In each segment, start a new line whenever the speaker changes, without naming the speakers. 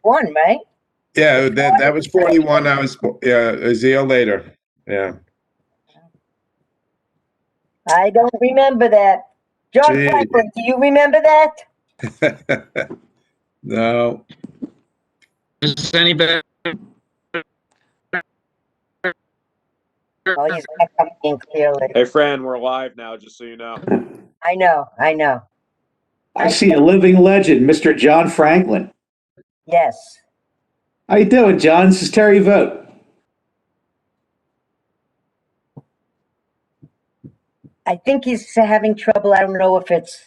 41, right?
Yeah, that was 41. I was, a year later. Yeah.
I don't remember that. John
Gee.
Franklin, do you remember that?
No.
Is anybody?
Oh, he's not coming in clearly.
Hey, Fran, we're live now, just so you know.
I know.
I see a living legend, Mr. John Franklin.
Yes.
How you doing, John? This is Terry Vogt.
I think he's having trouble. I don't know if it's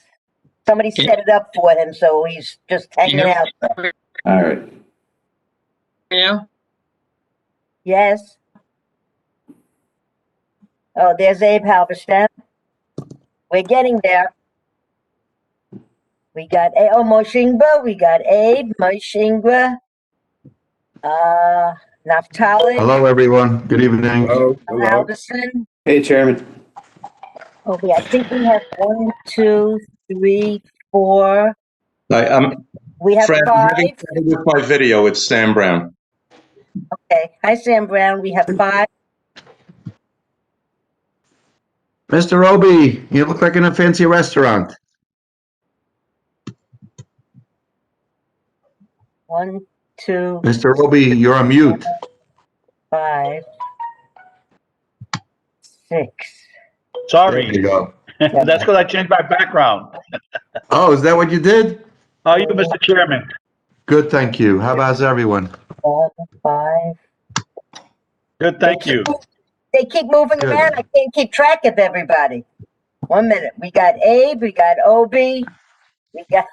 somebody set it up for him, so he's just hanging out.
All right.
Yeah.
Yes. Oh, there's Abe Halberstam. We're getting there. We got Moshingba. We got Abe, Moshingba, Naftali.
Hello, everyone. Good evening.
Hello.
Halverson.
Hey, Chairman.
Okay, I think we have 1, 2, 3, 4. We have
Fran, I'm
5.
having trouble with my video. It's Sam Brown.
Okay. Hi, Sam Brown. We have 5.
Mr. Roby, you look like in a fancy restaurant.
1, 2,
Mr. Roby, you're on mute.
5, 6.
There
Sorry,
you go.
that's because I changed my background.
Oh, is that what you did?
How are you, Mr. Chairman?
Good, thank you. How about everyone?
7, 5.
Good, thank you.
They keep moving
Good.
around. I can't keep track of everybody. 1 minute. We got Abe. We got Obi. We got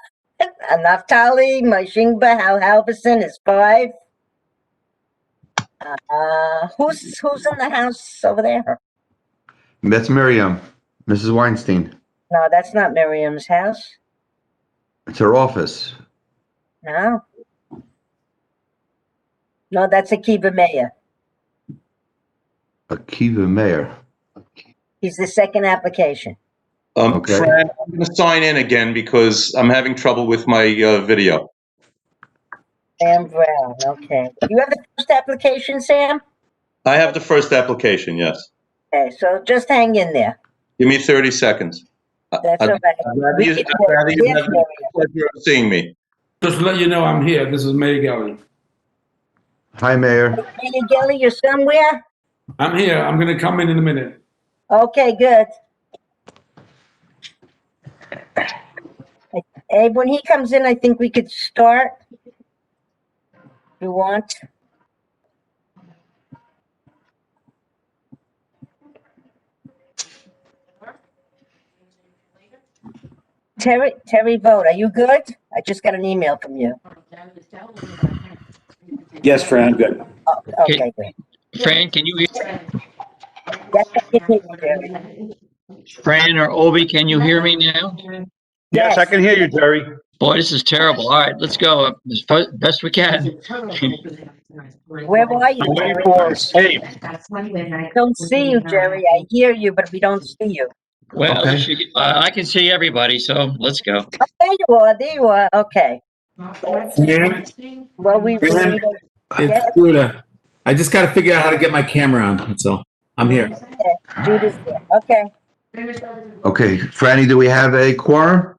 Naftali, Moshingba, Hal Halverson is 5. Who's in the house over there?
That's Miriam, Mrs. Weinstein.
No, that's not Miriam's house.
It's her office.
No. No, that's Akiva Mayer.
Akiva Mayer.
He's the second application.
Okay.
Fran, I'm going to sign in again because I'm having trouble with my video.
Sam Brown, okay. You have the first application, Sam?
I have the first application, yes.
Okay, so just hang in there.
Give me 30 seconds.
That's
I'd
all right.
rather you have the pleasure of seeing me.
Just to let you know I'm here. This is Mayor Gelly.
Hi, Mayor.
Hey, Gelly, you're somewhere?
I'm here. I'm going to come in a minute.
Okay, good. Abe, when he comes in, I think we could start. If you want. Terry Vogt, are you good? I just got an email from you.
Yes, Fran, I'm good.
Oh, okay, good.
Fran, can you hear?
Yes, I can hear you, Terry.
Fran or Obi, can you hear me now?
Yes, I can hear you, Jerry.
Boy, this is terrible. All right, let's go as best we can.
Where are you,
I'm waiting
Jerry?
for Abe.
I don't see you, Jerry. I hear you, but we don't see you.
Well,
Okay.
I can see everybody, so let's go.
Oh, there you are. There you are. Okay.
Yeah,
Well, we
Fran,
Yes.
it's Judah. I just got to figure out how to get my camera on. That's all. I'm here.
Judith's there. Okay.
Okay, Franny, do we have a quorum?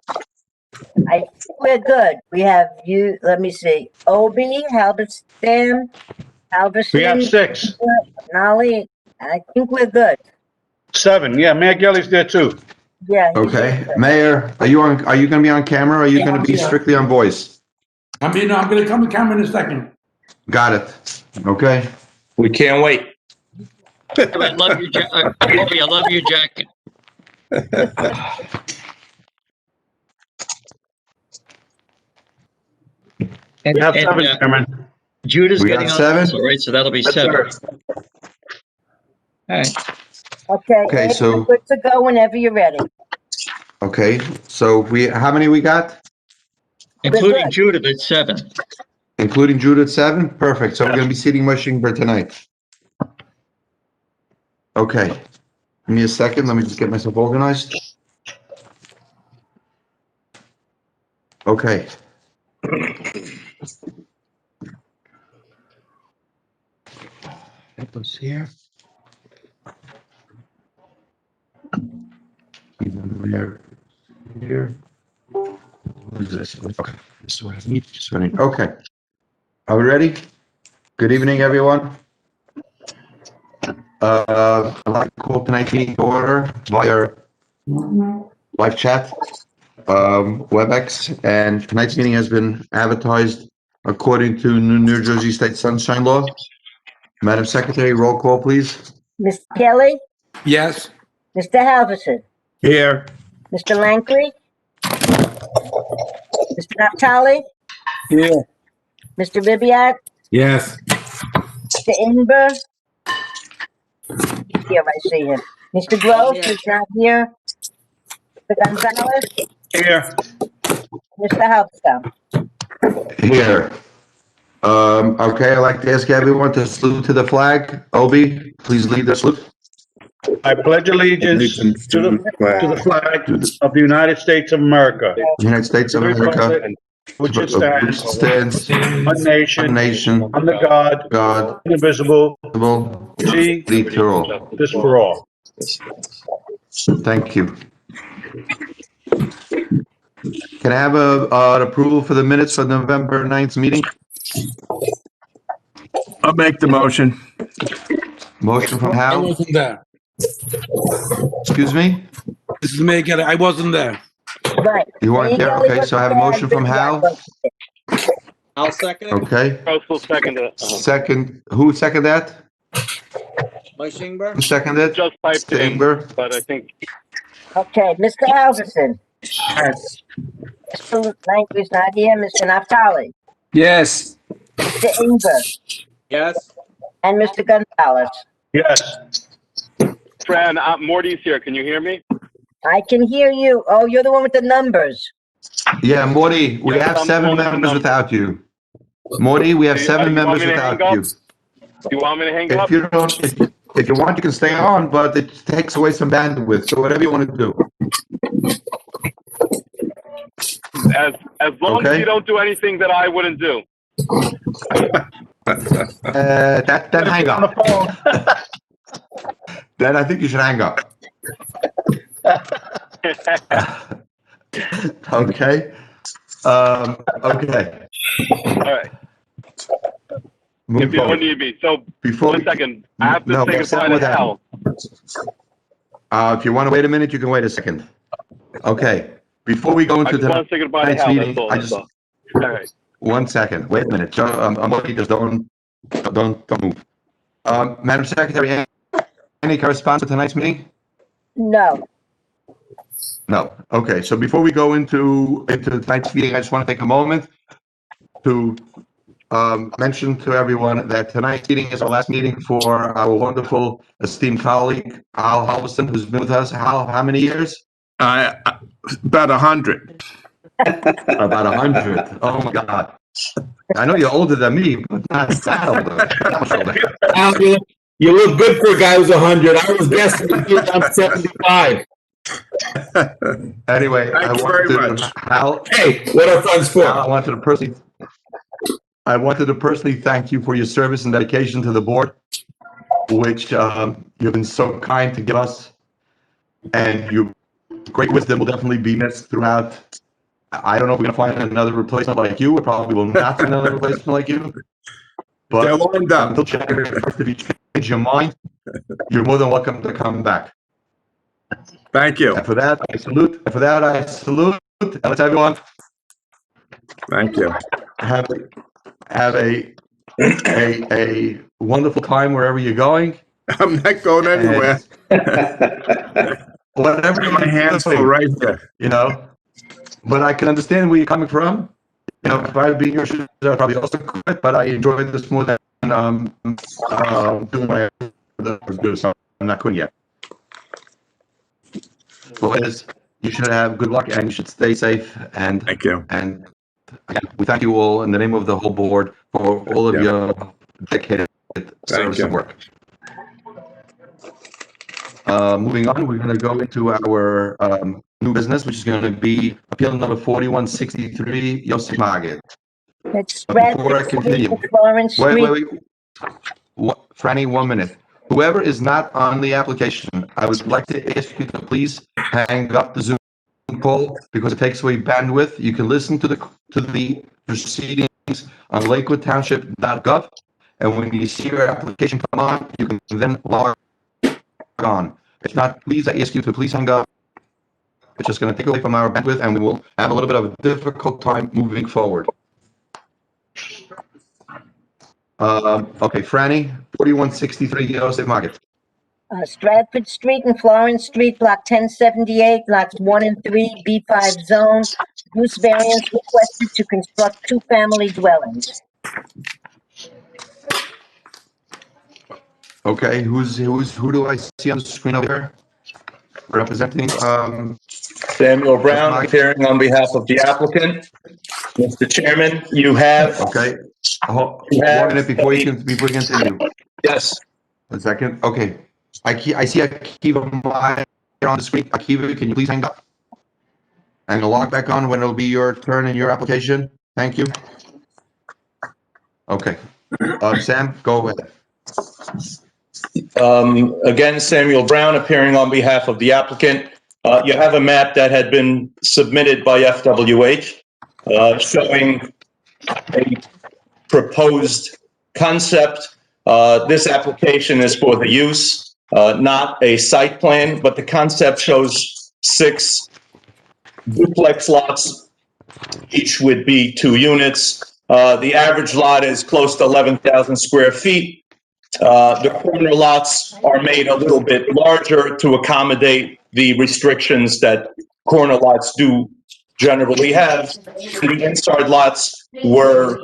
I think we're good. We have you. Let me see. Obi, Halberstam,
We have
Halverson,
6,
Nolly. I think we're good.
7. Yeah, Mayor Gelly's there too.
Yeah. he's
Okay,
good.
Mayor, are you going to be on camera or are you going to be strictly on voice?
I'm going to come to camera in a second.
Got it. Okay.
We can't wait.
I love your jacket. Obi, I love your jacket.
We have 7, Chairman.
Judah's
We got
getting on
7?
also, right? So that'll be
Yes,
7.
sir.
All right.
Okay.
Okay,
Abe,
so-
you're good to go whenever you're ready.
Okay, so how many we got?
Including
good.
Judith, it's 7.
Including Judith 7? Perfect. So we're going to be seating Mushing for tonight. Okay. Give me a second. Let me just get myself organized. Okay. This here. Here. Here. What is this? Okay, this is what I need. Just what I need. Okay. Are we ready? Good evening, everyone. I'd like to call tonight's meeting to order via live chat, WebEx, and tonight's meeting has been advertised according to New Jersey State Sunshine Law. Madam Secretary, roll call, please.
Mr. Kelly,
Yes.
Mr. Halverson,
Here.
Mr. Langley, Mr. Naftali,
Yeah.
Mr. Ribbiat,
Yes.
Mr. Inber. Here, I see him. Mr. Gross, he's not here. Mr. Gonzalez,
Here.
Mr. Halverson.
Here. Okay, I'd like to ask everyone to salute to the flag. Obi, please lead the salute.
I pledge allegiance to the flag of the United States of America,
United States of America.
which it
Which
stands,
stands,
one nation,
one nation,
under God,
God,
indivisible,
liberty to all.
this for all.
Thank you. Can I have an approval for the minutes for November 9th meeting?
I'll make the motion.
Motion from
I
Hal,
wasn't there.
excuse me?
This is me again. I wasn't there.
Right.
You weren't there? Okay, so I have a motion from Hal.
I'll second it.
Okay,
Russell seconded.
second, who seconded that?
Mushingber?
Who seconded?
Just typed in,
Chamber?
but I think.
Okay, Mr. Halverson.
Yes.
Mr. Langley's not here. Mr. Naftali,
Yes.
Mr. Inber,
Yes.
and Mr. Gonzalez.
Yes. Fran, Morty's here. Can you hear me?
I can hear you. Oh, you're the one with the numbers.
Yeah, Morty, we have
I'm
7
pulling the
members
number.
without you. Morty, we have
Do you-
7
you want
members
me to
without
hang
you.
up? You want me to hang up?
If you don't, if you want, you can stay on, but it takes away some bandwidth, so whatever you want to do.
As long
Okay.
as you don't do anything that I wouldn't do.
Then hang
On the
up.
phone.
Then I think you should hang up. Okay. Okay.
All right.
Move
If you don't
forward.
need me. So,
Before
one
we-
second. I have to
No,
say
but
goodbye
with
to
that.
Hal.
If you want to wait a minute, you can wait a second. Okay. Before we go
I
into
just want to say goodbye to
tonight's
Hal.
meeting,
That's all.
I
That's
just,
all. All right.
1 second. Wait a minute. Just don't move. Madam Secretary, any correspondence for tonight's meeting?
No.
No. Okay, so before we go into tonight's meeting, I just want to take a moment to mention to everyone that tonight's meeting is our last meeting for our wonderful esteemed colleague, Al Halverson, who's been with us, Hal, how many years?
About 100.
About 100. Oh, my God. I know you're older than me, but not that older. That much older.
Al, you look good for a guy who's 100. I was guessing I'm 75.
Anyway,
Thank you very much.
Hal,
Hey, what are friends for?
I wanted to personally thank you for your service and dedication to the board, which you've been so kind to give us, and your great wisdom will definitely be missed throughout. I don't know if we're going to find another replacement like you. We probably will not find another replacement like you. But
They're lined up.
until January 1st, if you change your mind, you're more than welcome to come back.
Thank you.
And for that, I salute. And let's everyone
Thank you.
have a wonderful time wherever you're going.
I'm not going anywhere.
Whatever
My hands full right there.
you know. But I can understand where you're coming from. You know, if I would be in your shoes, I'd probably also quit. But I enjoyed this more than doing what I was good. So I'm not quitting yet. Well, you should have good luck and you should stay safe. And
Thank you.
And again, we thank you all in the name of the whole board for all of your dedicated service
you.
and work. Moving on, we're going to go into our new business, which is going to be appeal number 4163, Yossi Magid.
It's
Before I continue,
Florence Street.
wait. Franny, 1 minute. Whoever is not on the application, I would like to ask you to please hang up the Zoom call because it takes away bandwidth. You can listen to the proceedings on lakewoodtownship.gov, and when you see your application come on, you can then log on. If not, please, I ask you to please hang up. It's just going to take away from our bandwidth, and we will have a little bit of a difficult time moving forward. Okay, Franny, 4163 Joseph Market.
Stratford Street and Florence Street, block 1078, lots 1 and 3, B5 zone. Use variance requested to construct 2-family dwellings.
Okay, who do I see on the screen over here? Representing,
Samuel Brown,
Mike.
appearing on behalf of the applicant. Mr. Chairman, you have,
okay. Hold 1 minute before you continue.
yes,
1 second. Okay. I see Akiva Meyer on the screen. Akiva, can you please hang up? And log back on when it'll be your turn in your application. Thank you. Okay. Sam, go ahead.
Again, Samuel Brown, appearing on behalf of the applicant. You have a map that had been submitted by FWH showing a proposed concept. This application is for the use, not a site plan, but the concept shows 6 duplex lots. Each would be 2 units. The average lot is close to 11,000 square feet. The corner lots are made a little bit larger to accommodate the restrictions that corner lots do generally have. The inside lots were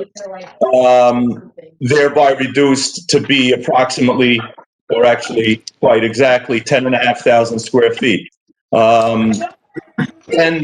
thereby reduced to be approximately, or actually quite exactly, 10,500 square feet. And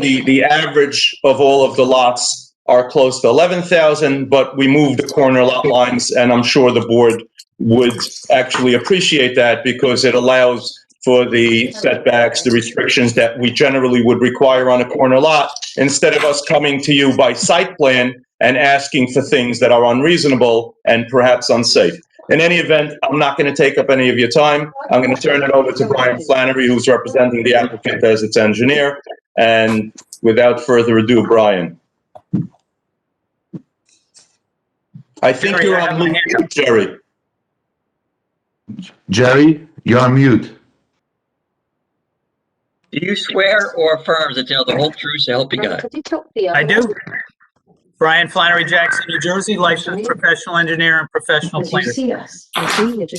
the average of all of the lots are close to 11,000, but we moved the corner lot lines, and I'm sure the board would actually appreciate that because it allows for the setbacks, the restrictions that we generally would require on a corner lot, instead of us coming to you by site plan and asking for things that are unreasonable and perhaps unsafe. In any event, I'm not going to take up any of your time. I'm going to turn it over to Brian Flannery, who's representing the applicant as its engineer. And without further ado, Brian. I think you're on mute, Jerry.
Jerry, you're on mute.
Do you swear or affirm to tell the whole truth, so help you God?
I do. Brian Flannery Jackson, New Jersey, licensed professional engineer and professional planner.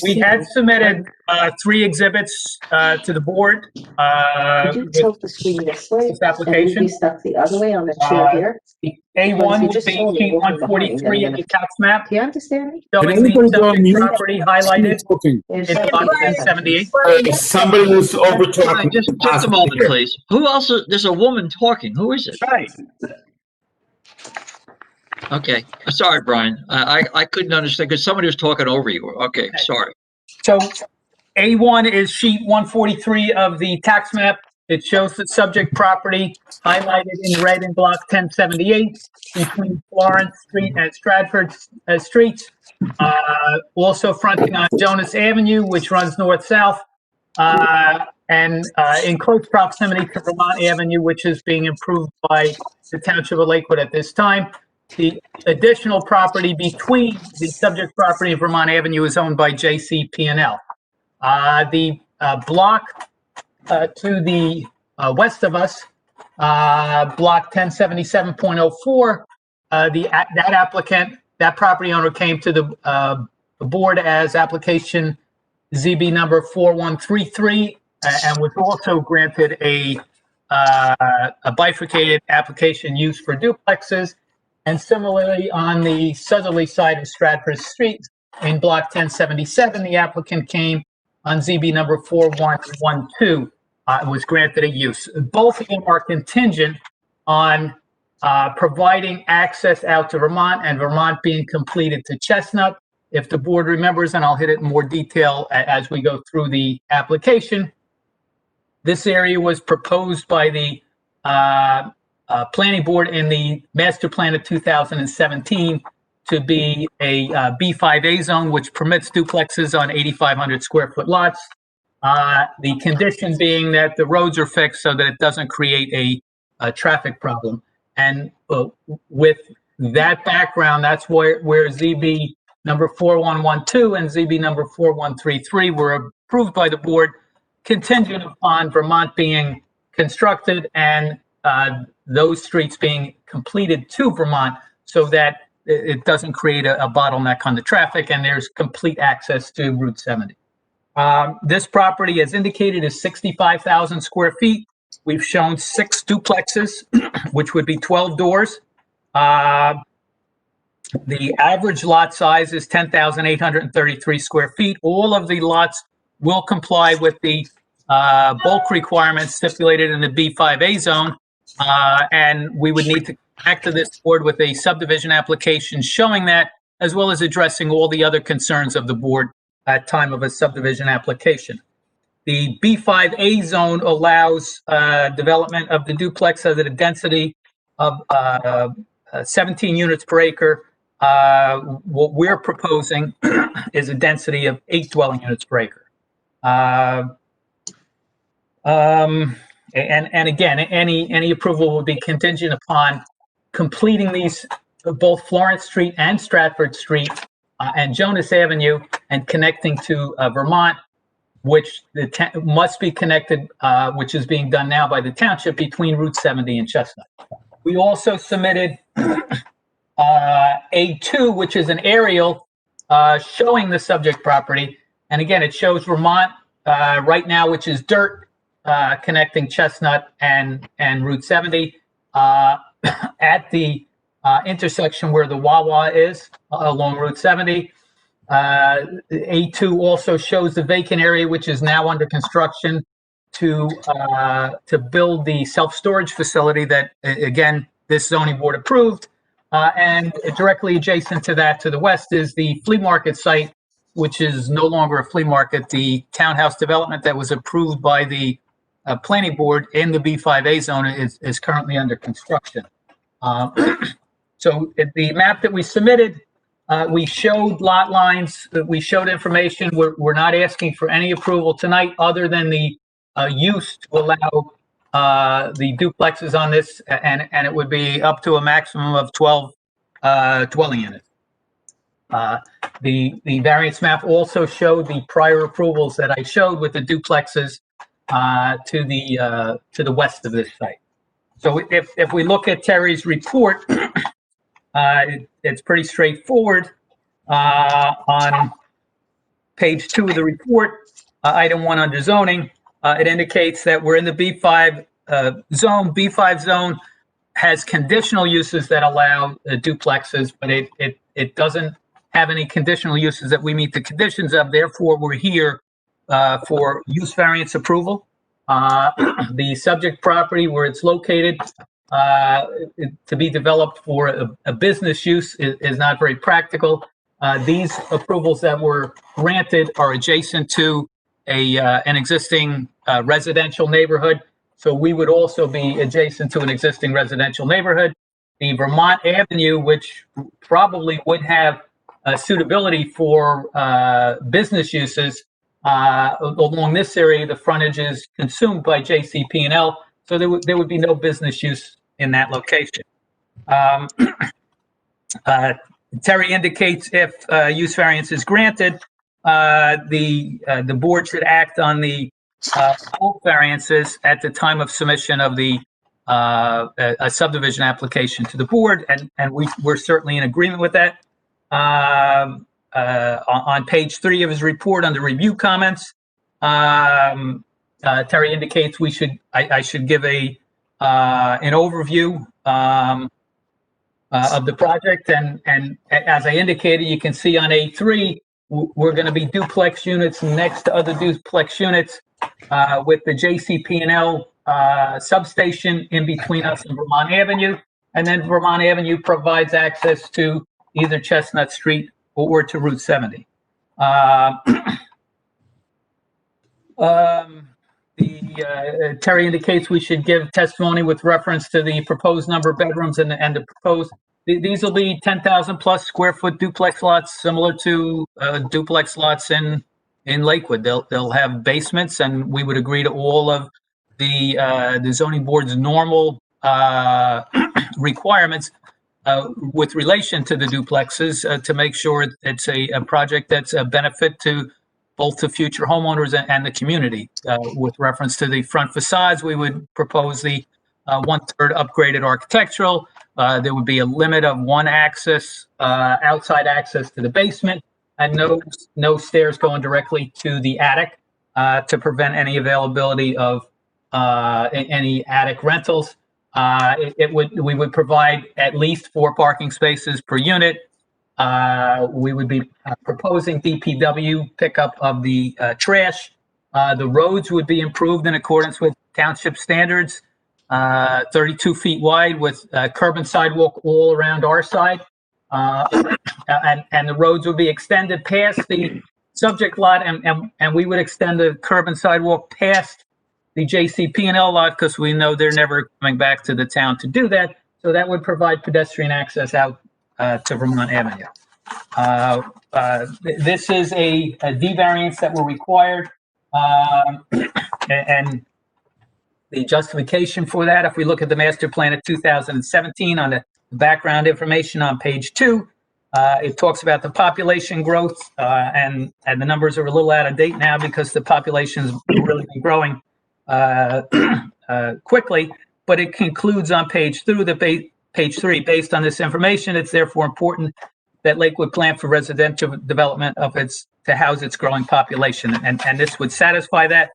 We had submitted 3 exhibits to the board.
Could you tilt the screen this way?
This application.
And be stuck the other way on the chair here.
A1 would be sheet 143 of the tax map.
Do you understand me?
Showing the subject property highlighted in block 1078.
Somebody was over talking.
Just a moment, please. Who else? There's a woman talking. Who is it?
Right.
Okay. Sorry, Brian. I couldn't understand because somebody was talking over you. Okay. Sorry.
So A1 is sheet 143 of the tax map. It shows the subject property highlighted in red in block 1078 between Florence Street and Stratford Streets. Also fronting on Jonas Avenue, which runs north-south, and in close proximity to Vermont Avenue, which is being improved by the Township of Lakewood at this time. The additional property between the subject property and Vermont Avenue is owned by JCP&L. The block to the west of us, block 1077.04, that applicant, that property owner came to the board as application ZB number 4133 and was also granted a bifurcated application use for duplexes. And similarly, on the southerly side of Stratford Street in block 1077, the applicant came on ZB number 4112, was granted a use. Both of them are contingent on providing access out to Vermont and Vermont being completed to Chestnut. If the board remembers, and I'll hit it in more detail as we go through the application, this area was proposed by the planning board in the master plan of 2017 to be a B5A zone, which permits duplexes on 8,500 square foot lots. The condition being that the roads are fixed so that it doesn't create a traffic problem. And with that background, that's where ZB number 4112 and ZB number 4133 were approved by the board, contingent upon Vermont being constructed and those streets being completed to Vermont so that it doesn't create a bottleneck on the traffic and there's complete access to Route 70. This property, as indicated, is 65,000 square feet. We've shown 6 duplexes, which would be 12 doors. The average lot size is 10,833 square feet. All of the lots will comply with the bulk requirements stipulated in the B5A zone. And we would need to act to this board with a subdivision application showing that, as well as addressing all the other concerns of the board at time of a subdivision application. The B5A zone allows development of the duplex at a density of 17 units per acre. What we're proposing is a density of 8 dwelling units per acre. And again, any approval will be contingent upon completing these, both Florence Street and Stratford Street and Jonas Avenue, and connecting to Vermont, which must be connected, which is being done now by the township between Route 70 and Chestnut. We also submitted A2, which is an aerial showing the subject property. And again, it shows Vermont right now, which is dirt, connecting Chestnut and Route 70 at the intersection where the Wawa is along Route 70. A2 also shows the vacant area, which is now under construction to build the self-storage facility that, again, this zoning board approved. And directly adjacent to that, to the west, is the flea market site, which is no longer a flea market. The townhouse development that was approved by the planning board in the B5A zone is currently under construction. So the map that we submitted, we showed lot lines, we showed information. We're not asking for any approval tonight other than the use to allow the duplexes on this, and it would be up to a maximum of 12 dwelling units. The variance map also showed the prior approvals that I showed with the duplexes to the west of this site. So if we look at Terry's report, it's pretty straightforward. On page 2 of the report, item 1 under zoning, it indicates that we're in the B5 zone. B5 zone has conditional uses that allow duplexes, but it doesn't have any conditional uses that we meet the conditions of. Therefore, we're here for use variance approval. The subject property where it's located to be developed for a business use is not very practical. These approvals that were granted are adjacent to an existing residential neighborhood. So we would also be adjacent to an existing residential neighborhood. The Vermont Avenue, which probably would have suitability for business uses, along this area, the frontage is consumed by JCP&L, so there would be no business use in that location. Terry indicates if use variance is granted, the board should act on the bulk variances at the time of submission of the a subdivision application to the board, and we're certainly in agreement with that. On page 3 of his report under review comments, Terry indicates I should give an overview of the project, and as I indicated, you can see on A3 we're going to be duplex units next to other duplex units with the JCP&L substation in between us and Vermont Avenue, and then Vermont Avenue provides access to either Chestnut Street or to Route 70. The Terry indicates we should give testimony with reference to the proposed number of bedrooms and the proposed, these will be 10,000 plus square foot duplex lots, similar to duplex lots in Lakewood. They'll have basements, and we would agree to all of the zoning board's normal requirements with relation to the duplexes to make sure it's a project that's a benefit to both the future homeowners and the community. With reference to the front facades, we would propose the 1/3 upgraded architectural. There would be a limit of one access, outside access to the basement, and no stairs going directly to the attic to prevent any availability of any attic rentals. We would provide at least 4 parking spaces per unit. We would be proposing DPW pickup of the trash. The roads would be improved in accordance with township standards, 32 feet wide with curb and sidewalk all around our side. And the roads would be extended past the subject lot, and we would extend the curb and sidewalk past the JCP&L lot because we know they're never coming back to the town to do that. So that would provide pedestrian access out to Vermont Avenue. This is a D variance that were required, and the justification for that, if we look at the master plan of 2017 on the background information on page 2, it talks about the population growth, and the numbers are a little out of date now because the population's really been growing quickly, but it concludes on page 3, based on this information, it's therefore important that Lakewood plan for residential development to house its growing population. And this would satisfy that.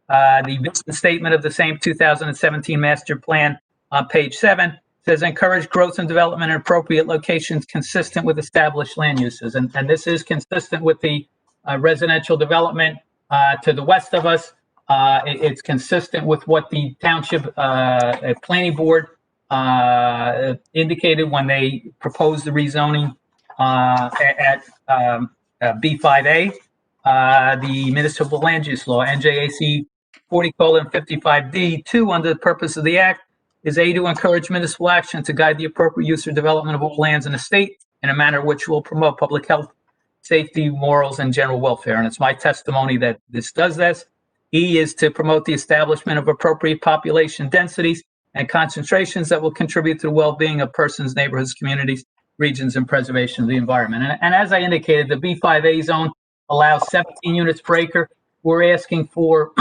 The vision statement of the same 2017 master plan on page 7 says encourage growth and development in appropriate locations consistent with established land uses. And this is consistent with the residential development to the west of us. It's consistent with what the township planning board indicated when they proposed the rezoning at B5A, the municipal land use law, NJAC 40:55D2, under the purpose of the act, is A, to encourage municipal action to guide the appropriate use or development of all lands in the state in a manner which will promote public health, safety, morals, and general welfare. And it's my testimony that this does this. E is to promote the establishment of appropriate population densities and concentrations that will contribute to the well-being of persons, neighborhoods, communities, regions, and preservation of the environment. And as I indicated, the B5A zone allows 17 units per acre. We're asking for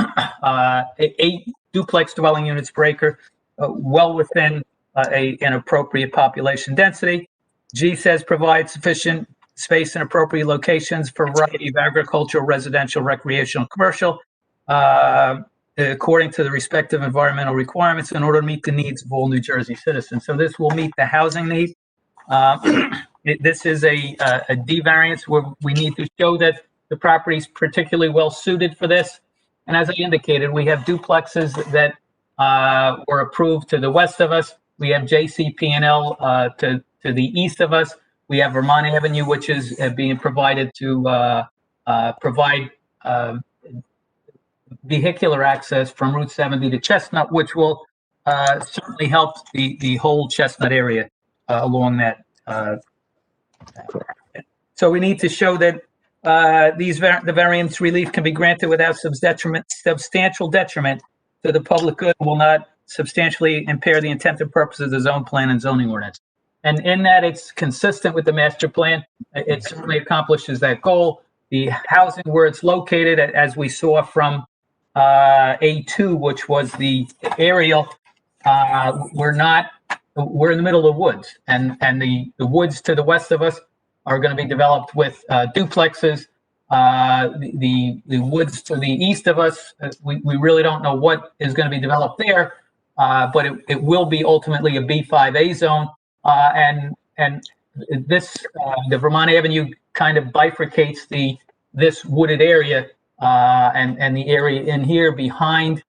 8 duplex dwelling units per acre, well within an appropriate population density. G says provide sufficient space in appropriate locations for a variety of agricultural, residential, recreational, commercial, according to the respective environmental requirements in order to meet the needs of all New Jersey citizens. So this will meet the housing need. This is a D variance where we need to show that the property is particularly well suited for this. And as I indicated, we have duplexes that were approved to the west of us. We have JCP&L to the east of us. We have Vermont Avenue, which is being provided to provide vehicular access from Route 70 to Chestnut, which will certainly help the whole Chestnut area along that. So we need to show that the variance relief can be granted without substantial detriment to the public good, will not substantially impair the intent and purpose of the zone plan and zoning ordinance. And in that, it's consistent with the master plan. It certainly accomplishes that goal. The housing where it's located, as we saw from A2, which was the aerial, we're in the middle of the woods, and the woods to the west of us are going to be developed with duplexes. The woods to the east of us, we really don't know what is going to be developed there, but it will be ultimately a B5A zone. And this, the Vermont Avenue kind of bifurcates this wooded area and the area in here behind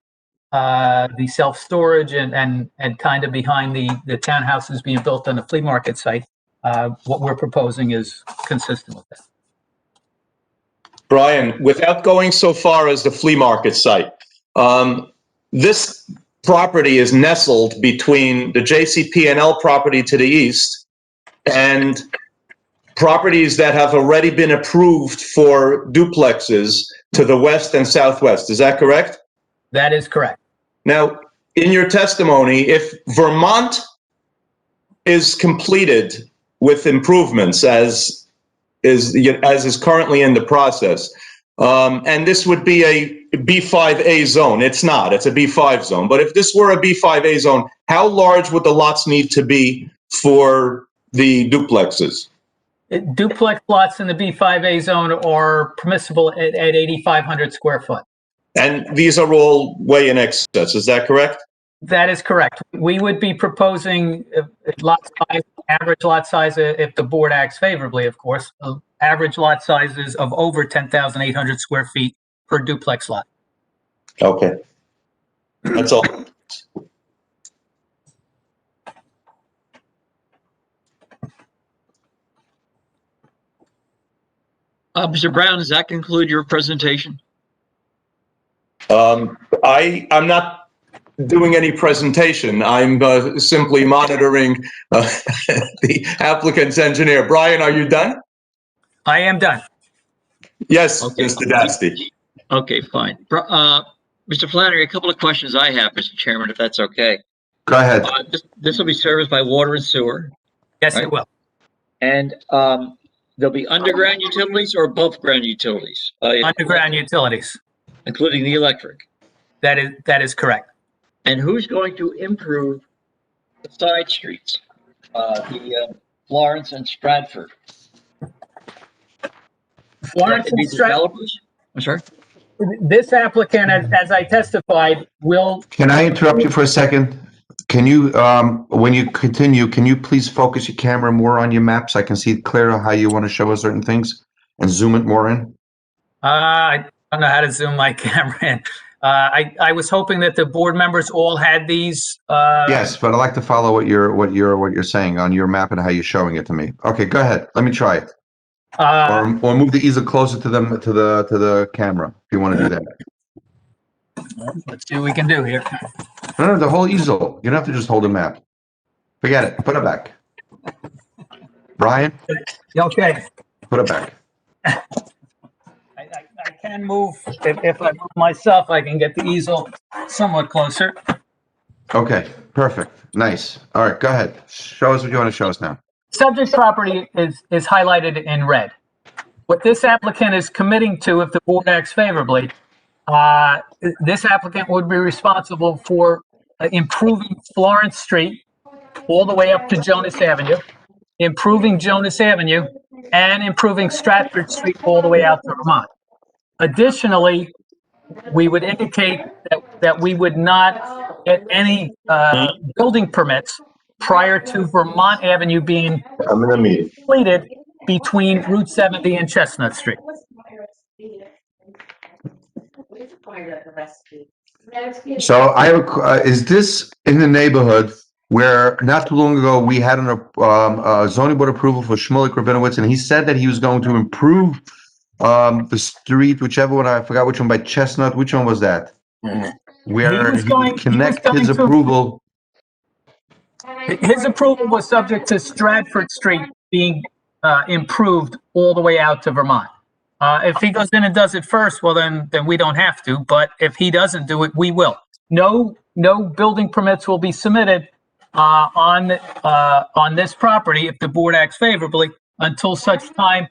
the self-storage and kind of behind the townhouses being built on the flea market site. What we're proposing is consistent with that.
Brian, without going so far as the flea market site, this property is nestled between the JCP&L property to the east and properties that have already been approved for duplexes to the west and southwest. Is that correct?
That is correct.
Now, in your testimony, if Vermont is completed with improvements as is currently in the process, and this would be a B5A zone. It's not, it's a B5 zone. But if this were a B5A zone, how large would the lots need to be for the duplexes?
Duplex lots in the B5A zone are permissible at 8,500 square foot.
And these are all way in excess, is that correct?
That is correct. We would be proposing lot size, average lot size, if the board acts favorably, of course, average lot sizes of over 10,800 square feet per duplex lot.
Okay. That's all.
Mr. Brown, does that conclude your presentation?
I'm not doing any presentation. I'm simply monitoring the applicant's engineer. Brian, are you done?
I am done.
Yes,
Okay.
Mr. Dasty.
Okay, fine. Mr. Flannery, a couple of questions I have, Mr. Chairman, if that's okay.
Go ahead.
This will be serviced by water and sewer,
Yes,
Right.
it will.
and there'll be underground utilities or above ground utilities?
Underground utilities.
Including the electric.
That is correct.
And who's going to improve the side streets? The Florence and Stratford?
Florence
That could be
and Stratford.
developers? I'm sorry?
This applicant, as I testified, will,
Can I interrupt you for a second? Can you, when you continue, can you please focus your camera more on your map so I can see clearer how you want to show us certain things and zoom it more in?
I don't know how to zoom my camera in. I was hoping that the board members all had these.
Yes, but I'd like to follow what you're saying on your map and how you're showing it to me. Okay, go ahead. Let me try it. Or move the easel closer to the camera if you want to do that.
Let's see what we can do here.
No, the whole easel. You don't have to just hold the map. Forget it. Put it back. Brian,
Okay.
put it back.
I can move, if I move myself, I can get the easel somewhat closer.
Okay, perfect. Nice. All right, go ahead. Show us what you want to show us now.
Subject property is highlighted in red. What this applicant is committing to, if the board acts favorably, this applicant would be responsible for improving Florence Street all the way up to Jonas Avenue, improving Jonas Avenue, and improving Stratford Street all the way out to Vermont. Additionally, we would indicate that we would not get any building permits prior to Vermont Avenue being
I'm in a meeting.
completed between Route 70 and Chestnut Street.
So I have is this in the neighborhood where not too long ago we had a zoning board approval for Shmulik Rabinowitz, and he said that he was going to improve the street, whichever one, I forgot which one, by Chestnut, which one was that? Where he would connect his approval.
His approval was subject to Stratford Street being improved all the way out to Vermont. If he goes in and does it first, well, then we don't have to. But if he doesn't do it, we will. No building permits will be submitted on this property if the board acts favorably until such time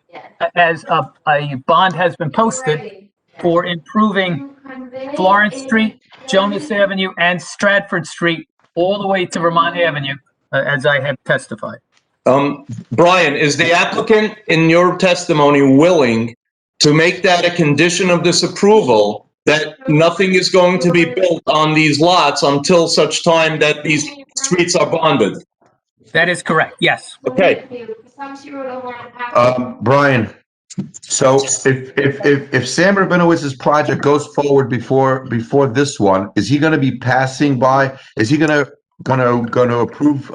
as a bond has been posted for improving Florence Street, Jonas Avenue, and Stratford Street all the way to Vermont Avenue, as I have testified.
Brian, is the applicant in your testimony willing to make that a condition of this approval, that nothing is going to be built on these lots until such time that these streets are bonded?
That is correct, yes.
Okay.
Brian, so if Sam Rabinowitz's project goes forward before this one, is he going to be passing by? Is he going to approve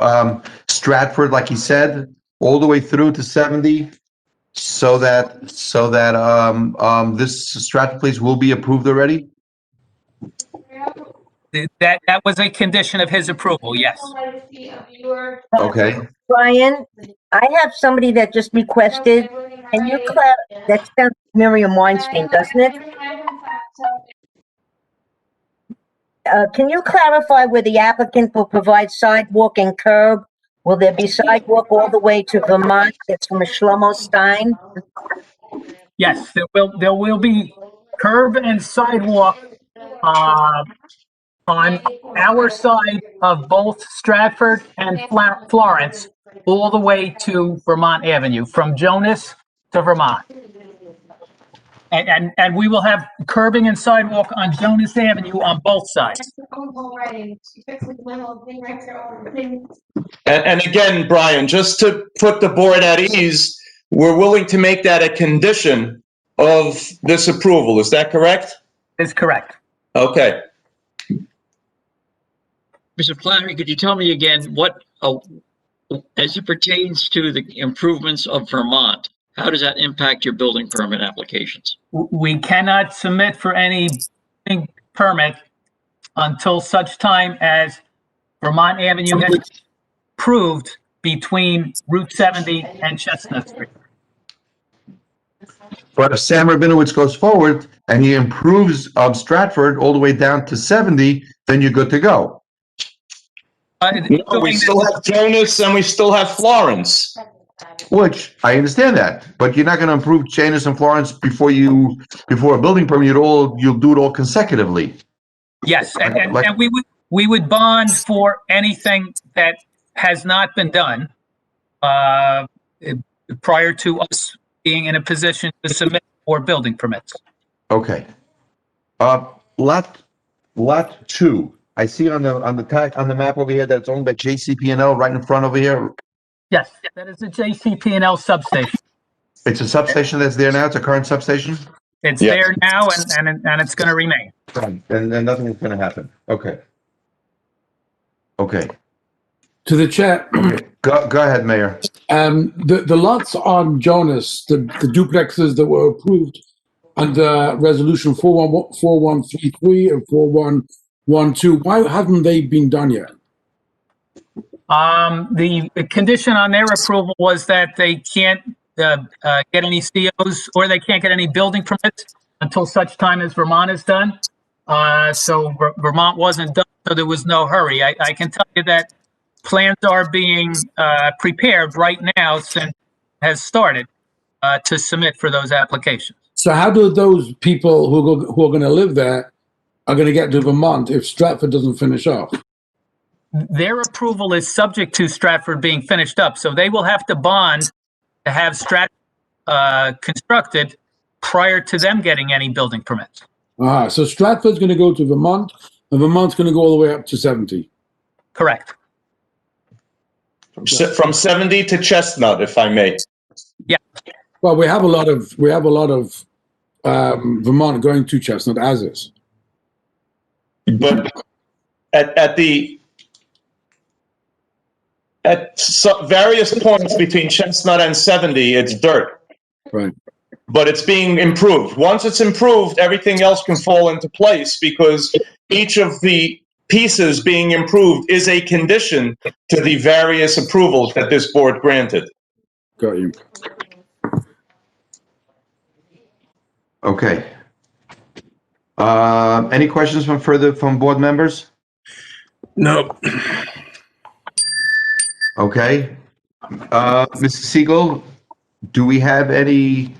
Stratford like he said all the way through to 70, so that this Stratford place will be approved already?
That was a condition of his approval, yes.
Okay.
Brian, I have somebody that just requested, can you that sounds Miriam Weinstein, doesn't it? Can you clarify where the applicant will provide sidewalk and curb? Will there be sidewalk all the way to Vermont? That's from Shlomo Stein.
Yes, there will be curb and sidewalk, on our side of both Stratford and Florence, all the way to Vermont Avenue, from Jonas to Vermont. And we will have curbing and sidewalk on Jonas Avenue on both sides.
And again, Brian, just to put the board at ease, we're willing to make that a condition of this approval. Is that correct?
Is correct.
Okay.
Mr. Flannery, could you tell me again what, as it pertains to the improvements of Vermont, how does that impact your building permit applications?
We cannot submit for any permit until such time as Vermont Avenue has approved between Route 70 and Chestnut Street.
But if Sam Rabinowitz goes forward and he improves Stratford all the way down to 70, then you're good to go.
No, we still have Jonas and we still have Florence.
Which, I understand that, but you're not gonna improve Janus and Florence before a building permit, you'll do it all consecutively.
Yes, and we would bond for anything that has not been done prior to us being in a position to submit for building permits.
Okay. Lot 2, I see on the map over here that's owned by JCP&L right in front over here.
Yes, that is a JCP&L substation.
It's a substation that's there now? It's a current substation?
It's there now, and it's going to remain.
Right, and nothing is going to happen. Okay. Okay.
To the chair,
Go ahead, Mayor.
the lots on Jonas, the duplexes that were approved under resolution 4133 and 4112, why haven't they been done yet?
The condition on their approval was that they can't get any COs or they can't get any building permits until such time as Vermont is done. So Vermont wasn't done, so there was no hurry. I can tell you that plans are being prepared right now since has started to submit for those applications.
So how do those people who are going to live there are going to get to Vermont if Stratford doesn't finish off?
Their approval is subject to Stratford being finished up, so they will have to bond to have Stratford constructed prior to them getting any building permits.
So Stratford's going to go to Vermont, and Vermont's going to go all the way up to 70.
Correct.
From 70 to Chestnut, if I may.
Yeah.
Well, we have a lot of Vermont going to Chestnut as is.
But at various points between Chestnut and 70, it's dirt.
Right.
But it's being improved. Once it's improved, everything else can fall into place because each of the pieces being improved is a condition to the various approvals that this board granted.
Got you.
Okay. Any questions from board members?
No.
Okay. Mrs. Siegel, do we have any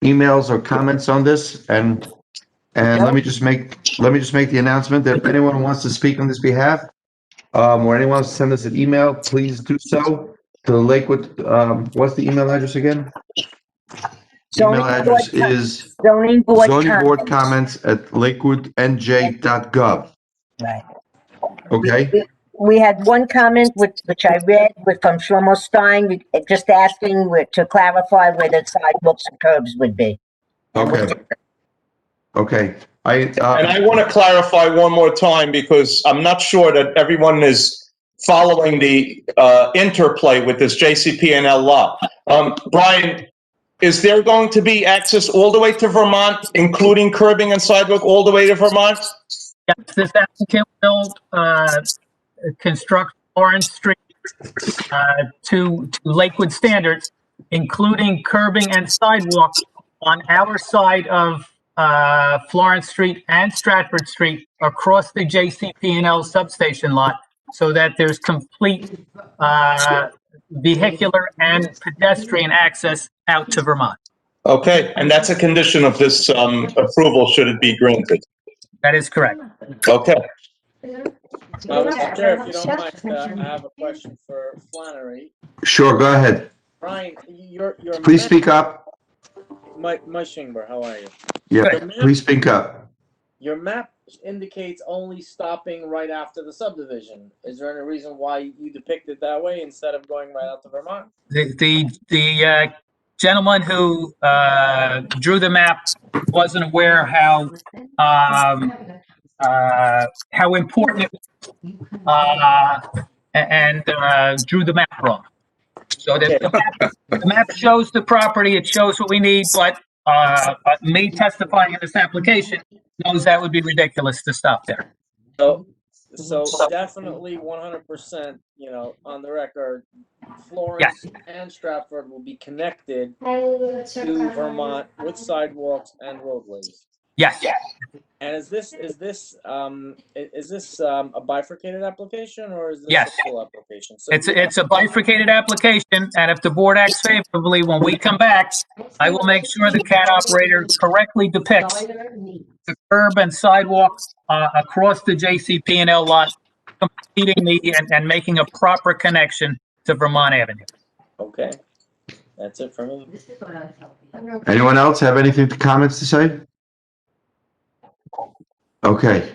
emails or comments on this? And let me just make the announcement that if anyone wants to speak on this behalf, or anyone wants to send us an email, please do so to Lakewood. What's the email address again? Email address is
zoning board
comments at lakewoodnj.gov.
Right.
Okay.
We had one comment which I read from Shlomo Stein, just asking to clarify where the sidewalks and curbs would be.
Okay. Okay.
And I want to clarify one more time because I'm not sure that everyone is following the interplay with this JCP&L lot. Brian, is there going to be access all the way to Vermont, including curbing and sidewalk all the way to Vermont?
Yes, this applicant will construct Florence Street to Lakewood standards, including curbing and sidewalk on our side of Florence Street and Stratford Street across the JCP&L substation lot, so that there's complete vehicular and pedestrian access out to Vermont.
Okay, and that's a condition of this approval, should it be granted.
That is correct.
Okay.
Mr. Chair, if you don't mind, I have a question for Flannery.
Sure, go ahead.
Brian, your
Please
map-
speak up.
Mike Shingber, how are you?
Yeah, please speak up.
Your map indicates only stopping right after the subdivision. Is there any reason why you depict it that way instead of going right out to Vermont?
The gentleman who drew the map wasn't aware how important it was, and drew the map wrong. So the map shows the property, it shows what we need, but me testifying in this application knows that would be ridiculous to stop there.
So definitely 100%, on the record, Florence and Stratford will be connected to Vermont with sidewalks and roadways.
Yes.
And is this a bifurcated application or is this
Yes.
a full application? So
It's a bifurcated application, and if the board acts favorably, when we come back, I will make sure the CAD operator correctly depicts the curb and sidewalk across the JCP&L lot, completing and making a proper connection to Vermont Avenue.
Okay, that's it for me.
Anyone else have anything comments to say? Okay.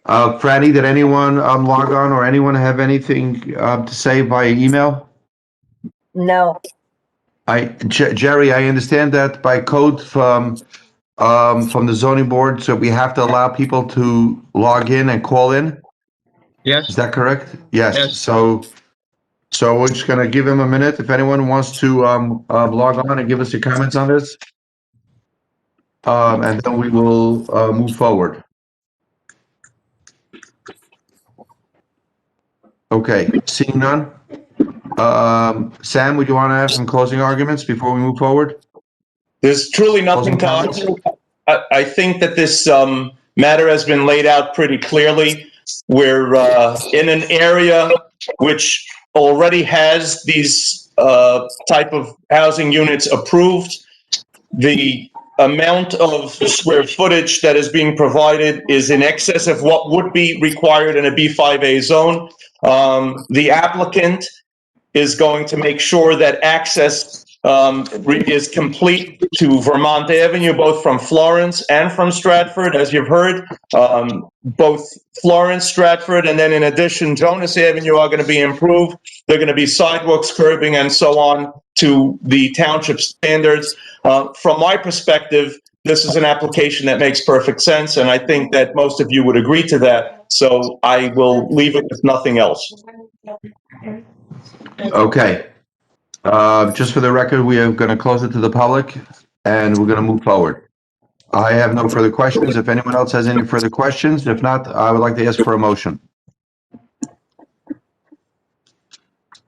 Franny, did anyone log on or anyone have anything to say via email?
No.
Jerry, I understand that by code from the zoning board, so we have to allow people to log in and call in? Is
Yes,
that correct? Yes.
Yes.
So we're just gonna give him a minute. If anyone wants to log on and give us your comments on this. And then we will move forward. Okay, seeing none. Sam, would you want to have some closing arguments before we move forward?
There's truly nothing to argue. I think that this matter has been laid out pretty clearly. We're in an area which already has these type of housing units approved. The amount of square footage that is being provided is in excess of what would be required in a B5A zone. The applicant is going to make sure that access is complete to Vermont Avenue, both from Florence and from Stratford, as you've heard. Both Florence, Stratford, and then in addition, Jonas Avenue are going to be improved. They're going to be sidewalks, curbing, and so on to the township standards. From my perspective, this is an application that makes perfect sense, and I think that most of you would agree to that. So I will leave it with nothing else.
Okay. Just for the record, we are going to close it to the public and we're going to move forward. I have no further questions. If anyone else has any further questions, if not, I would like to ask for a motion.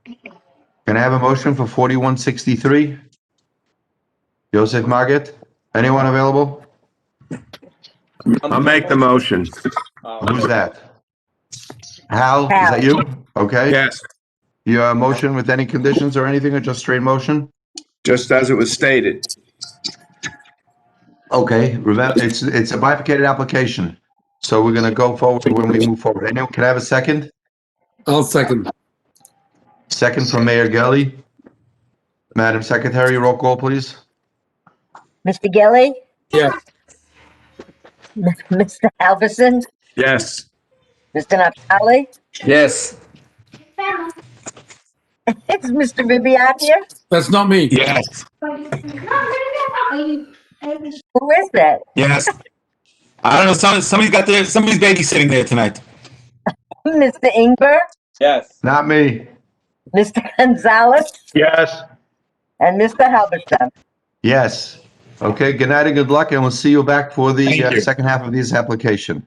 Can I have a motion for 4163? Joseph Marget? Anyone available?
I'll make the motion.
Who's that? Hal, is that you? Okay.
Yes,
Your motion with any conditions or anything, or just straight motion?
just as it was stated.
Okay, remember, it's a bifurcated application, so we're gonna go forward when we move forward. Anyone, can I have a second?
I'll second.
Second from Mayor Gelli. Madam Secretary, roll call, please.
Mr. Gelli,
Yes.
Mr. Halverson,
Yes.
Mr. Natale,
Yes.
is Mr. Ribbiat here?
That's not me.
Yes.
Who is that?
Yes. I don't know, somebody's babysitting there tonight.
Mr. Ingber,
Yes.
Not me.
Mr. Gonzalez,
Yes.
and Mr. Halverson.
Yes. Okay, good night and good luck, and we'll see you back for the
Thank you.
second half of this application.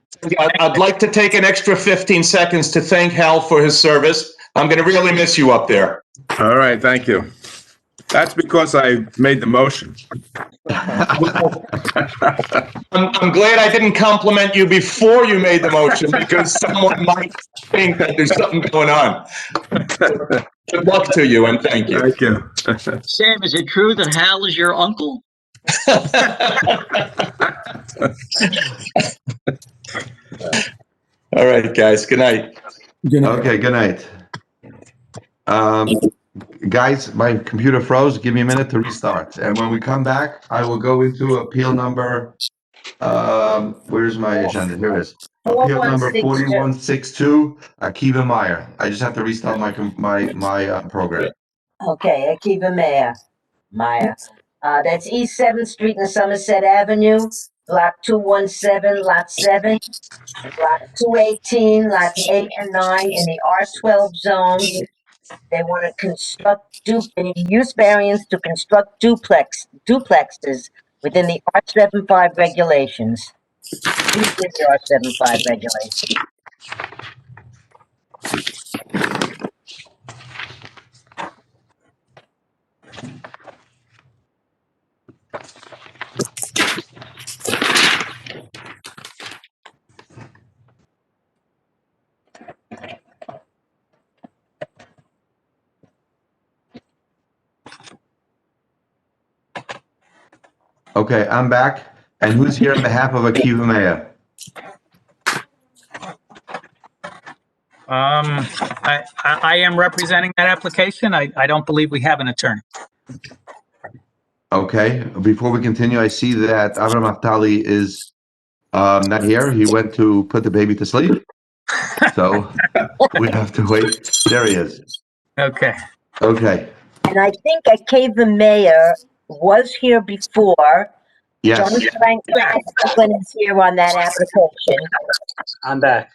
I'd like to take an extra 15 seconds to thank Hal for his service. I'm going to really miss you up there.
All right, thank you. That's because I made the motion.
I'm glad I didn't compliment you before you made the motion because someone might think that there's something going on. Good luck to you and thank you.
Thank you.
Sam, is it true that Hal is your uncle?
All right, guys. Good night.
Good night.
Okay, good night. Guys, my computer froze. Give me a minute to restart. And when we come back, I will go into appeal number, where's my agenda? Here it is. Appeal number 4162, Akiva Meyer. I just have to restart my program.
Okay, Akiva Meyer. That's East 7th Street and Somerset Avenue, Block 217, Lot 7, Block 218, Lots 8 and 9 in the R12 zone. They want to construct they need use variance to construct duplexes within the R75 regulations. These are the R75 regulations.
Okay, I'm back. And who's here on behalf of Akiva Meyer?
I am representing that application. I don't believe we have an attorney.
Okay, before we continue, I see that Avram Naftali is not here. He went to put the baby to sleep. So we have to wait. There he is.
Okay.
Okay,
And I think Akiva Meyer was here before.
yes.
John Franklin is here on that application.
I'm back.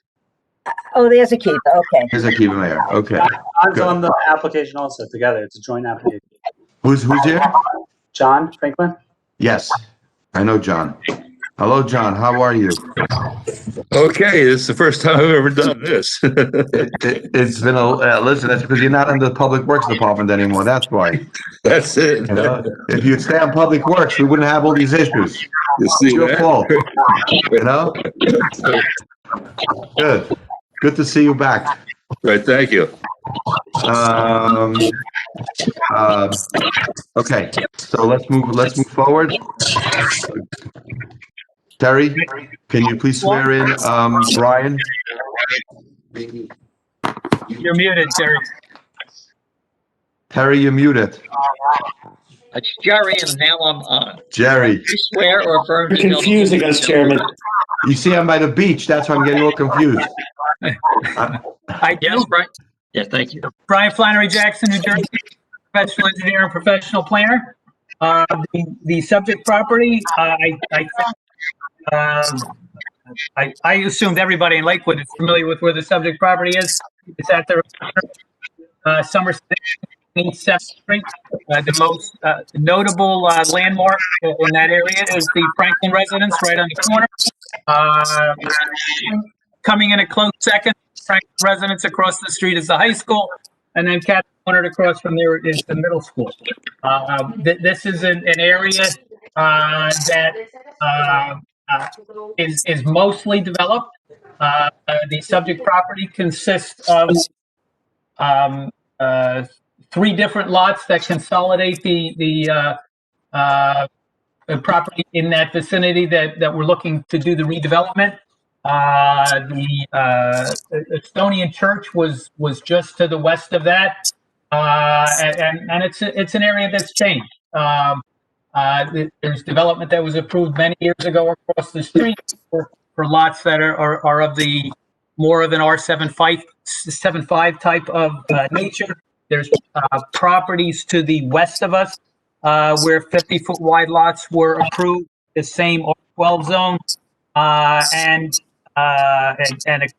Oh, there's Akiva, okay.
Here's Akiva Meyer. Okay.
John's
Good.
on the application also together. It's a joint application.
Who's here?
John Franklin?
Yes, I know John. Hello, John. How are you?
Okay, this is the first time I've ever done this.
It's been listen, that's because you're not in the Public Works Department anymore. That's why.
That's it.
You know, if you'd stay on Public Works, we wouldn't have all these issues.
You see
It's your
that?
fault. You know? Good. Good to see you back.
Right, thank you.
Okay, so let's move forward. Terry, can you please swear in Brian?
You're muted, Terry.
Terry, you're muted.
It's Jerry, and now I'm on.
Jerry.
You swear or affirm to
You're
tell the
confusing
truth,
us, Chairman.
You see, I'm by the beach. That's why I'm getting all confused.
I do.
Yes, Brian? Yeah, thank you.
Brian Flannery Jackson, New Jersey, professional engineer and professional planner. The subject property, I assumed everybody in Lakewood is familiar with where the subject property is. It's at the Somerset 7th Street. The most notable landmark in that area is the Franklin residence right on the corner. Coming in a close second, Franklin residence across the street is the high school, and then cat cornered across from there is the middle school. This is an area that is mostly developed. The subject property consists of 3 different lots that consolidate the property in that vicinity that we're looking to do the redevelopment. The Estonian Church was just to the west of that, and it's an area that's changed. There's development that was approved many years ago across the street for lots that are of the more of an R75 type of nature. There's properties to the west of us where 50-foot wide lots were approved, the same R12 zone, and a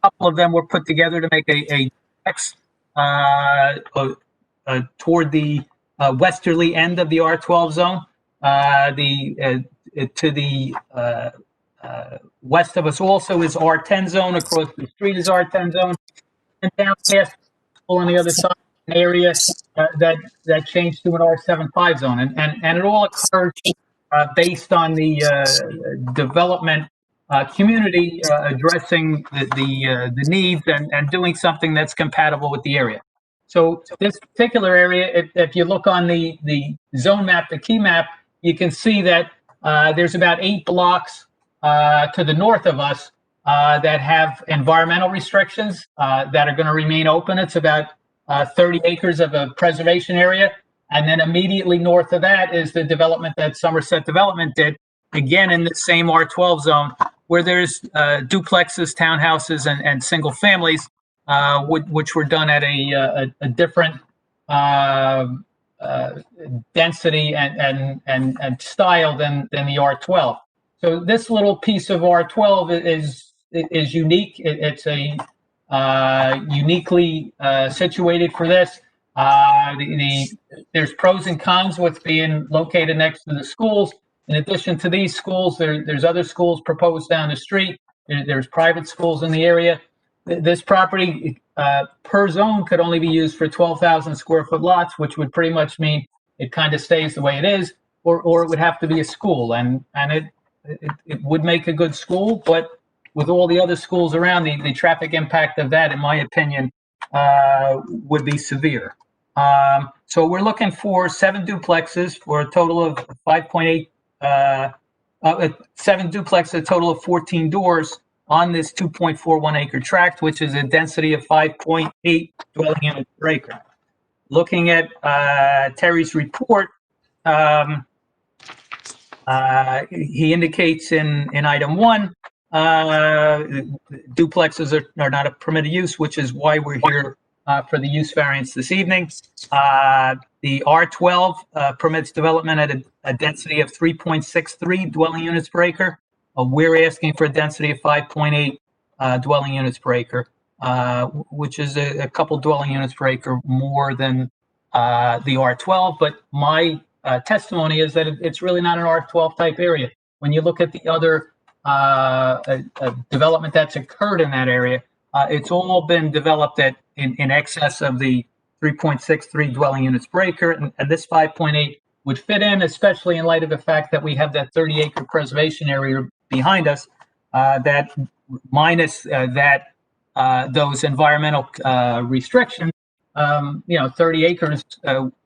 couple of them were put together to make a X toward the westerly end of the R12 zone. To the west of us also is R10 zone. Across the street is R10 zone. And down past on the other side, an area that changed to an R75 zone. And it all occurred based on the development community addressing the needs and doing something that's compatible with the area. So this particular area, if you look on the zone map, the key map, you can see that there's about 8 blocks to the north of us that have environmental restrictions that are going to remain open. It's about 30 acres of a preservation area. And then immediately north of that is the development that Somerset Development did, again in the same R12 zone, where there's duplexes, townhouses, and single families, which were done at a different density and style than the R12. So this little piece of R12 is unique. It's a uniquely situated for this. There's pros and cons with being located next to the schools. In addition to these schools, there's other schools proposed down the street. There's private schools in the area. This property per zone could only be used for 12,000 square foot lots, which would pretty much mean it kind of stays the way it is, or it would have to be a school. And it would make a good school, but with all the other schools around, the traffic impact of that, in my opinion, would be severe. So we're looking for 7 duplexes for a total of 5.8, 7 duplexes, a total of 14 doors on this 2.41 acre tract, which is a density of 5.8 dwelling units per acre. Looking at Terry's report, he indicates in item 1, duplexes are not a permitted use, which is why we're here for the use variance this evening. The R12 permits development at a density of 3.63 dwelling units per acre. We're asking for a density of 5.8 dwelling units per acre, which is a couple dwelling units per acre more than the R12. But my testimony is that it's really not an R12 type area. When you look at the other development that's occurred in that area, it's all been developed in excess of the 3.63 dwelling units per acre, and this 5.8 would fit in, especially in light of the fact that we have that 30-acre preservation area behind us, that minus those environmental restrictions, 30 acres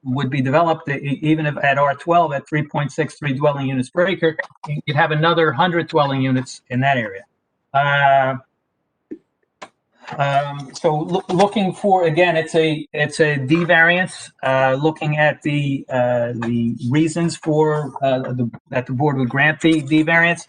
would be developed. Even if at R12 at 3.63 dwelling units per acre, you'd have another 100 dwelling units in that area. So looking for, again, it's a D variance. Looking at the reasons for that the board would grant the D variance.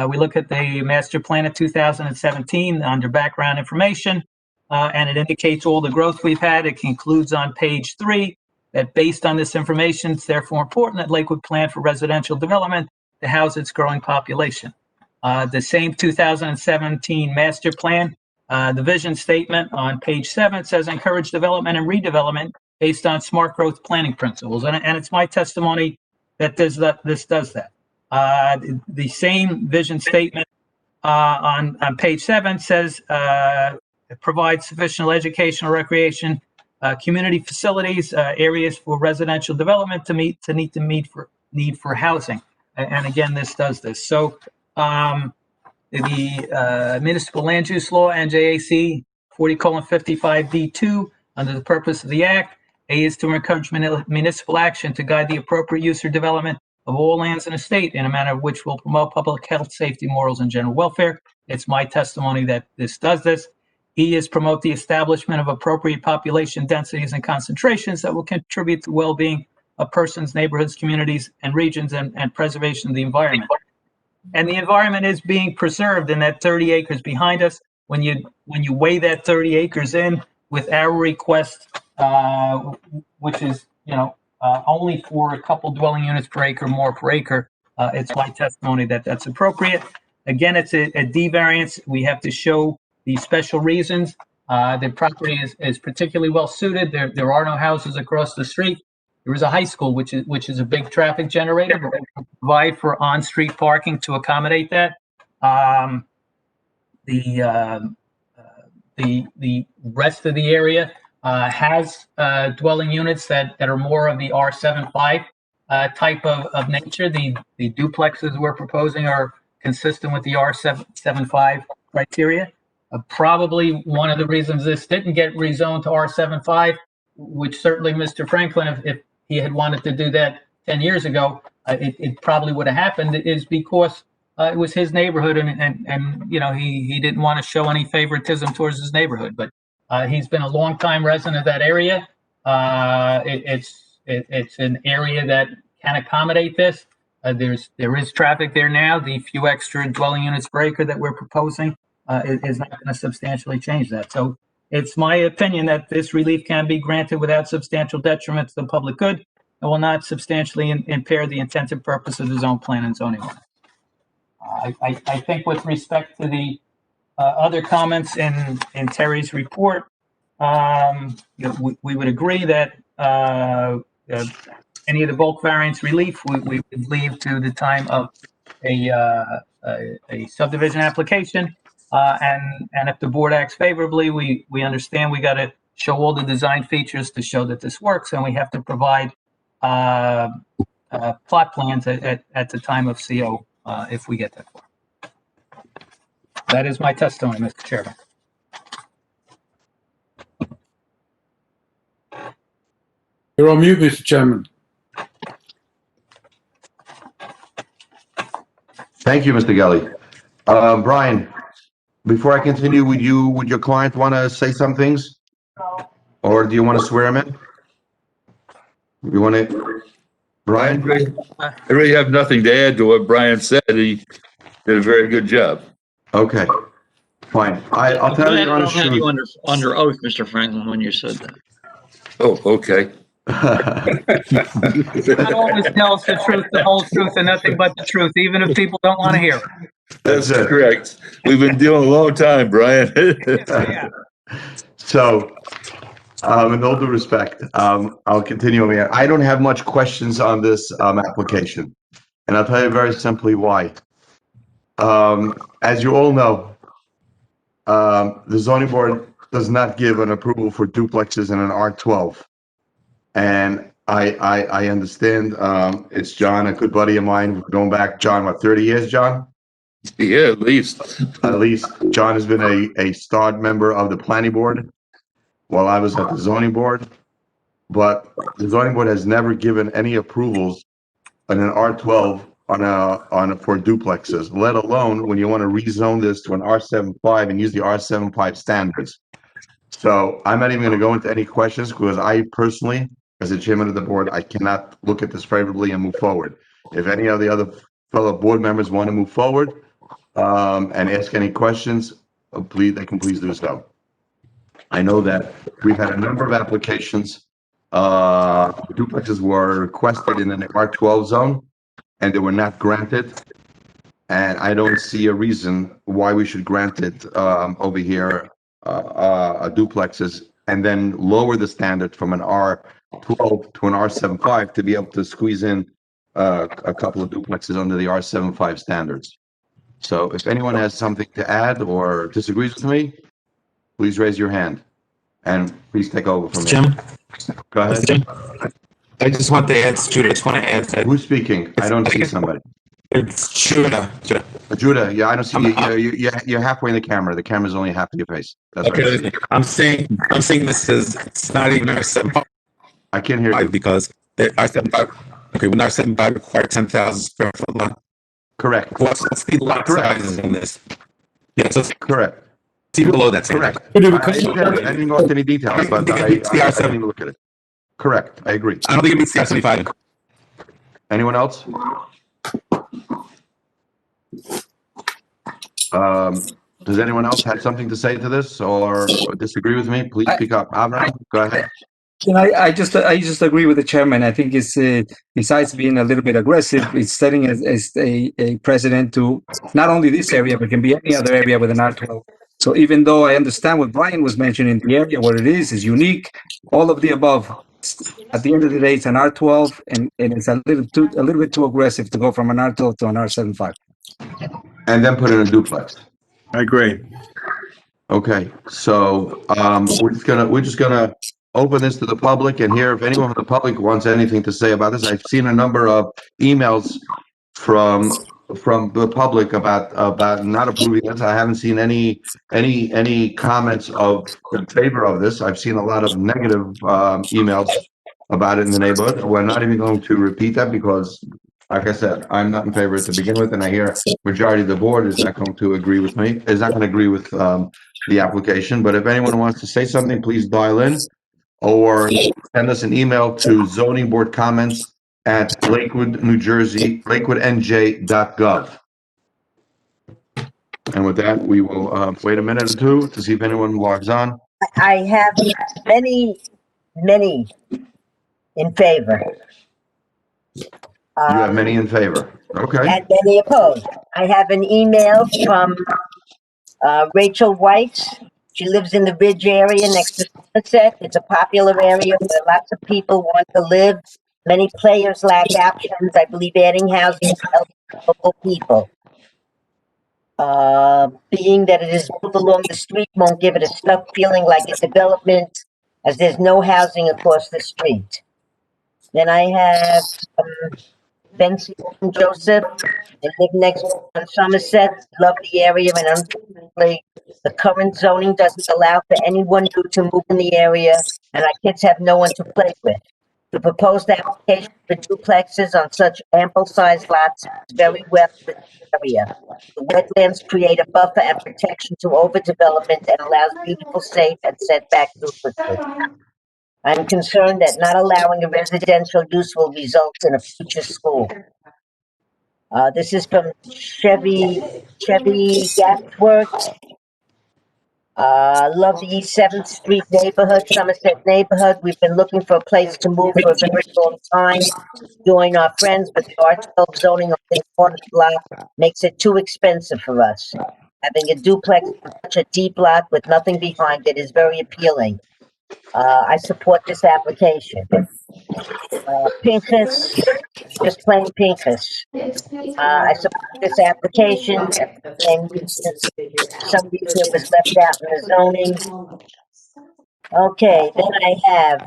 We look at the master plan of 2017 under background information, and it indicates all the growth we've had. It concludes on page 3 that based on this information, it's therefore important that Lakewood plan for residential development to house its growing population. The same 2017 master plan, the vision statement on page 7 says encourage development and redevelopment based on smart growth planning principles. And it's my testimony that this does that. The same vision statement on page 7 says it provides sufficient educational, recreation, community facilities, areas for residential development to meet the need for housing. And again, this does this. So the municipal land use law, NJAC 40:55D2, under the purpose of the act, A is to encourage municipal action to guide the appropriate use or development of all lands in a state in a manner which will promote public health, safety, morals, and general welfare. It's my testimony that this does this. E is promote the establishment of appropriate population densities and concentrations that will contribute to well-being of persons, neighborhoods, communities, and regions, and preservation of the environment. And the environment is being preserved in that 30 acres behind us. When you weigh that 30 acres in with our request, which is only for a couple dwelling units per acre, more per acre, it's my testimony that that's appropriate. Again, it's a D variance. We have to show the special reasons. The property is particularly well suited. There are no houses across the street. there is a high school, which is a big traffic generator, but we can provide for on-street parking to accommodate that. The rest of the area has dwelling units that are more of the R75 type of nature. The duplexes we're proposing are consistent with the R75 criteria. Probably one of the reasons this didn't get rezoned to R75, which certainly Mr. Franklin, if he had wanted to do that 10 years ago, it probably would have happened, is because it was his neighborhood, and you know, he didn't want to show any favoritism towards his neighborhood. But he's been a longtime resident of that area. It's an area that can accommodate this. There is traffic there now. The few extra dwelling units per acre that we're proposing is not going to substantially change that. So it's my opinion that this relief can be granted without substantial detriment to the public good and will not substantially impair the intent and purpose of the zone plan and zoning ordinance. I think with respect to the other comments in Terry's report, you know, we would agree that any of the bulk variance relief we would leave to the time of a subdivision application. And if the board acts favorably, we understand we got to show all the design features to show that this works, and we have to provide plot plans at the time of CO if we get that far. That is my testimony, Mr. Chairman.
You're on mute, Mr. Chairman.
Thank you, Mr. Gelli. Brian, before I continue, would your client want to say some things? Or do you want to swear him in? You want to, Brian?
I really have nothing to add to what Brian said. He did a very good job.
Okay, fine. I'll tell you
I'll
honest
have you
truth.
under oath, Mr. Franklin, when you said that.
Oh, okay.
God always tells the truth, the whole truth, and nothing but the truth, even if people don't want to hear it.
That's correct. We've been dealing a long time, Brian.
Yeah.
So, in all due respect, I'll continue. I don't have much questions on this application, and I'll tell you very simply why. As you all know, the zoning board does not give an approval for duplexes in an R12. And I understand, it's John, a good buddy of mine, going back, John, what, 30 years, John?
Yeah, at least.
At least. John has been a starred member of the planning board while I was at the zoning board. But the zoning board has never given any approvals on an R12 for duplexes, let alone when you want to rezone this to an R75 and use the R75 standards. So I'm not even going to go into any questions because I personally, as the chairman of the board, I cannot look at this favorably and move forward. If any of the other fellow board members want to move forward and ask any questions, they can please do so. I know that we've had a number of applications. Duplexes were requested in an R12 zone and they were not granted. And I don't see a reason why we should grant it over here, duplexes, and then lower the standard from an R12 to an R75 to be able to squeeze in a couple of duplexes under the R75 standards. So if anyone has something to add or disagrees with me, please raise your hand and please take over from
Jim?
Go ahead.
Jim? I just want to add, Judah, I just want to add that.
Who's speaking? I don't see somebody.
It's Judah.
Judah, yeah, I don't see you. You're halfway in the camera. The camera's only half of your face. That's
Okay,
right.
I'm saying this is, it's not even R75
I can't hear you.
because R75, okay, when R75 required 10,000 square foot lot.
Correct.
What's the lot sizes in this? Yeah, so
Correct.
see below that.
Correct. I didn't go into any details, but I didn't even look at it. Correct. I agree.
I don't think it meets the R75.
Anyone else? Does anyone else have something to say to this or disagree with me? Please speak up. Abraham, go ahead.
I just agree with the chairman. I think it's besides being a little bit aggressive, it's setting as a precedent to not only this area, but can be any other area with an R12. So even though I understand what Brian was mentioning, the area where it is unique, all of the above, At the end of the day, it's an R12, and it's a little bit too aggressive to go from an R12 to an R75.
And then put in a duplex.
I agree.
Okay, so we're just gonna open this to the public and hear if anyone from the public wants anything to say about this. I've seen a number of emails from the public about not approving this. I haven't seen any comments in favor of this. I've seen a lot of negative emails about it in the neighborhood. We're not even going to repeat that because, like I said, I'm not in favor of it to begin with, and I hear majority of the board is not going to agree with me, is not going to agree with the application. But if anyone wants to say something, please dial in or send us an email to zoning board comments at Lakewood, New Jersey, lakewoodnj.gov. And with that, we will wait a minute or two to see if anyone logs on.
I have many in favor.
You have many in favor. Okay.
And many opposed. I have an email from Rachel White. She lives in the Ridge area next to Sunset. It's a popular area where lots of people want to live. Many players lack options. I believe adding housing to help local people. Being that it is built along the street won't give it a stuck feeling like a development, as there's no housing across the street. Then I have Benson Joseph. They live next on Somerset. Love the area, and unfortunately, the current zoning doesn't allow for anyone new to move in the area, and our kids have no one to play with. The proposed application for duplexes on such ample-sized lots is very well within the area. The wetlands create a buffer and protection to overdevelopment and allows beautiful, safe, and setback duplexes. I'm concerned that not allowing a residential use will result in a future school. This is from Chevy Gatworth. Love the East 7th Street neighborhood, Somerset neighborhood. We've been looking for a place to move for a very long time. Join our friends, but the R12 zoning on this corner block makes it too expensive for us. Having a duplex on such a deep lot with nothing behind it is very appealing. I support this application. Pincus, just plain Pincus. I support this application. Some reason it was left out in the zoning. Okay, then I have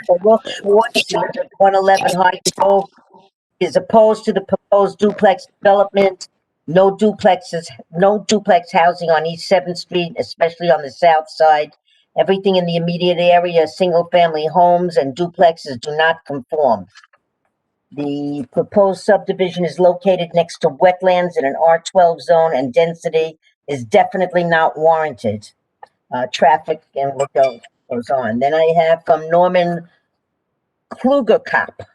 Baruch Schwartz, 111 High Grove, is opposed to the proposed duplex development. No duplex housing on East 7th Street, especially on the south side. Everything in the immediate area, single-family homes and duplexes do not conform. The proposed subdivision is located next to wetlands in an R12 zone, and density is definitely not warranted. Traffic and what goes on. Then I have from Norman Klugerkop,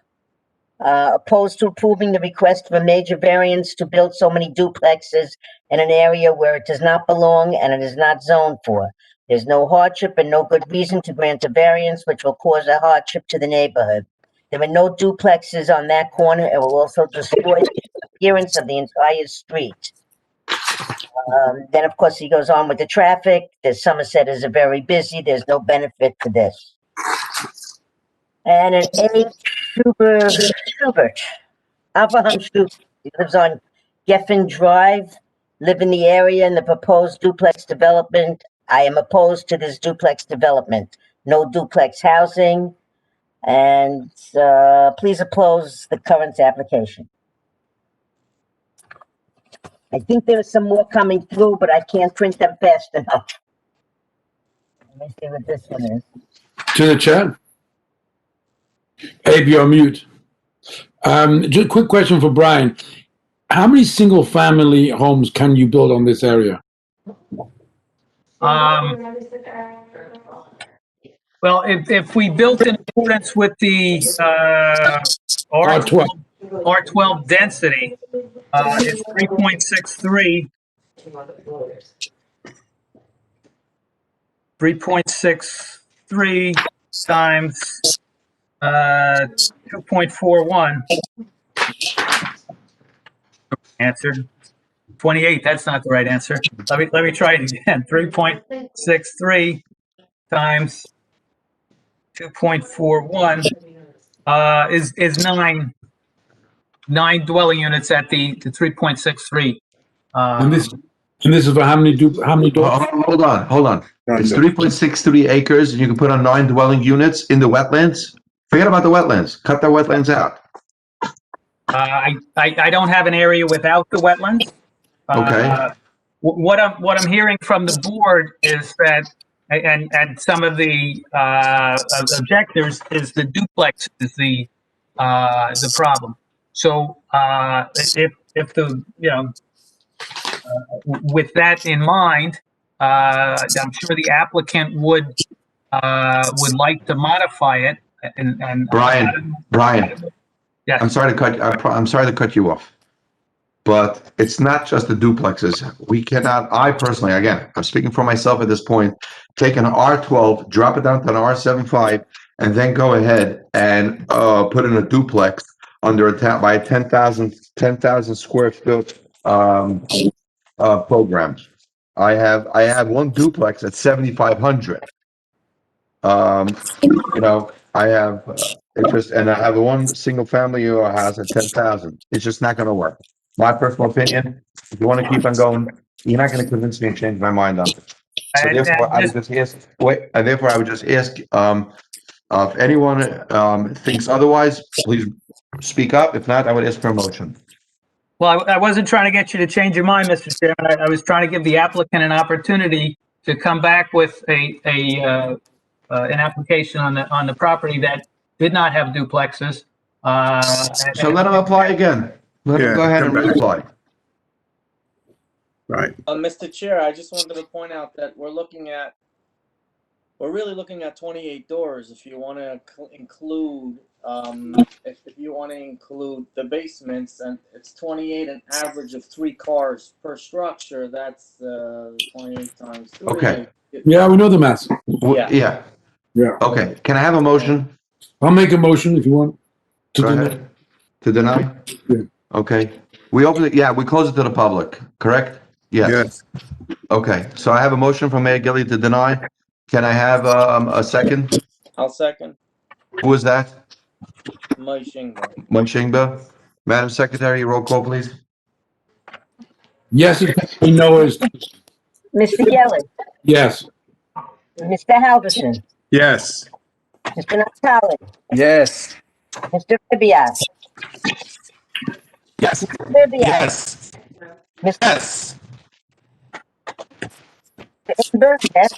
opposed to approving the request for a major variance to build so many duplexes in an area where it does not belong and it is not zoned for. There's no hardship and no good reason to grant a variance, which will cause a hardship to the neighborhood. There are no duplexes on that corner. It will also destroy the appearance of the entire street. Then, of course, he goes on with the traffic. The Somerset is very busy. There's no benefit to this. And an A. Schubert, Abraham Schubert, he lives on Geffen Drive, live in the area in the proposed duplex development. I am opposed to this duplex development. No duplex housing. And please oppose the current application. I think there's some more coming through, but I can't print them fast enough. Let me see what this one is.
To the chat. Abe, you're on mute. Just a quick question for Brian. How many single-family homes can you build on this area?
Well, if we built in accordance with the R12 density, it's 3.63. 3.63 times 2.41. Answer 28. That's not the right answer. Let me try it again. 3.63 times 2.41, is nine dwelling units at the 3.63.
And this is for how many doors?
Hold on. It's 3.63 acres, and you can put on 9 dwelling units in the wetlands. Forget about the wetlands. Cut the wetlands out.
I don't have an area without the wetlands.
Okay.
What I'm hearing from the board is that, and some of the objectors, is the duplex is the problem. So if the with that in mind, I'm sure the applicant would like to modify it. And
Brian.
Yes.
I'm sorry to cut you off. But it's not just the duplexes. We cannot, I personally, again, I'm speaking for myself at this point, take an R12, drop it down to an R75, and then go ahead and put in a duplex under by a 10,000 square foot program. I have one duplex at 7,500. I have and I have one single family house at 10,000. It's just not going to work. My personal opinion. If you want to keep on going, you're not going to convince me and change my mind on it. So therefore, I would just ask. Therefore, I would just ask if anyone thinks otherwise, please speak up. If not, I would ask for a motion.
Well, I wasn't trying to get you to change your mind, Mr. Chairman. I was trying to give the applicant an opportunity to come back with an application on the property that did not have duplexes.
So let him apply again. Let him go ahead and reapply.
Right.
Mr. Chair, I just wanted to point out that we're really looking at 28 doors. If you want to include, if you want to include the basements, and it's 28, an average of 3 cars per structure. That's 28 times 3.
Okay.
Yeah, we know the math.
Yeah. Okay. Can I have a motion?
I'll make a motion if you want.
Go ahead. To deny?
Yeah.
Okay. We open it. Yeah, we close it to the public. Correct? Yes. Okay. So I have a motion from Mayor Gilly to deny. Can I have a second?
I'll second.
Who is that?
Moishingba.
Madam Secretary, roll call, please.
Yes, we know is.
Mr. Gelli,
Yes.
Mr. Halverson,
Yes.
Mr. Natale,
Yes.
Mr. Ribbiat,
Yes.
Ribbiat,
Yes.
Mr.
Yes.
Amber, yes,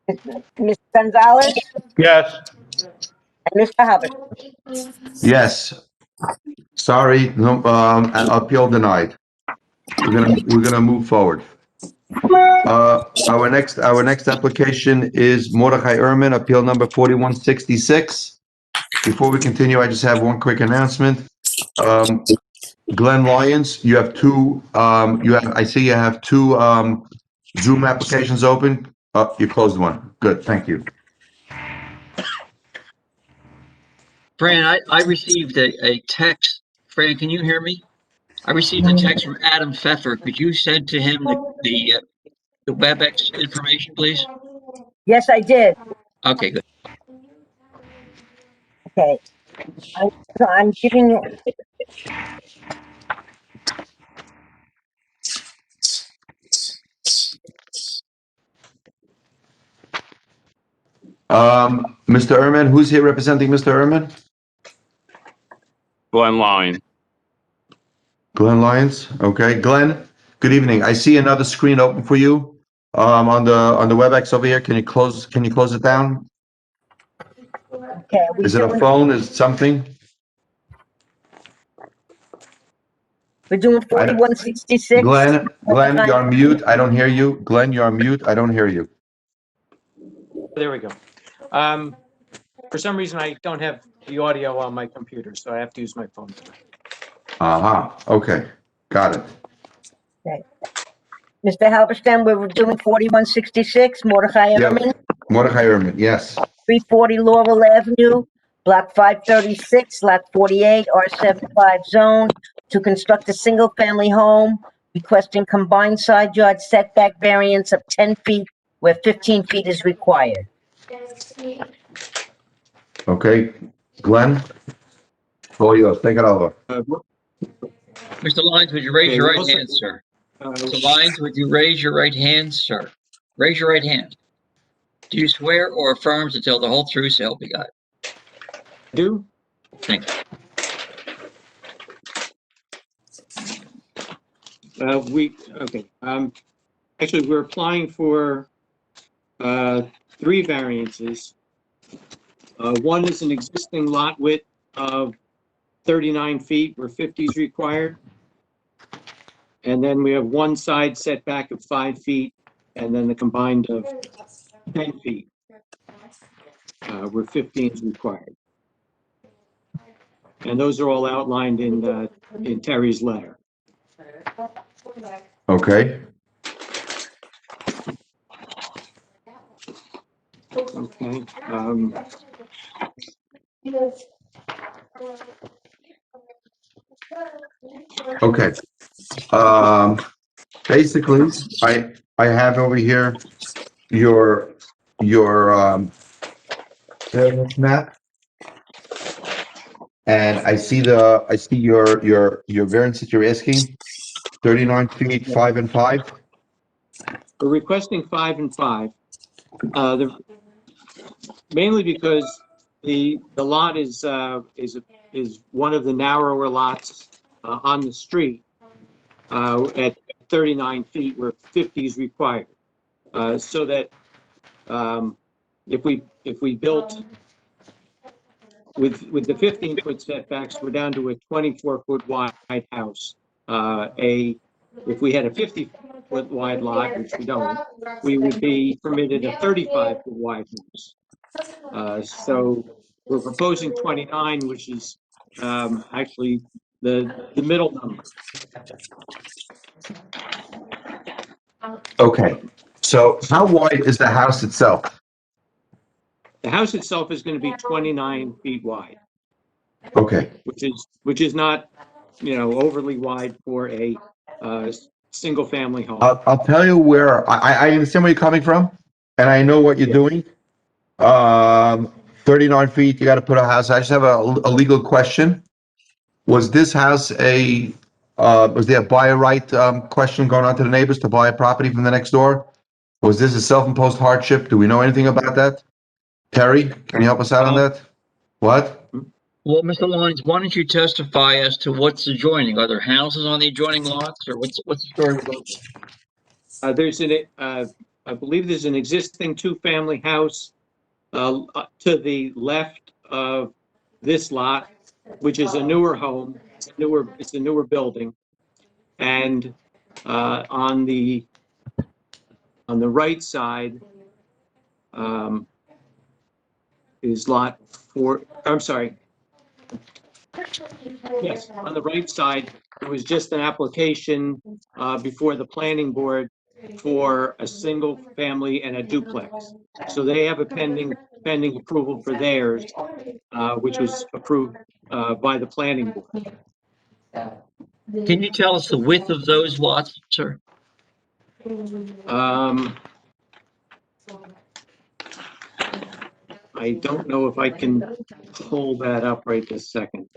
Mr. Gonzalez,
Yes.
and Mr. Halverson.
Yes. Sorry, no, appeal denied. We're gonna move forward. Our next application is Mordechai Ehrman, appeal number 4166. Before we continue, I just have one quick announcement. Glenn Lyons, you have two, I see you have two, Zoom applications open. You closed one. Good, thank you.
Fran, I received a text. Fran, can you hear me? I received a text from Adam Pfeffer. Could you send to him the WebEx information, please?
Yes, I did.
Okay, good.
Okay. I'm giving you.
Mr. Ehrman, who's here representing Mr. Ehrman?
Glenn Line.
Glenn Lyons. Okay, Glenn, good evening. I see another screen open for you on the WebEx over here. Can you close it down?
Okay.
Is it a phone? Is it something?
We're doing 4166.
Glenn, you're on mute. I don't hear you. Glenn, you're on mute. I don't hear you.
There we go. For some reason, I don't have the audio on my computer, so I have to use my phone tonight.
Okay. Got it.
Okay. Mr. Halberstam, we're doing 4166, Mordechai Ehrman,
Yep. Mordechai Ehrman, yes.
340 Laurel Avenue, Block 536, Lot 48, R75 zone, to construct a single-family home, requesting combined side yard setback variance of 10 feet where 15 feet is required.
Okay, Glenn? All yours, take it over.
Mr. Lyons, would you raise
Okay,
your
we
right
also-
hand, sir?
uh,
Mr. Lyons, would you raise your right hand, sir? Raise your right hand. Do you swear or affirm to tell the whole truth, so help you God?
do?
Thank you.
Actually, we're applying for, 3 variances. One is an existing lot width of 39 feet where 50 is required. And then we have one side setback of 5 feet and then the combined of 10 feet, where 15 is required. And those are all outlined in Terry's letter.
Okay,
Okay.
okay. Basically, I have over here your variance map. And I see your variance that you're asking, 39 feet, 5 and 5.
We're requesting 5 and 5. Mainly because the lot is one of the narrower lots on the street at 39 feet where 50 is required. So that if we built with the 15-foot setbacks, we're down to a 24-foot wide house. If we had a 50-foot wide lot, which we don't, we would be permitted a 35-foot wide house. So we're proposing 29, which is actually the middle number.
Okay, so how wide is the house itself?
The house itself is going to be 29 feet wide.
Okay.
Which is not, overly wide for a single family home.
I'll tell you where, I understand where you're coming from, and I know what you're doing. 39 feet, you got to put a house. I just have a legal question. Was this house was there a buyer right question going on to the neighbors to buy a property from the next door? Was this a self-imposed hardship? Do we know anything about that? Terry, can you help us out on that? What?
Well, Mr. Lyons, why don't you testify as to what's adjoining? Are there houses on the adjoining lots, or what's the story with those?
I believe there's an existing 2-family house to the left of this lot, which is a newer home. It's a newer building. And on the right side is lot 4. I'm sorry. Yes, on the right side, there was just an application before the planning board for a single family and a duplex. So they have a pending approval for theirs, which was approved by the planning board.
Can you tell us the width of those lots, sir?
I don't know if I can pull that up right this second.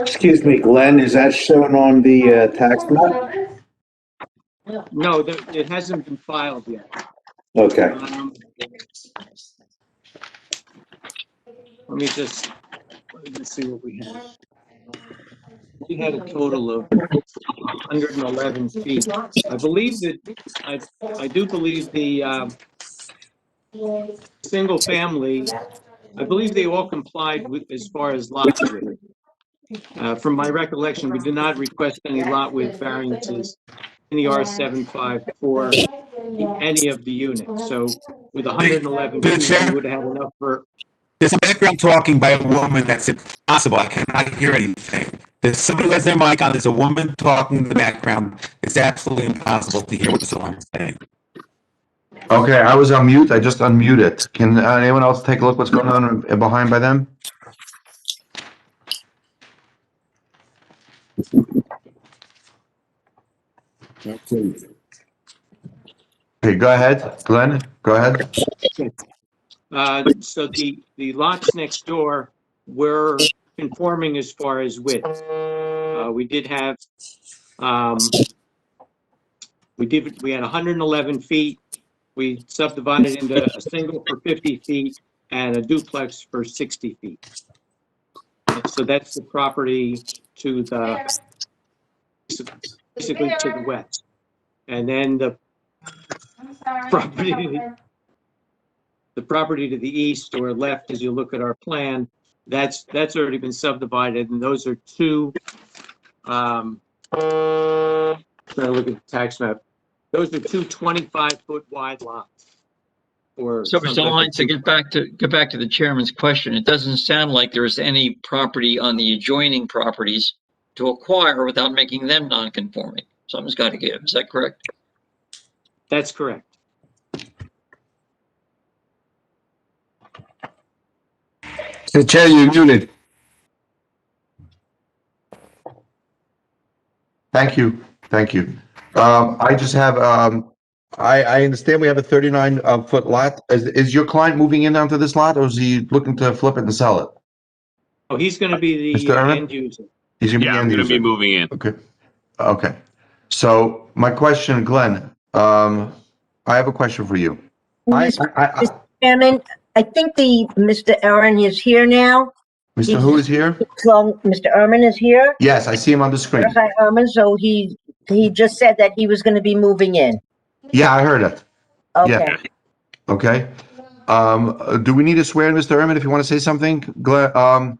Excuse me, Glenn, is that shown on the tax map?
No, it hasn't been filed yet.
Okay.
Let me just see what we had. We had a total of 111 feet. I believe that I do believe the single family. I believe they all complied with as far as lot width. From my recollection, we did not request any lot width variances in the R75 for any of the units. So with 111 feet, we would have had enough for.
There's some background talking by a woman that's impossible. I cannot hear anything. There's somebody who has their mic on. There's a woman talking in the background. It's absolutely impossible to hear what someone's saying.
Okay, I was on mute. I just unmuted. Can anyone else take a look what's going on behind by them? Okay, go ahead, Glenn, go ahead.
So the lots next door were conforming as far as width. We did have, we had 111 feet. We subdivided into a single for 50 feet and a duplex for 60 feet. So that's the property to the, basically to the west. And then the property to the east or left, as you look at our plan, that's already been subdivided, and those are two, trying to look at the tax map. Those are two 25-foot wide lots. Or
So, Mr. Lyons, to get back to the chairman's question, it doesn't sound like there's any property on the adjoining properties to acquire without making them non-conforming. Something's got to give. Is that correct?
That's correct.
The chair, you're muted.
Thank you, thank you. I just have, I understand we have a 39-foot lot. Is your client moving in onto this lot, or is he looking to flip it and sell it?
Oh, he's going to be the
Mr. Erman?
end user.
He's gonna be the end user.
moving in.
Okay, okay. So my question, Glenn, I have a question for you.
Mr. Chairman, I think Mr. Aaron is here now.
Mr. Who is here?
So Mr. Erman is here.
Yes, I see him on the screen.
Hi, Erman. So he just said that he was going to be moving in.
Yeah, I heard it.
Okay.
Yeah. Okay. Do we need to swear in Mr. Erman if you want to say something? Glenn,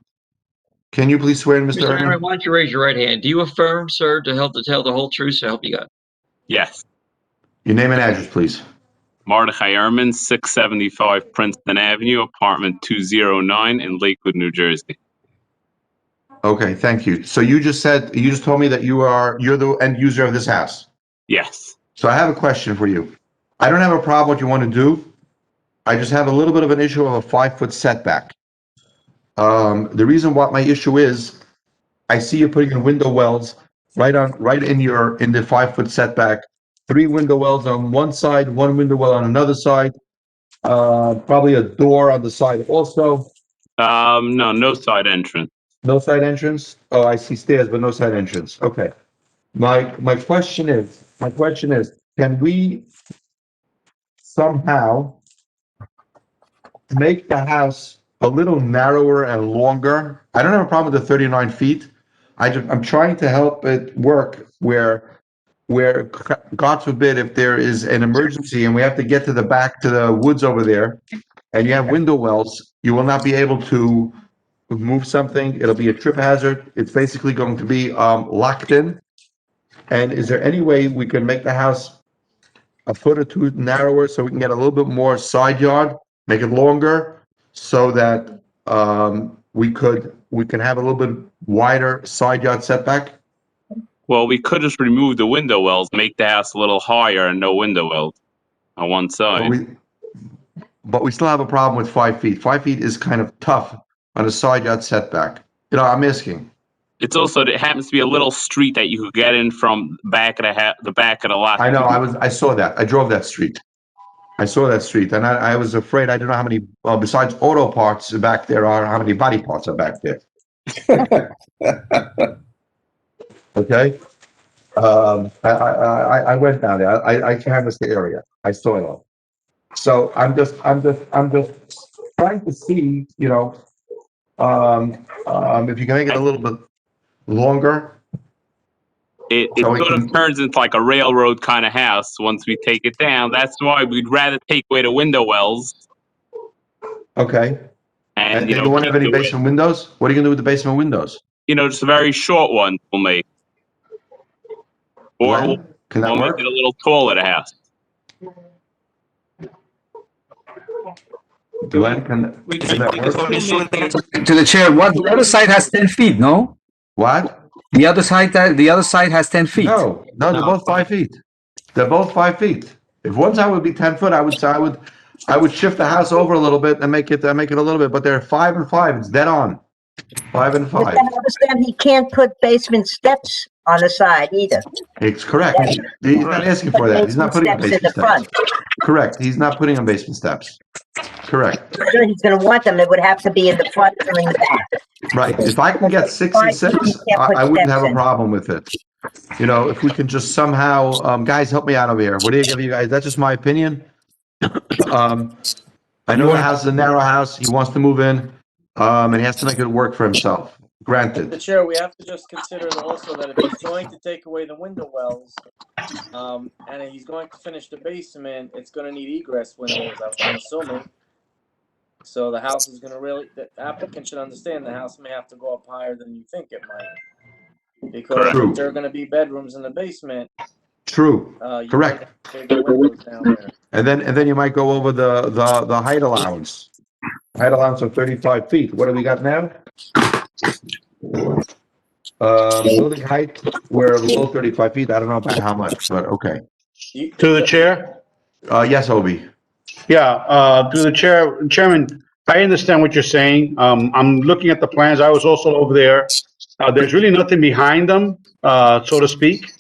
can you please swear in Mr.
Mr.
Erman?
Aaron, why don't you raise your right hand? Do you affirm, sir, to tell the whole truth, so help you God?
Yes.
Your name and address, please.
Mordecai Ehrman, 675 Princeton Avenue, apartment 209 in Lakewood, New Jersey.
Okay, thank you. So you just told me that you're the end user of this house.
Yes.
So I have a question for you. I don't have a problem what you want to do. I just have a little bit of an issue of a 5-foot setback. The reason what my issue is, I see you putting in window wells right in the 5-foot setback. 3 window wells on one side, 1 window well on another side. Probably a door on the side also.
No side entrance.
No side entrance? Oh, I see stairs, but no side entrance. Okay. My question is, can we somehow make the house a little narrower and longer? I don't have a problem with the 39 feet. I'm trying to help it work where God forbid, if there is an emergency and we have to get to the woods over there, and you have window wells, you will not be able to move something. It'll be a trip hazard. It's basically going to be locked in. And is there any way we can make the house a foot or two narrower so we can get a little bit more side yard, make it longer, so that we can have a little bit wider side yard setback?
Well, we could just remove the window wells, make the house a little higher and no window wells on one side.
But we still have a problem with 5 feet. 5 feet is kind of tough on a side yard setback. I'm asking.
It's also, it happens to be a little street that you could get in from the back of the lot.
I know, I saw that. I drove that street. I saw that street, and I was afraid. I don't know how many, besides auto parts back there are, how many body parts are back there. Okay. I went down there. I canvassed the area. I saw it all. So I'm just trying to see, if you can make it a little bit longer.
It sort of turns into like a railroad kind of house once we take it down. That's why we'd rather take away the window wells.
Okay. And you won't have any basement windows? What are you gonna do with the basement windows?
Just a very short one we'll make. Or
can that
we'll
work?
make it a little taller, the house.
Glenn, can that work?
To the chair, the other side has 10 feet, no?
What?
The other side has 10 feet.
No, they're both 5 feet. They're both 5 feet. If one side would be 10 foot, I would shift the house over a little bit and make it a little bit, but they're 5 and 5. It's dead on. 5 and 5.
I understand he can't put basement steps on the side either.
It's correct. He's not asking for that. He's not putting on
Steps in
basement
the front.
steps. Correct. He's not putting on basement steps. Correct.
Sure, he's gonna want them. It would have to be in the front or in the back.
Right. If I can get 6 and 6, I wouldn't have a problem with it. You know, if we can just somehow, guys, help me out over here. What do you give you guys? That's just my opinion. I know the house is a narrow house. He wants to move in, and he has to make it work for himself. Granted.
The chair, we have to just consider also that if he's going to take away the window wells, and he's going to finish the basement, it's gonna need egress windows, I'm assuming. So the house is gonna the applicant should understand the house may have to go up higher than you think it might. Because if there are gonna be bedrooms in the basement.
True. Correct.
Bigger windows down there.
And then you might go over the height allowance. Height allowance of 35 feet. What do we got now? Building height, we're below 35 feet. I don't know about how much, but okay.
To the chair?
Yes, Obi.
Yeah, to the Chairman, I understand what you're saying. I'm looking at the plans. I was also over there. There's really nothing behind them, so to speak,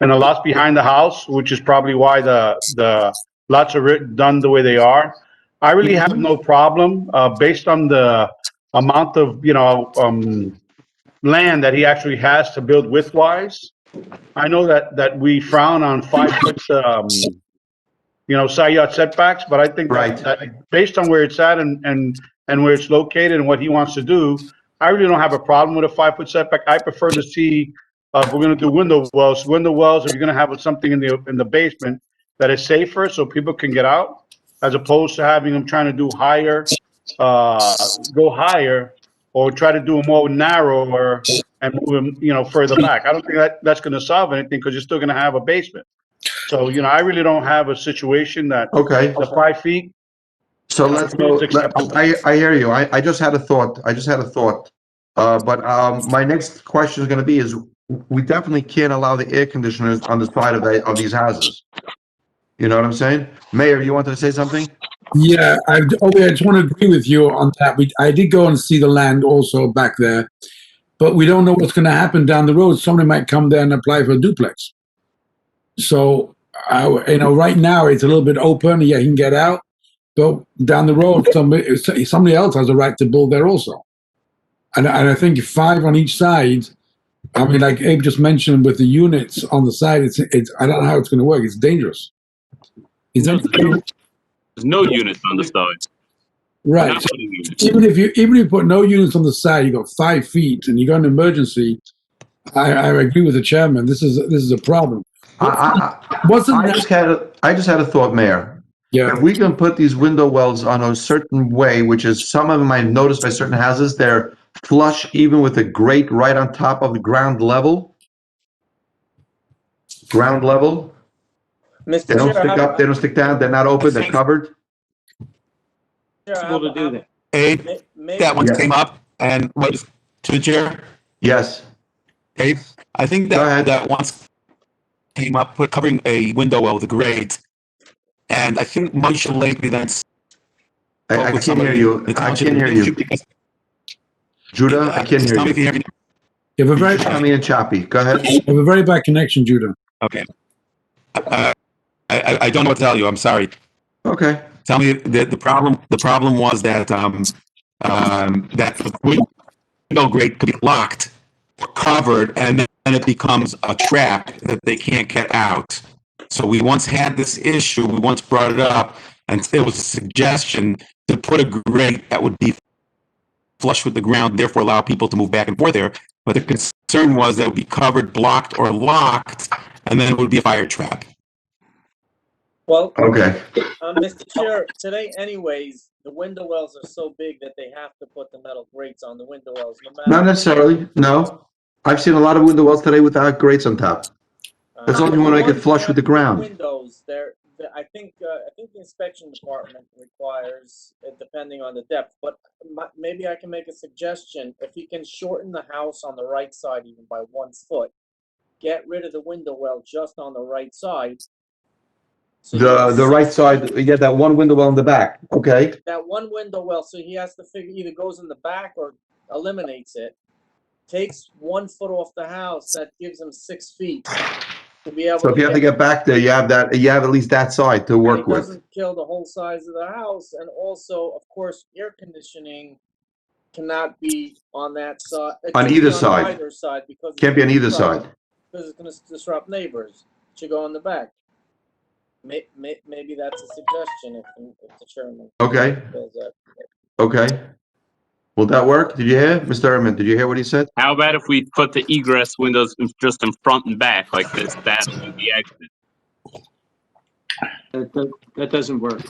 and the lots behind the house, which is probably why the lots are done the way they are. I really have no problem, based on the amount of, land that he actually has to build widthwise. I know that we frown on 5 foot, side yard setbacks, but I think that based on where it's at and where it's located and what he wants to do, I really don't have a problem with a 5 foot setback. I prefer to see, if we're gonna do window wells, if you're gonna have something in the basement that is safer so people can get out, as opposed to having them trying to do higher, go higher, or try to do them more narrower and move them, further back. I don't think that's gonna solve anything, because you're still gonna have a basement. So, I really don't have a situation that.
Okay.
The 5 feet.
So let's go. I hear you. I just had a thought. But my next question is going to be is we definitely can't allow the air conditioners on the side of these houses. You know what I'm saying? Mayor, you wanted to say something?
Yeah, I just want to agree with you on that. I did go and see the land also back there, but we don't know what's going to happen down the road. Somebody might come there and apply for a duplex. So, right now it's a little bit open. Yeah, he can get out. But down the road, somebody else has a right to build there also. And I think 5 on each side. I mean, like Abe just mentioned, with the units on the side, it's I don't know how it's going to work. It's dangerous. Is that true?
There's no units on the side.
Right. So even if you put no units on the side, you got 5 feet, and you got an emergency. I agree with the chairman. This is a problem.
I just had a thought, Mayor.
Yeah.
If we can put these window wells on a certain way, which is some of them I've noticed by certain houses, they're flush even with a grate right on top of the ground level.
Mr.
They don't stick up, they don't stick down, they're not open, they're covered.
Possible to do that.
Abe, that one came up and was to the chair.
Yes.
Abe, I think that once came up, covering a window well with a grate. And I think Marshall Lakely then.
I can't hear you. I can't hear you. Judah, I can't hear you.
You have a very
chummy and choppy. Go ahead.
You have a very bad connection, Judah.
Okay. I don't know what to tell you. I'm sorry.
Okay.
Tell me the problem. The problem was that that the window grate could be locked or covered, and then it becomes a trap that they can't get out. So we once had this issue, we once brought it up, and it was a suggestion to put a grate that would be flush with the ground, therefore allow people to move back and forth there. But the concern was that it would be covered, blocked, or locked, and then it would be a fire trap.
Well,
okay.
Mr. Chair, today anyways, the window wells are so big that they have to put the metal grates on the window wells.
Not necessarily, no. I've seen a lot of window wells today without grates on top. As long as you want to make it flush with the ground.
Windows, I think the inspection department requires, depending on the depth, but maybe I can make a suggestion. If you can shorten the house on the right side even by 1 foot, get rid of the window well just on the right side. So
the right side, yeah, that one window well in the back. Okay.
That one window well, so he has to figure either goes in the back or eliminates it. takes 1 foot off the house, that gives him 6 feet to be able
So if you have to get back there, you have at least that side to
and
work
it
with.
doesn't kill the whole size of the house. And also, of course, air conditioning cannot be on that side. It
On
should
either
be on
side.
either side because
Can't be on either side.
because it's going to disrupt neighbors. It should go in the back. Maybe that's a suggestion if the chairman
Okay,
says that.
okay. Will that work? Did you hear? Mr. Ehrman, did you hear what he said?
How about if we put the egress windows just in front and back like this? That'll be the exit.
That doesn't work.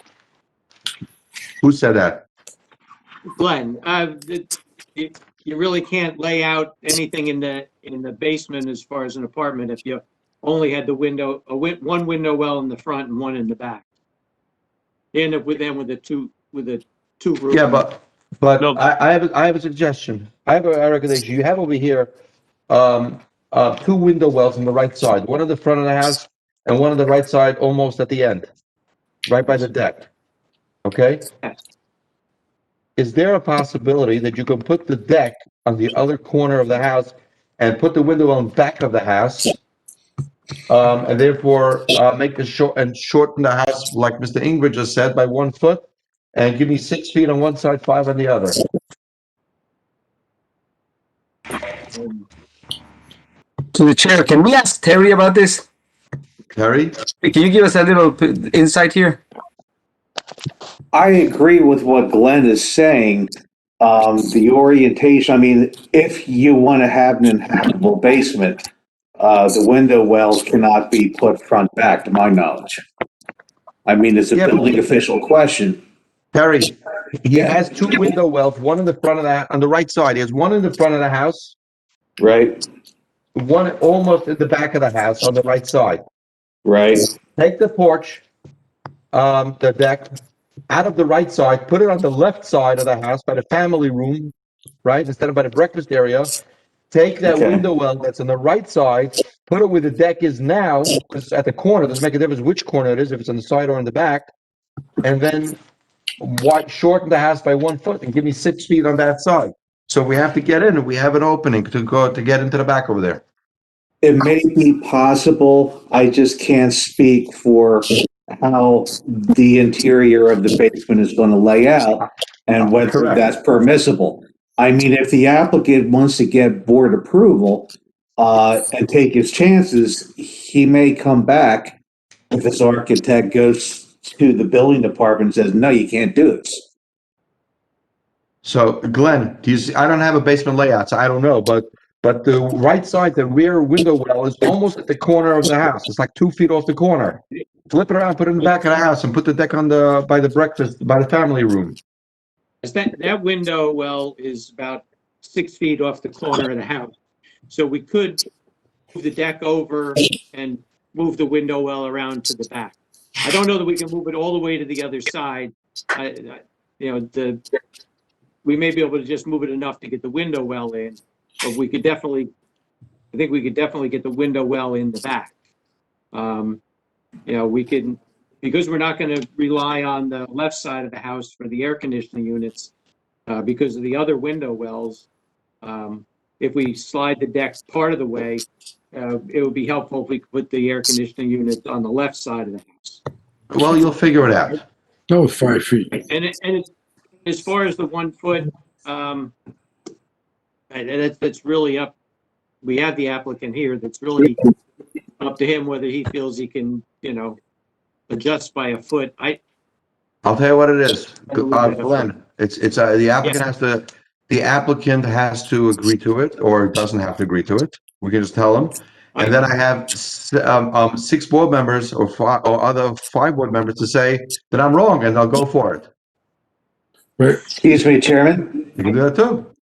Who said that?
Glenn, you really can't lay out anything in the basement as far as an apartment if you only had one window well in the front and one in the back. You end up with a two room.
Yeah, but
No.
I have a suggestion. I have a recommendation. You have over here, 2 window wells on the right side, one on the front of the house and one on the right side, almost at the end, right by the deck. Okay?
Yes.
Is there a possibility that you can put the deck on the other corner of the house and put the window on the back of the house? And therefore, make it shorten the house, like Mr. Ingrid just said, by 1 foot, and give me 6 feet on one side, 5 on the other.
To the chair, can we ask Terry about this?
Terry?
Can you give us a little insight here?
I agree with what Glenn is saying. The orientation, I mean, if you want to have an inhabitable basement, the window wells cannot be put front back, to my knowledge. I mean, it's a building official question.
Terry, he has 2 window wells, one in the front of on the right side. He has one in the front of the house.
Right.
One almost at the back of the house on the right side.
Right.
Take the porch, the deck, out of the right side, put it on the left side of the house by the family room, right? Instead of by the breakfast area. Take that window well that's on the right side, put it where the deck is now, because at the corner, doesn't make a difference which corner it is, if it's on the side or in the back. And then shorten the house by 1 foot and give me 6 feet on that side. So we have to get in and we have an opening to get into the back over there.
It may be possible. I just can't speak for how the interior of the basement is going to lay out and whether that's permissible. I mean, if the applicant wants to get board approval and take his chances, he may come back if his architect goes to the building department and says, no, you can't do this.
So Glenn, I don't have a basement layout, so I don't know, but the right side, the rear window well is almost at the corner of the house. It's like 2 feet off the corner. Flip it around, put it in the back of the house and put the deck by the family room.
That window well is about 6 feet off the corner of the house. So we could move the deck over and move the window well around to the back. I don't know that we can move it all the way to the other side. We may be able to just move it enough to get the window well in, but I think we could definitely get the window well in the back. We can, because we're not going to rely on the left side of the house for the air conditioning units, because of the other window wells. If we slide the deck part of the way, it would be helpful if we could put the air conditioning units on the left side of the house.
Well, you'll figure it out.
No, 5 feet.
And as far as the 1 foot, that's really up. We have the applicant here. That's really up to him whether he feels he can, adjust by a foot.
I'll tell you what it is, Glenn. The applicant has to agree to it, or doesn't have to agree to it. We can just tell him. And then I have 6 board members or 5 board members to say that I'm wrong, and they'll go for it.
Right.
Excuse me, Chairman.
You can do that too.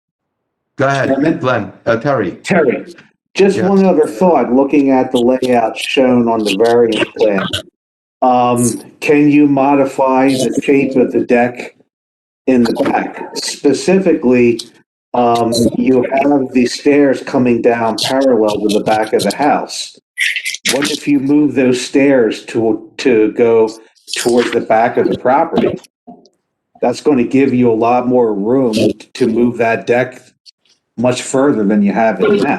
Go ahead,
Chairman?
Glenn. Terry.
Terry, just
Yes.
one other thought, looking at the layout shown on the variance plan. Can you modify the shape of the deck in the back? Specifically, you have the stairs coming down parallel to the back of the house. What if you move those stairs to go towards the back of the property? That's going to give you a lot more room to move that deck much further than you have it now.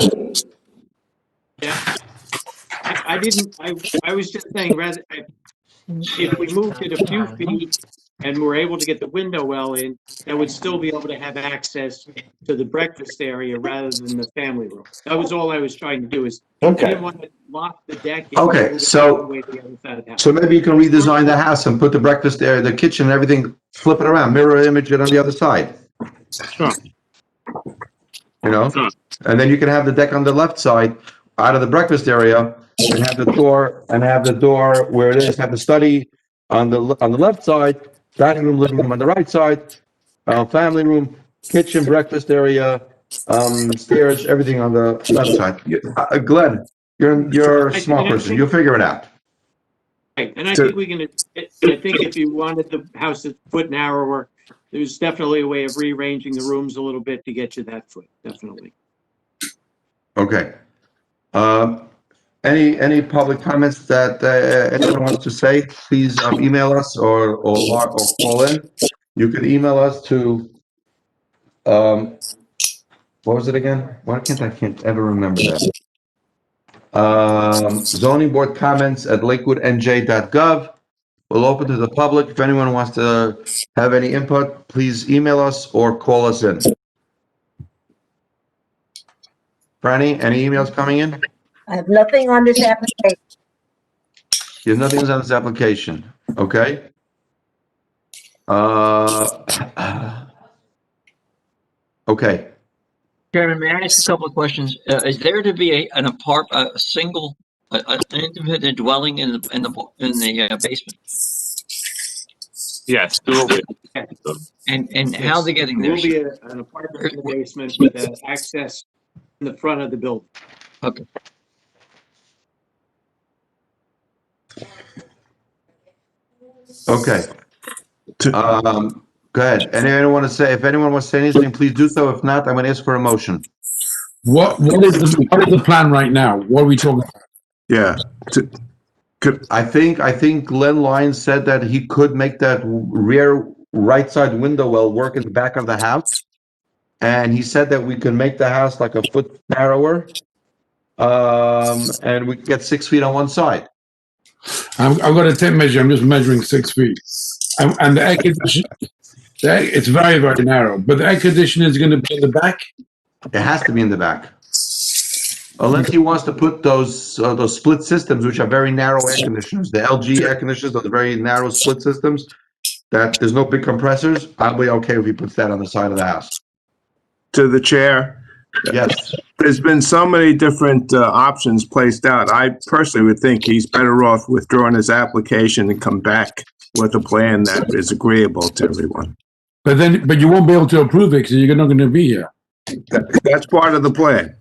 Yeah. I was just saying, if we moved it a few feet and were able to get the window well in, that would still be able to have access to the breakfast area rather than the family room. That was all I was trying to do, is I
Okay.
didn't want to lock the deck in.
Okay,
and move it
so-
all the way to the other side of the house.
So maybe you can redesign the house and put the breakfast area, the kitchen, and everything, flip it around, mirror image it on the other side.
Sure.
You know, and then you can have the deck on the left side out of the breakfast area and have the door where it is, have the study on the left side, dining room, living room on the right side, family room, kitchen, breakfast area, stairs, everything on the left side. Glenn, you're a smart person. You'll figure it out.
Right, and I think we can, I think if you wanted the house a foot narrower, there's definitely a way of rearranging the rooms a little bit to get you that foot, definitely.
Okay. Any public comments that anyone wants to say, please email us or call in. You can email us to, what was it again? Why can't ever remember that? Zoning board comments at lakewoodnj.gov. We'll open to the public. If anyone wants to have any input, please email us or call us in. Franny, any emails coming in?
I have nothing on this application.
You have nothing on this application, okay? Okay,
Chairman, may I ask a couple of questions? Is there to be an single, an independent dwelling in the basement?
Yes, there will be.
And how are they getting there?
There will be an apartment in the basement with access in the front of the building.
Okay.
okay. Go ahead. Anyone want to say, if anyone wants to say anything, please do so. If not, I'm going to ask for a motion.
What is the plan right now? What are we talking about?
Yeah.
I think Glenn Lyons said that he could make that rear right side window well work in the back of the house. And he said that we can make the house like a foot narrower. And we can get 6 feet on one side.
I've got a tape measure. I'm just measuring 6 feet. And the air conditioner, it's very, very narrow. But the air conditioner is going to be in the back?
It has to be in the back. Unless he wants to put those split systems, which are very narrow air conditioners, the LG air conditioners, those very narrow split systems, that there's no big compressors, I'll be okay if he puts that on the side of the house.
To the chair.
Yes.
There's been so many different options placed out. I personally would think he's better off withdrawing his application and come back with a plan that is agreeable to everyone.
But you won't be able to approve it because you're not going to be here.
That's part of the plan.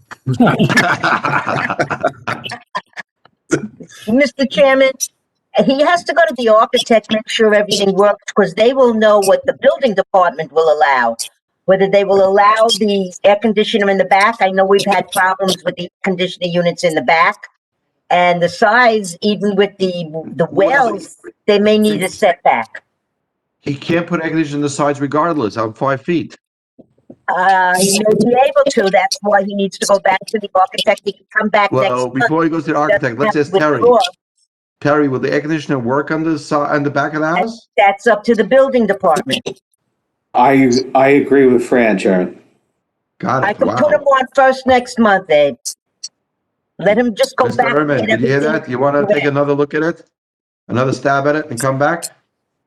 Mr. Chairman, he has to go to the architect, make sure everything works, because they will know what the building department will allow. Whether they will allow the air conditioner in the back. I know we've had problems with the conditioner units in the back. And the size, even with the wells, they may need a setback.
He can't put air conditioning on the sides regardless. I'm 5 feet.
He may be able to. That's why he needs to go back to the architect. He can come back next
Well,
month.
before he goes to the architect, let's ask Terry. Terry, will the air conditioner work on the side, on the back of the house?
That's up to the building department.
I agree with Fran, Sharon.
Got it.
I can
Wow.
put him on first next month, Abe. Let him just go
Mr.
back.
Herman, did you hear that? You want to take another look at it? Another stab at it and come back?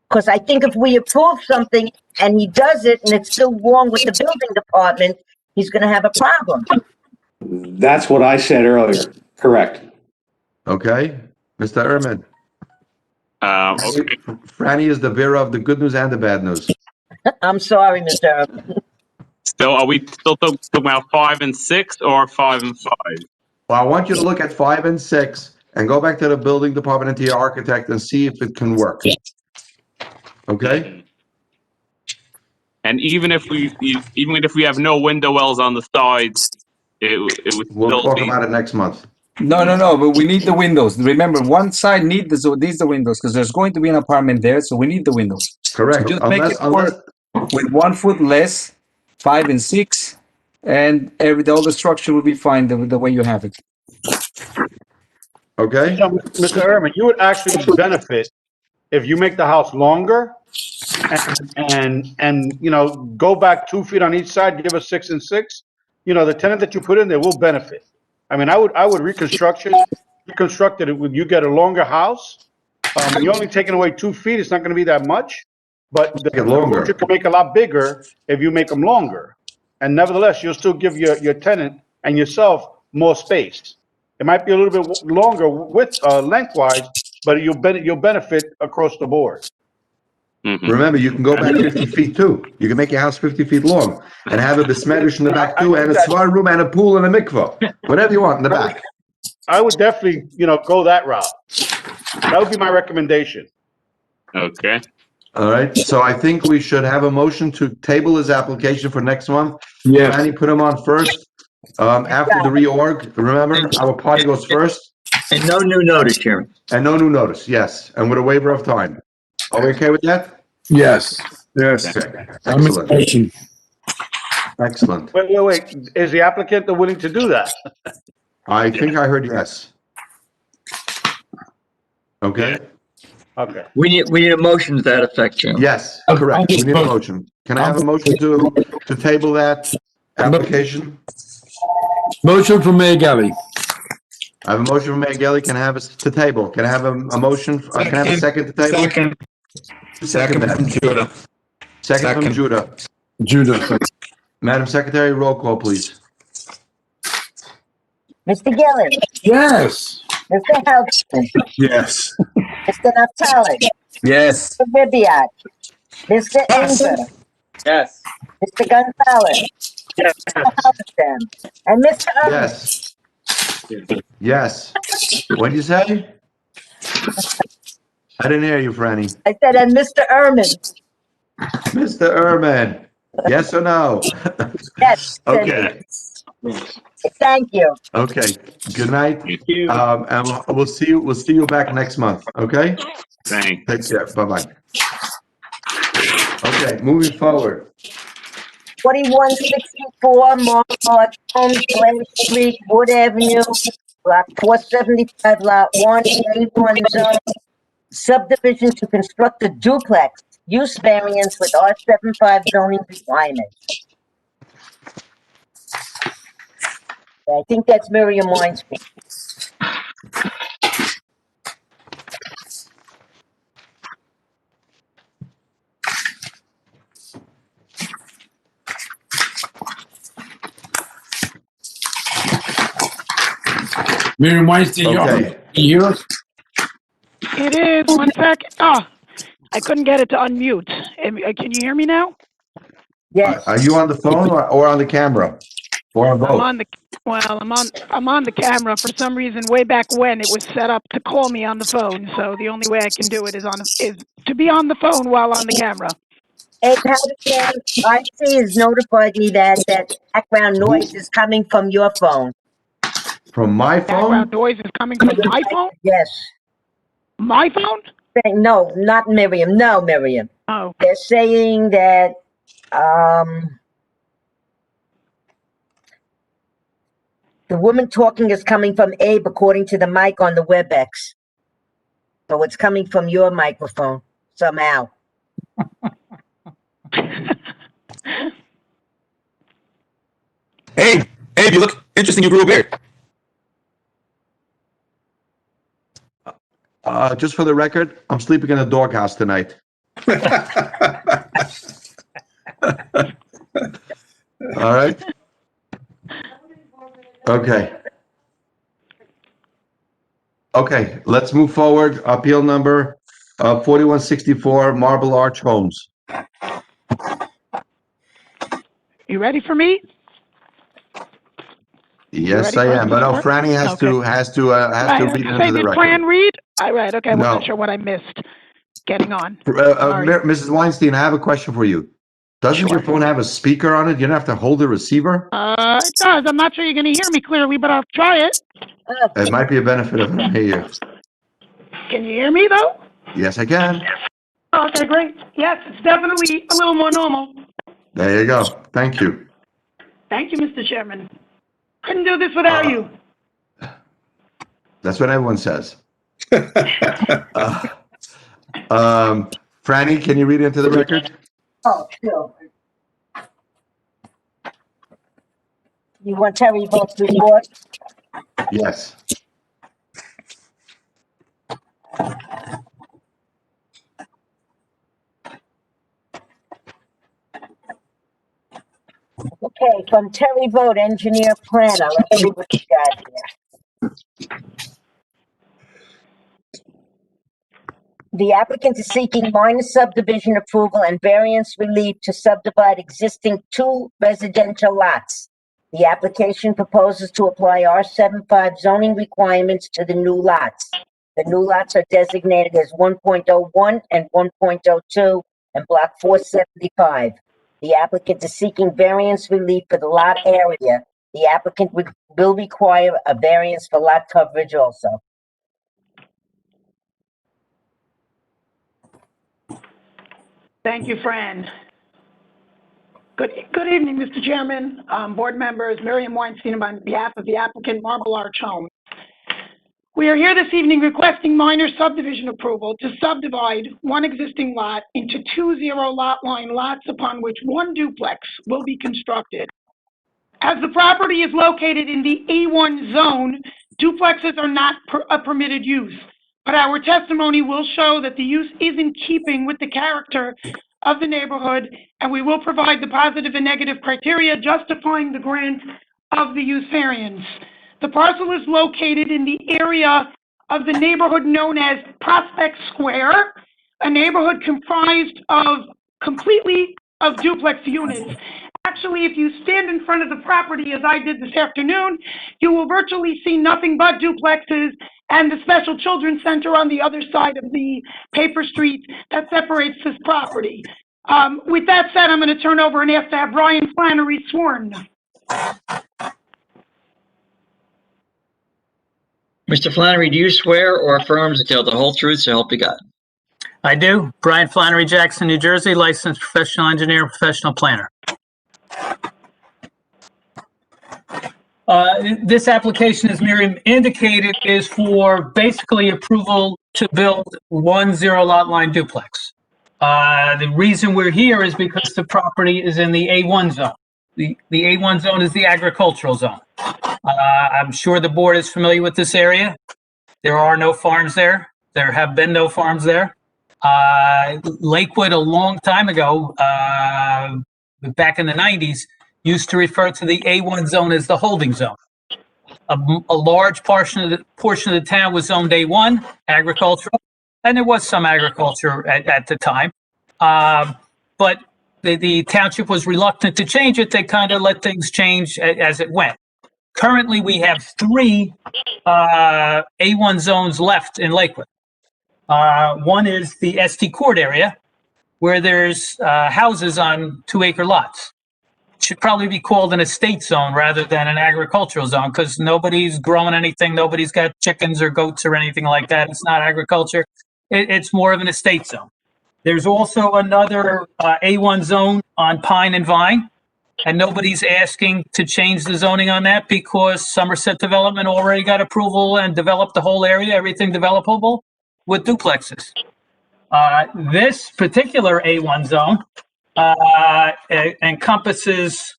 Because I think if we approve something and he does it and it's still wrong with the building department, he's going to have a problem.
That's what I said earlier. Correct.
Okay. Mr. Herman.
Okay.
Franny is the bearer of the good news and the bad news.
I'm sorry, Mr. Urban.
Still, are we still talking about 5 and 6 or 5 and 5?
Well, I want you to look at 5 and 6 and go back to the building department and to your architect and see if it can work. Okay?
And even if we have no window wells on the sides, it would
We'll
still
talk
be.
about it next month.
No, but we need the windows. Remember, one side needs the windows because there's going to be an apartment there, so we need the windows.
Correct.
So just make it work with 1 foot less, 5 and 6, and all the structure will be fine the way you have it.
Okay?
So, Mr. Ehrman, you would actually benefit if you make the house longer and go back 2 feet on each side, give us 6 and 6. The tenant that you put in there will benefit. I mean, I would reconstruct it. You get a longer house. You're only taking away 2 feet. It's not going to be that much, but the
longer.
you can make a lot bigger if you make them longer. And nevertheless, you'll still give your tenant and yourself more space. It might be a little bit longer lengthwise, but you'll benefit across the board.
Remember, you can go back 50 feet too. You can make your house 50 feet long and have a besmedrish in the back too, and a svar room and a pool and a mikvah. Whatever you want in the back.
I would definitely, go that route. That would be my recommendation.
Okay.
All right. So I think we should have a motion to table his application for next month.
Yes.
Randy, put him on first. After the reorg, remember, our party goes first.
And no new notice, Chairman.
And no new notice, yes. And with a waiver of time. Are we okay with that?
Yes.
Yes.
Okay.
I'm in
Excellent.
motion.
Excellent.
Wait. Is the applicant willing to do that?
I think I heard yes. Okay.
Okay.
We need a motion to that effect, Chairman.
Yes, correct. We need a motion. Can I have a motion to table that application?
Motion from Mayor Gelli.
I have a motion from Mayor Gelli. Can I have to table? Can I have a motion? Can I have a second to table?
Second from Judah.
Second from Judah.
Judah.
Madam Secretary, roll call, please.
Mr. Gillen,
Yes.
Mr. Houston,
Yes.
Mr. Naftali,
Yes.
Mr. Ribbiat, Mr. Inger,
Yes.
Mr. Gonzalez, Mr. Houston, and Mr. Owens.
Yes. Yes. What'd you say? I didn't hear you, Franny.
I said, and Mr. Ehrman.
Mr. Ehrman, yes or no?
Yes.
Okay,
Thank you.
okay. Good night.
Thank you.
And we'll see you back next month, okay?
Thanks.
Take care. Bye-bye. Okay, moving forward.
4164 Marlborough Blair Street, Wood Avenue, Block 475, Lot 1, A1 zone. Subdivision to construct a duplex, use variance with R75 zoning requirements. I think that's Miriam Weinstein.
Miriam Weinstein,
Okay.
you hear us?
It is. 1 sec. Oh, I couldn't get it to unmute. Can you hear me now?
Yes.
Are you on the phone or on the camera? Or on both?
I'm on the camera. For some reason, way back when, it was set up to call me on the phone. So the only way I can do it is to be on the phone while on the camera.
Hey, Patterson, IC has notified me that background noise is coming from your phone.
From my phone?
Background noise is coming from my phone?
Yes.
My phone?
No, not Miriam. No, Miriam.
Oh.
They're saying that, the woman talking is coming from Abe according to the mic on the WebEx. So it's coming from your microphone somehow.
Hey, you look interesting. You grew a beard.
Just for the record, I'm sleeping in a doghouse tonight. All right. Okay, let's move forward. Appeal number 4164 Marble Arch Homes.
You ready for me?
Yes, I am. But no, Franny has to read it into the record.
Fran read? All right. Okay. I
No.
wasn't sure what I missed getting on.
Mrs. Weinstein, I have a question for you. Doesn't your phone have a speaker on it? You don't have to hold the receiver?
It does. I'm not sure you're going to hear me clearly, but I'll try it.
It might be a benefit if I don't hear you.
Can you hear me, though?
Yes, I can.
Okay, great. Yes, it's definitely a little more normal.
There you go. Thank you.
Thank you, Mr. Chairman. Couldn't do this without you.
That's what everyone says. Franny, can you read into the record?
Oh, sure. You want Terry Vote's report?
Yes.
Okay, from Terry Vote, engineer planner. Let's see what you got here. The applicant is seeking minor subdivision approval and variance relief to subdivide existing 2 residential lots. The application proposes to apply R75 zoning requirements to the new lots. The new lots are designated as 1.01 and 1.02 and Block 475. The applicant is seeking variance relief for the lot area. The applicant will require a variance for lot coverage also.
Thank you, Fran. Good evening, Mr. Chairman, board members, Miriam Weinstein on behalf of the applicant Marble Arch Home. We are here this evening requesting minor subdivision approval to subdivide 1 existing lot into 2 zero-lot line lots upon which 1 duplex will be constructed. As the property is located in the A1 zone, duplexes are not a permitted use, but our testimony will show that the use is in keeping with the character of the neighborhood, and we will provide the positive and negative criteria justifying the grant of the use variance. The parcel is located in the area of the neighborhood known as Prospect Square, a neighborhood comprised completely of duplex units. Actually, if you stand in front of the property, as I did this afternoon, you will virtually see nothing but duplexes and the Special Children's Center on the other side of the paper street that separates this property. With that said, I'm going to turn over and ask to have Brian Flannery sworn.
Mr. Flannery, do you swear or affirm to tell the whole truth, so help you God?
I do. Brian Flannery, Jackson, New Jersey, licensed professional engineer and professional planner. This application, as Miriam indicated, is for basically approval to build 1 zero-lot line duplex. The reason we're here is because the property is in the A1 zone. The A1 zone is the agricultural zone. I'm sure the board is familiar with this area. There are no farms there. There have been no farms there. Lakewood, a long time ago, back in the 90s, used to refer to the A1 zone as the holding zone. A large portion of the town was zoned A1, agricultural, and there was some agriculture at the time. But the township was reluctant to change it. They kind of let things change as it went. Currently, we have 3 A1 zones left in Lakewood. One is the ST Court area, where there's houses on 2-acre lots. It should probably be called an estate zone rather than an agricultural zone, because nobody's growing anything. Nobody's got chickens or goats or anything like that. It's not agriculture. It's more of an estate zone. There's also another A1 zone on Pine and Vine, and nobody's asking to change the zoning on that because Somerset Development already got approval and developed the whole area, everything developable with duplexes. This particular A1 zone encompasses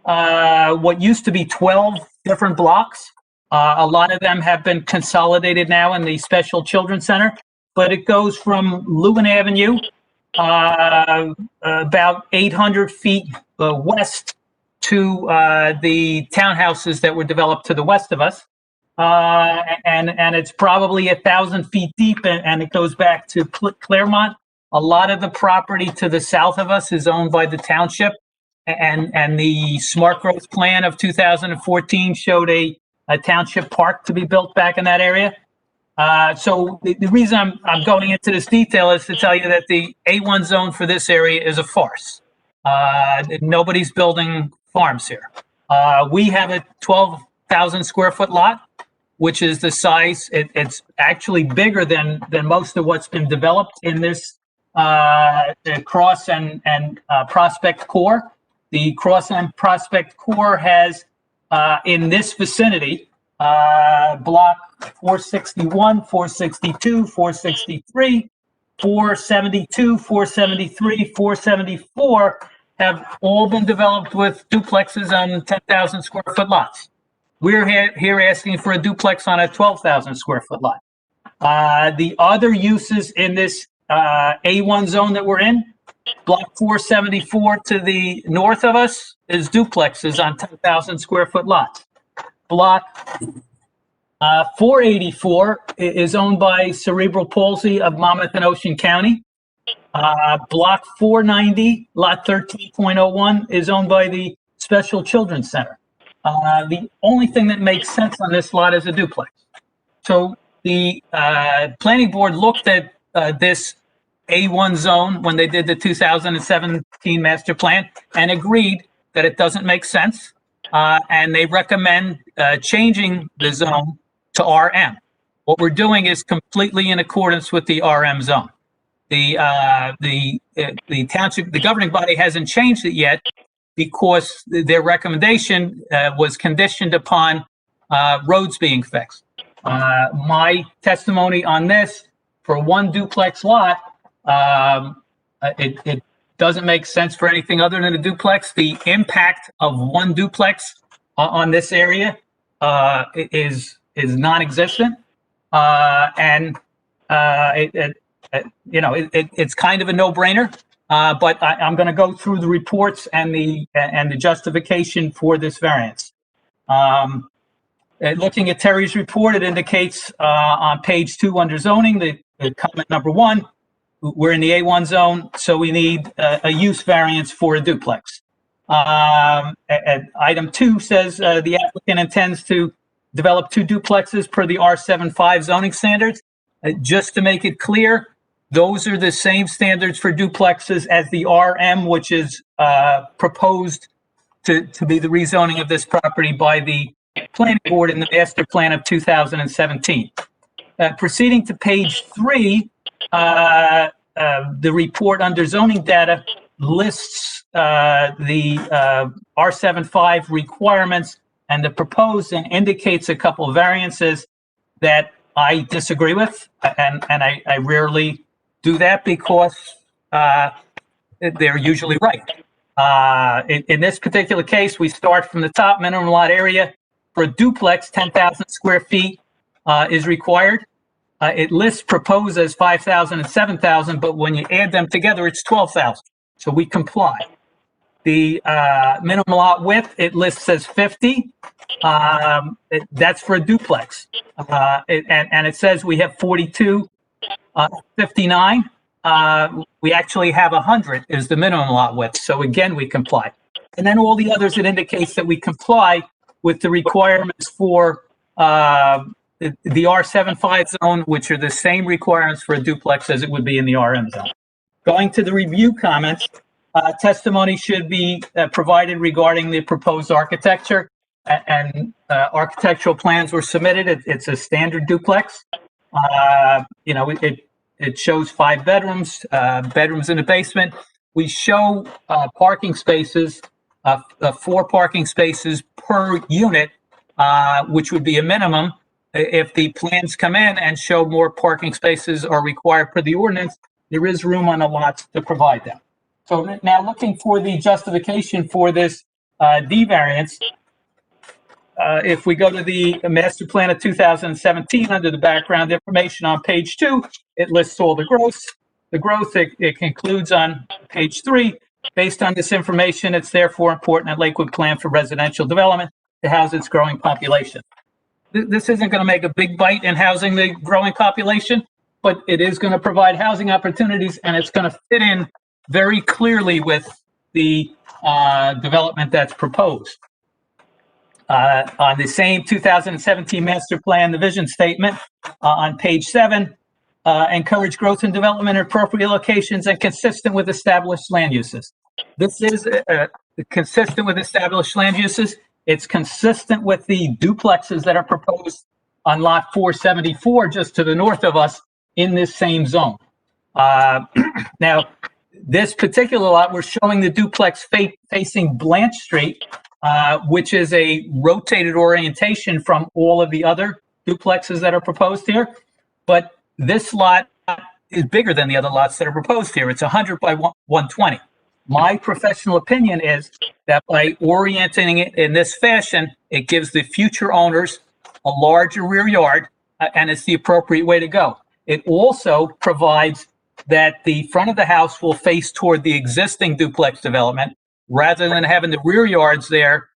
what used to be 12 different blocks. A lot of them have been consolidated now in the Special Children's Center, but it goes from Lewin Avenue about 800 feet west to the townhouses that were developed to the west of us. And it's probably 1,000 feet deep, and it goes back to Claremont. A lot of the property to the south of us is owned by the township, and the smart growth plan of 2014 showed a township park to be built back in that area. So the reason I'm going into this detail is to tell you that the A1 zone for this area is a farce. Nobody's building farms here. We have a 12,000 square foot lot, which is the size. It's actually bigger than most of what's been developed in this Cross and Prospect core. the Cross End Prospect Core has, in this vicinity, block 461, 462, 463, 472, 473, 474 have all been developed with duplexes on 10,000 square foot lots. We're here asking for a duplex on a 12,000 square foot lot. The other uses in this A1 zone that we're in, block 474 to the north of us is duplexes on 10,000 square foot lots. Block 484 is owned by Cerebral Palsy of Monmouth and Ocean County. Block 490, lot 13.01 is owned by the Special Children's Center. The only thing that makes sense on this lot is a duplex. So the planning board looked at this A1 zone when they did the 2017 master plan and agreed that it doesn't make sense. And they recommend changing the zone to RM. What we're doing is completely in accordance with the RM zone. The township, the governing body hasn't changed it yet because their recommendation was conditioned upon roads being fixed. My testimony on this, for one duplex lot, it doesn't make sense for anything other than a duplex. The impact of one duplex on this area is non-existent, and it's kind of a no-brainer. But I'm going to go through the reports and the justification for this variance. Looking at Terry's report, it indicates on page 2 under zoning, the comment number 1, we're in the A1 zone, so we need a use variance for a duplex. Item 2 says the applicant intends to develop 2 duplexes per the R75 zoning standards. Just to make it clear, those are the same standards for duplexes as the RM, which is proposed to be the rezoning of this property by the planning board in the master plan of 2017. Proceeding to page 3, the report under zoning data lists the R75 requirements and the proposed, and indicates a couple of variances that I disagree with, and I rarely do that because they're usually right. In this particular case, we start from the top. Minimum lot area for a duplex, 10,000 square feet is required. It lists proposed as 5,000 and 7,000, but when you add them together, it's 12,000. So we comply. The minimum lot width, it lists as 50. That's for a duplex. And it says we have 42, 59. We actually have 100 is the minimum lot width. So again, we comply. And then all the others, it indicates that we comply with the requirements for the R75 zone, which are the same requirements for a duplex as it would be in the RM zone. Going to the review comments, testimony should be provided regarding the proposed architecture, and architectural plans were submitted. It's a standard duplex. It shows 5 bedrooms, bedrooms in the basement. We show parking spaces, 4 parking spaces per unit, which would be a minimum. If the plans come in and show more parking spaces are required per the ordinance, there is room on the lots to provide them. So now looking for the justification for this D variance, if we go to the master plan of 2017 under the background information on page 2, it lists all the growth. The growth, it concludes on page 3. Based on this information, it's therefore important that Lakewood plan for residential development to house its growing population. This isn't going to make a big bite in housing the growing population, but it is going to provide housing opportunities, and it's going to fit in very clearly with the development that's proposed. On the same 2017 master plan, the vision statement on page 7, encourage growth and development in appropriate locations and consistent with established land uses. This is consistent with established land uses. It's consistent with the duplexes that are proposed on lot 474, just to the north of us in this same zone. Now, this particular lot, we're showing the duplex facing Blanche Street, which is a rotated orientation from all of the other duplexes that are proposed here. But this lot is bigger than the other lots that are proposed here. It's 100 by 120. My professional opinion is that by orienting it in this fashion, it gives the future owners a larger rear yard, and it's the appropriate way to go. It also provides that the front of the house will face toward the existing duplex development rather than having the rear yards there,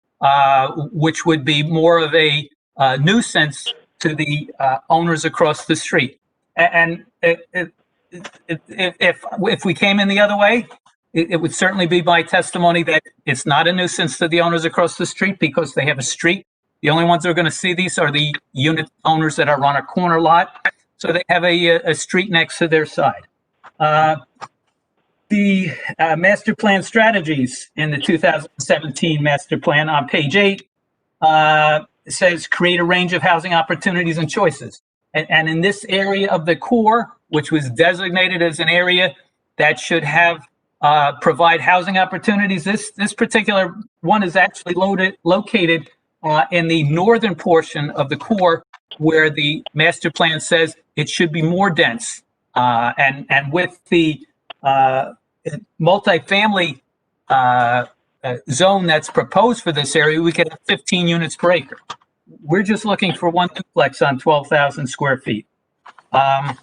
which would be more of a nuisance to the owners across the street. And if we came in the other way, it would certainly be my testimony that it's not a nuisance to the owners across the street because they have a street. The only ones that are going to see these are the unit owners that are on a corner lot. So they have a street next to their side. The master plan strategies in the 2017 master plan on page 8 says create a range of housing opportunities and choices. And in this area of the core, which was designated as an area that should have provide housing opportunities, this particular one is actually located in the northern portion of the core, where the master plan says it should be more dense. And with the multifamily zone that's proposed for this area, we could have 15 units per acre. We're just looking for one duplex on 12,000 square feet. The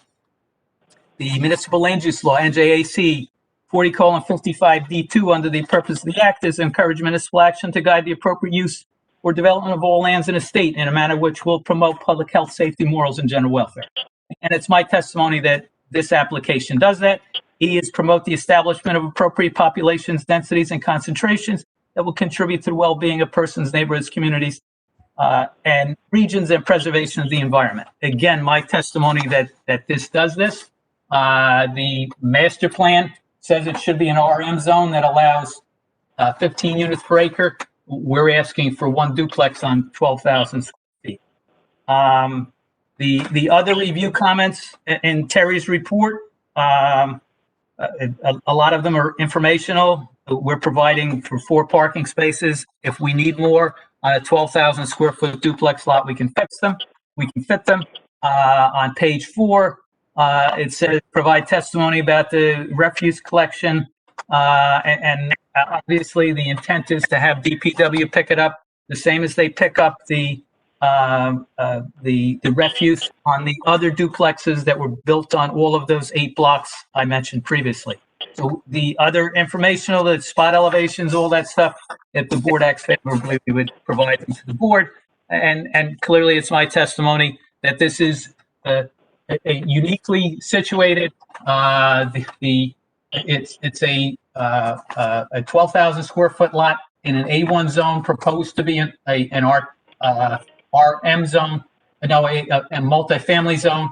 municipal land use law, NJAC 40:55D2, under the purpose of the act is encourage municipal action to guide the appropriate use or development of all lands in a state in a manner which will promote public health, safety, morals, and general welfare. And it's my testimony that this application does that. E is promote the establishment of appropriate populations, densities, and concentrations that will contribute to the well-being of persons, neighborhoods, communities, and regions, and preservation of the environment. Again, my testimony that this does this. The master plan says it should be an RM zone that allows 15 units per acre. We're asking for one duplex on 12,000 square feet. The other review comments in Terry's report, a lot of them are informational. We're providing for 4 parking spaces. If we need more on a 12,000 square foot duplex lot, we can fix them. We can fit them. On page 4, it says provide testimony about the refuse collection, and obviously the intent is to have DPW pick it up the same as they pick up the refuse on the other duplexes that were built on all of those 8 blocks I mentioned previously. So the other informational, the spot elevations, all that stuff, if the board acts favorably, we would provide them to the board. And clearly it's my testimony that this is a uniquely situated, it's a 12,000 square foot lot in an A1 zone proposed to be an RM zone, no, a multifamily zone,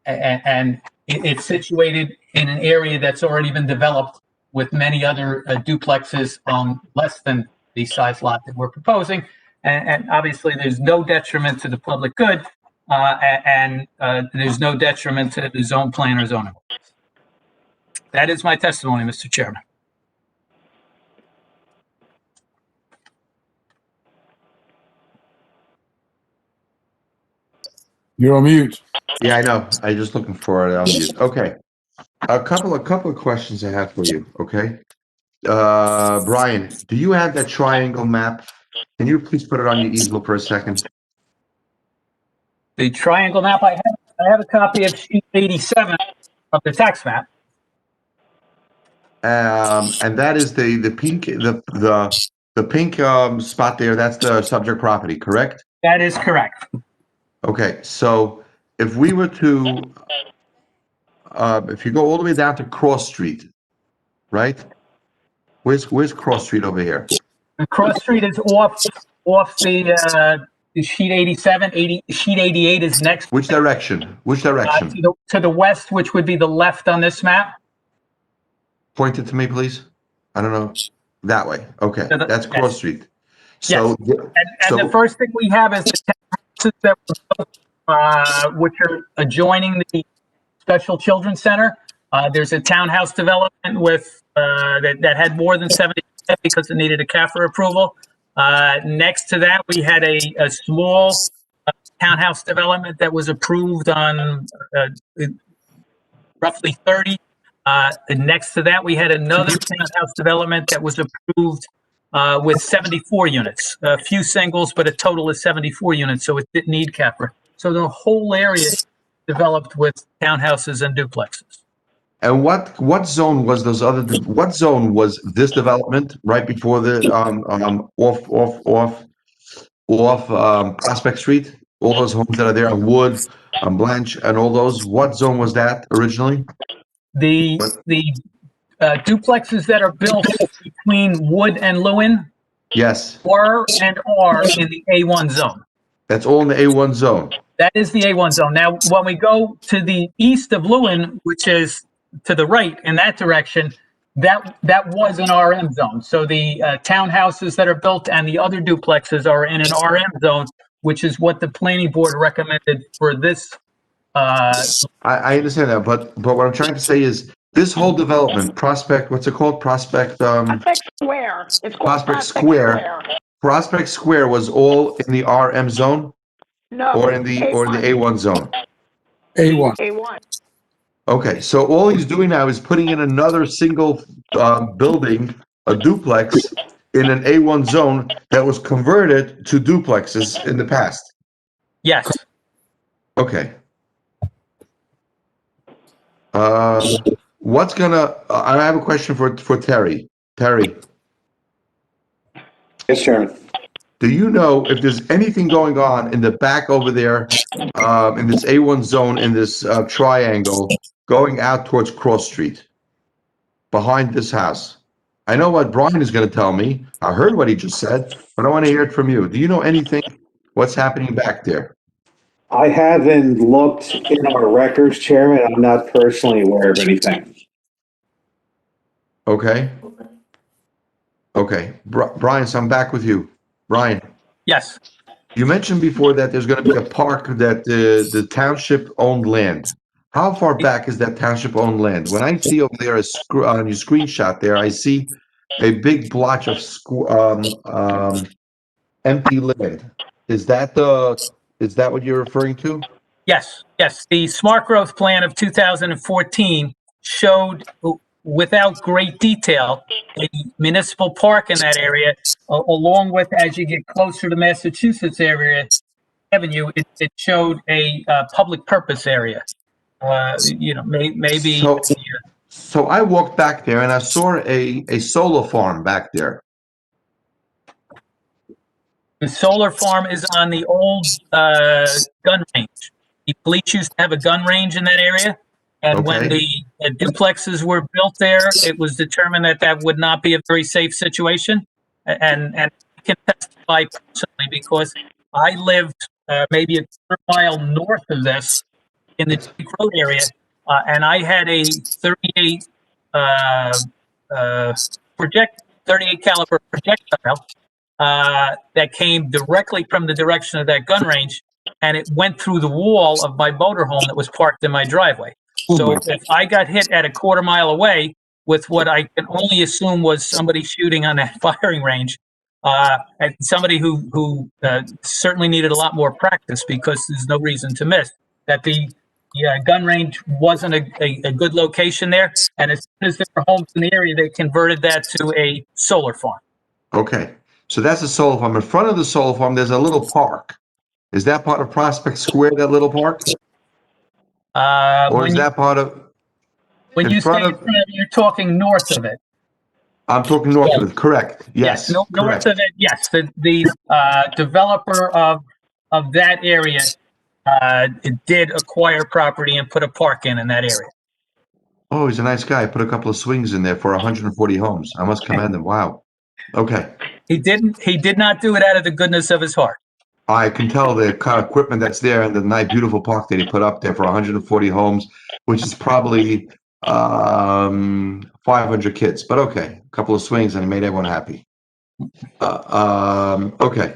and it's situated in an area that's already been developed with many other duplexes on less than the size lot that we're proposing, and obviously there's no detriment to the public good, and there's no detriment to the zone plan or zoning. That is my testimony, Mr. Chairman.
You're on mute.
Yeah, I know. I'm just looking for it on mute. Okay. A couple of questions I have for you. Okay. Brian, do you have that triangle map? Can you please put it on your easel for a second?
The triangle map, I have a copy of sheet 87 of the tax map.
And that is the pink spot there. That's the subject property, correct?
That is correct.
Okay, so if we were to, if you go all the way down to Cross Street, right? Where's Cross Street over here?
The Cross Street is off the sheet 87. Sheet 88 is next.
Which direction? Which direction?
To the west, which would be the left on this map.
Point it to me, please. I don't know. That way. Okay, that's Cross Street. So,
yes. And the first thing we have is the houses that were built, which are adjoining the Special Children's Center. There's a townhouse development with, that had more than 70 because it needed a CAFR approval. Next to that, we had a small townhouse development that was approved on roughly 30. And next to that, we had another townhouse development that was approved with 74 units, a few singles, but a total of 74 units, so it didn't need CAFR. So the whole area developed with townhouses and duplexes.
And what zone was those other, what zone was this development right before the, off Prospect Street? All those homes that are there on Wood, on Blanche, and all those, what zone was that originally?
The duplexes that are built between Wood and Lewin
Yes,
were and are in the A1 zone.
that's all in the A1 zone.
That is the A1 zone. Now, when we go to the east of Lewin, which is to the right in that direction, that was an RM zone. So the townhouses that are built and the other duplexes are in an RM zone, which is what the planning board recommended for this.
I understand that, but what I'm trying to say is this whole development, Prospect, what's it called? Prospect,
Prospect Square. It's called
Prospect Square. Prospect Square was all in the RM zone
No.
or in the A1 zone?
A1.
A1.
Okay, so all he's doing now is putting in another single building, a duplex, in an A1 zone that was converted to duplexes in the past.
Yes.
Okay. What's gonna? I have a question for Terry. Terry,
Yes, Chairman.
do you know if there's anything going on in the back over there, in this A1 zone, in this triangle, going out towards Cross Street, behind this house? I know what Brian is going to tell me. I heard what he just said, but I want to hear it from you. Do you know anything? What's happening back there?
I haven't looked in our records, Chairman. I'm not personally aware of anything.
Okay. Okay. Brian, so I'm back with you. Brian,
Yes.
you mentioned before that there's going to be a park that the township owned land. How far back is that township owned land? When I see over there on your screenshot there, I see a big blotch of empty land. Is that what you're referring to?
Yes. Yes. The smart growth plan of 2014 showed, without great detail, a municipal park in that area, along with, as you get closer to Massachusetts Avenue, it showed a public purpose area. Maybe.
So I walked back there and I saw a solar farm back there.
The solar farm is on the old gun range. The police used to have a gun range in that area. And when the duplexes were built there, it was determined that that would not be a very safe situation. And I can testify personally because I lived maybe a quarter mile north of this in the Drake Road area, and I had a 38 caliber projectile that came directly from the direction of that gun range, and it went through the wall of my motorhome that was parked in my driveway. So if I got hit at a quarter mile away with what I can only assume was somebody shooting on that firing range, and somebody who certainly needed a lot more practice because there's no reason to miss, that the gun range wasn't a good location there. And as soon as there were homes in the area, they converted that to a solar farm.
Okay. So that's a solar farm. In front of the solar farm, there's a little park. Is that part of Prospect Square, that little park? Or is that part of?
When you say you're talking north of it.
I'm talking north of it, correct. Yes.
North of it, yes. The developer of that area did acquire property and put a park in that area.
Oh, he's a nice guy. Put a couple of swings in there for 140 homes. I must commend him. Wow. Okay.
He did not do it out of the goodness of his heart.
I can tell the kind of equipment that's there and the nice, beautiful park that he put up there for 140 homes, which is probably 500 kids. But okay, a couple of swings and he made everyone happy. Okay.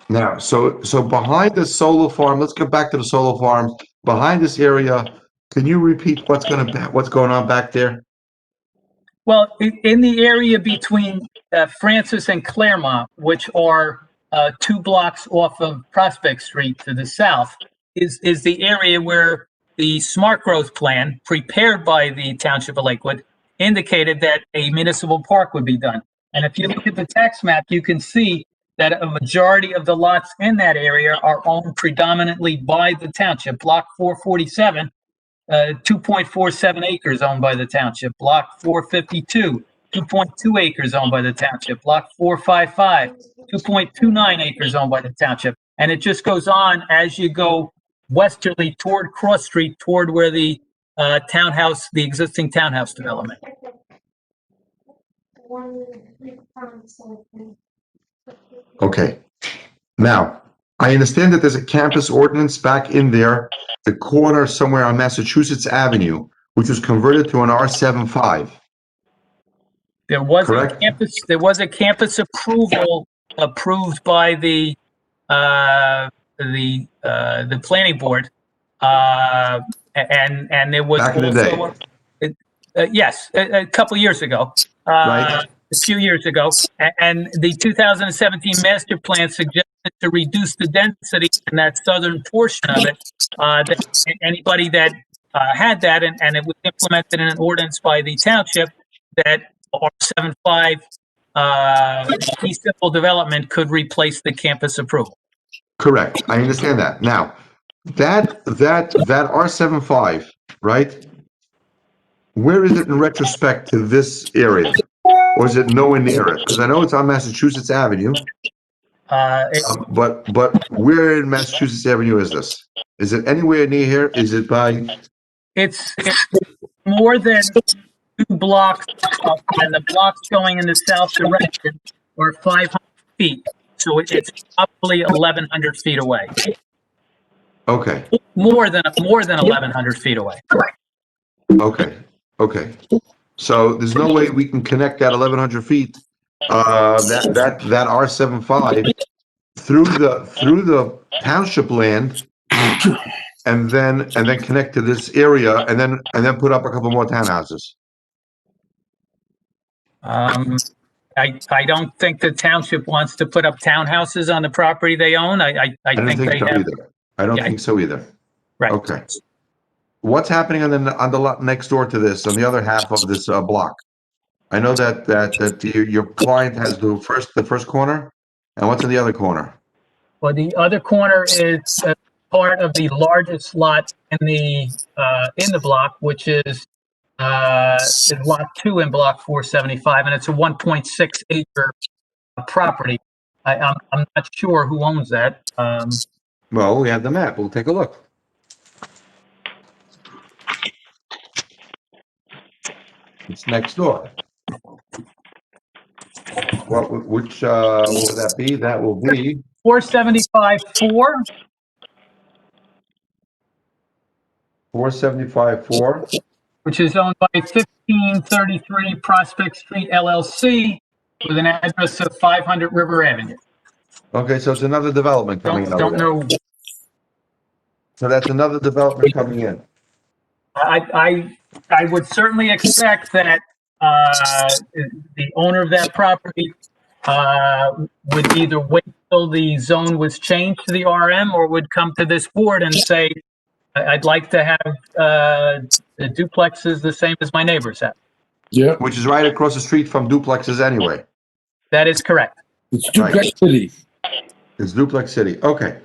Now, so behind the solar farm, let's get back to the solar farm. Behind this area, Can you repeat what's going on back there?
Well, in the area between Francis and Claremont, which are 2 blocks off of Prospect Street to the south, is the area where the smart growth plan prepared by the Township of Lakewood indicated that a municipal park would be done. And if you look at the tax map, you can see that a majority of the lots in that area are owned predominantly by the township. Block 447, 2.47 acres owned by the township. Block 452, 2.2 acres owned by the township. Block 455, 2.29 acres owned by the township. And it just goes on as you go westerly toward Cross Street, toward where the the existing townhouse development.
Okay. Now, I understand that there's a campus ordinance back in there, the corner somewhere on Massachusetts Avenue, which was converted to an R75.
There was
Correct?
there was a campus approval approved by the planning board, and there was
Back in the day.
yes, a couple years ago,
Right.
a few years ago, and the 2017 master plan suggested to reduce the density in that southern portion of it. That anybody that had that, and it was implemented in an ordinance by the township, that R75 fee simple development could replace the campus approval.
Correct. I understand that. Now, that R75, right? Where is it in retrospect to this area? Or is it nowhere near it? Because I know it's on Massachusetts Avenue. But where in Massachusetts Avenue is this? Is it anywhere near here? Is it by?
It's more than 2 blocks, and the blocks going in the south direction are 500 feet. So it's probably 1,100 feet away.
Okay.
More than 1,100 feet away.
Okay. Okay. So there's no way we can connect that 1,100 feet, that R75 through the township land, and then connect to this area, and then put up a couple more townhouses.
I don't think the township wants to put up townhouses on the property they own. I
don't
think they
so
have.
either. I don't think so either.
Right.
Okay. What's happening on the lot next door to this, on the other half of this block? I know that your client has the first corner, and what's in the other corner?
Well, the other corner is part of the largest lot in the block, which is lot 2 in block 475, and it's a 1.6 acre property. I'm not sure who owns that.
Well, we have the map. We'll take a look. It's next door. What would that be? That will be
475-4.
475-4.
Which is owned by 1533 Prospect Street LLC with an address of 500 River Avenue.
Okay, so it's another development coming in.
Don't know.
So that's another development coming in.
I would certainly expect that the owner of that property would either wait till the zone was changed to the RM, or would come to this board and say, I'd like to have the duplexes the same as my neighbors have.
Yeah.
Which is right across the street from duplexes anyway.
That is correct.
It's Duplex City.
It's Duplex City. Okay.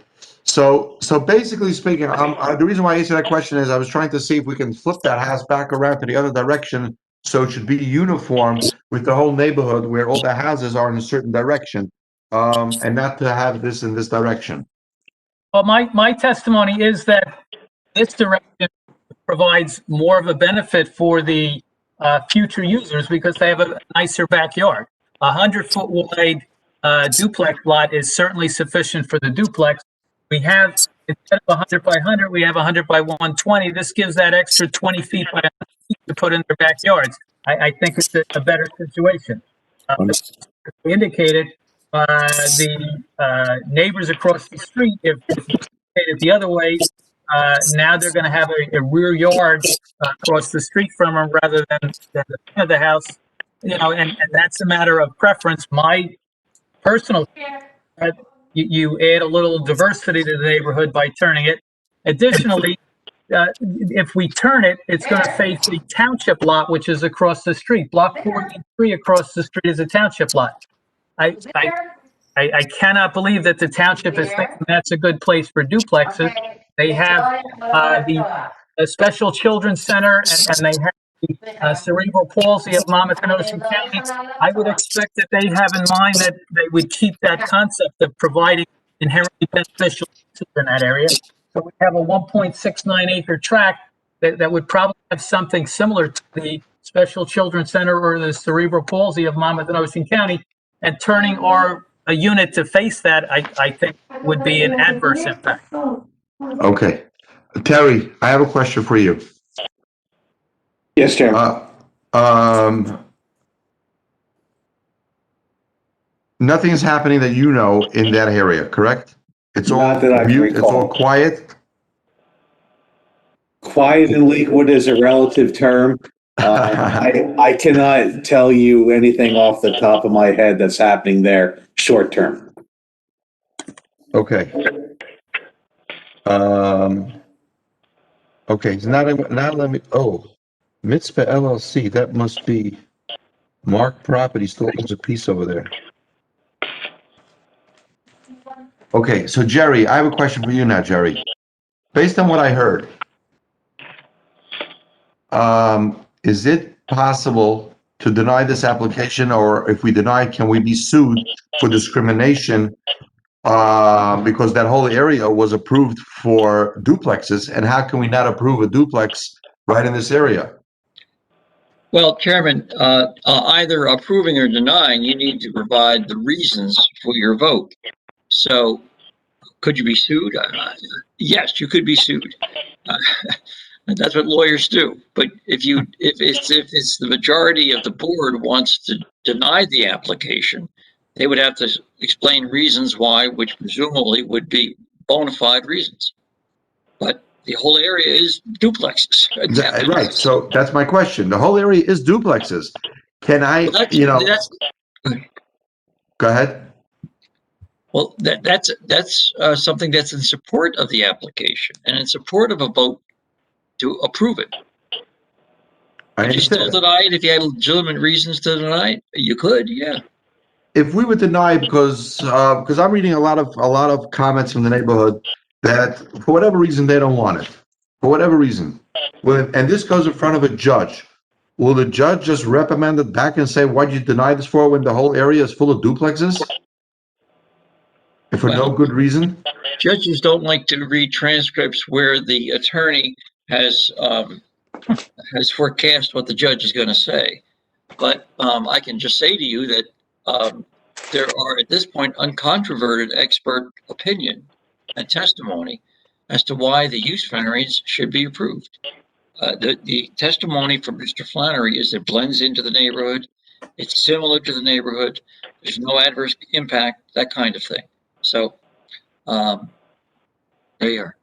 So basically speaking, the reason why I answered that question is I was trying to see if we can flip that house back around to the other direction, so it should be uniform with the whole neighborhood where all the houses are in a certain direction, and not to have this in this direction.
Well, my testimony is that this direction provides more of a benefit for the future users because they have a nicer backyard. 100-foot wide duplex lot is certainly sufficient for the duplex. We have, instead of 100 by 100, we have 100 by 120. This gives that extra 20 feet by 100 feet to put in their backyards. I think it's a better situation. As we indicated, the neighbors across the street, if it's the other way, Now they're going to have a rear yard across the street from them rather than the front of the house. And that's a matter of preference. My personal, you add a little diversity to the neighborhood by turning it. Additionally, if we turn it, it's going to face the township lot, which is across the street. Block 43 across the street is a township lot. I cannot believe that the township is thinking that's a good place for duplexes. They have the Special Children's Center and they have the cerebral palsy of Monmouth and Ocean County. I would expect that they have in mind that they would keep that concept of providing inherently beneficial uses in that area. So we have a 1.69 acre tract that would probably have something similar to the Special Children's Center or the cerebral palsy of Monmouth and Ocean County, and turning a unit to face that, I think would be an adverse impact.
Okay. Terry, I have a question for you.
Yes, Chairman.
Nothing is happening that you know in that area, correct? It's all
Not that I
mute, it's
recall.
all quiet?
Quiet in Lakewood is a relative term. I cannot tell you anything off the top of my head that's happening there short term.
Okay. Okay, so now let me, Mitzvah LLC, that must be Mark Property, still owns a piece over there. Okay, so Jerry, I have a question for you now, Jerry. Based on what I heard, is it possible to deny this application, or if we deny, can we be sued for discrimination? Because that whole area was approved for duplexes, and how can we not approve a duplex right in this area?
Well, Chairman, either approving or denying, you need to provide the reasons for your vote. So, could you be sued? Yes, you could be sued. That's what lawyers do. But if it's the majority of the board wants to deny the application, they would have to explain reasons why, which presumably would be bona fide reasons. But the whole area is duplexes.
Right, so that's my question. The whole area is duplexes. Can I, go ahead.
Well, that's something that's in support of the application and in support of a vote to approve it. Could you still deny it if you had legitimate reasons to deny it? You could, yeah.
If we would deny, because I'm reading a lot of comments from the neighborhood that for whatever reason they don't want it, for whatever reason, and this goes in front of a judge, will the judge just reprimand it back and say, why'd you deny this for when the whole area is full of duplexes? And for no good reason?
Judges don't like to read transcripts where the attorney has forecast what the judge is going to say. But I can just say to you that there are at this point uncontroverted expert opinion and testimony as to why the use variance should be approved. The testimony from Mr. Flannery is it blends into the neighborhood. It's similar to the neighborhood. There's no adverse impact, that kind of thing. So there you are.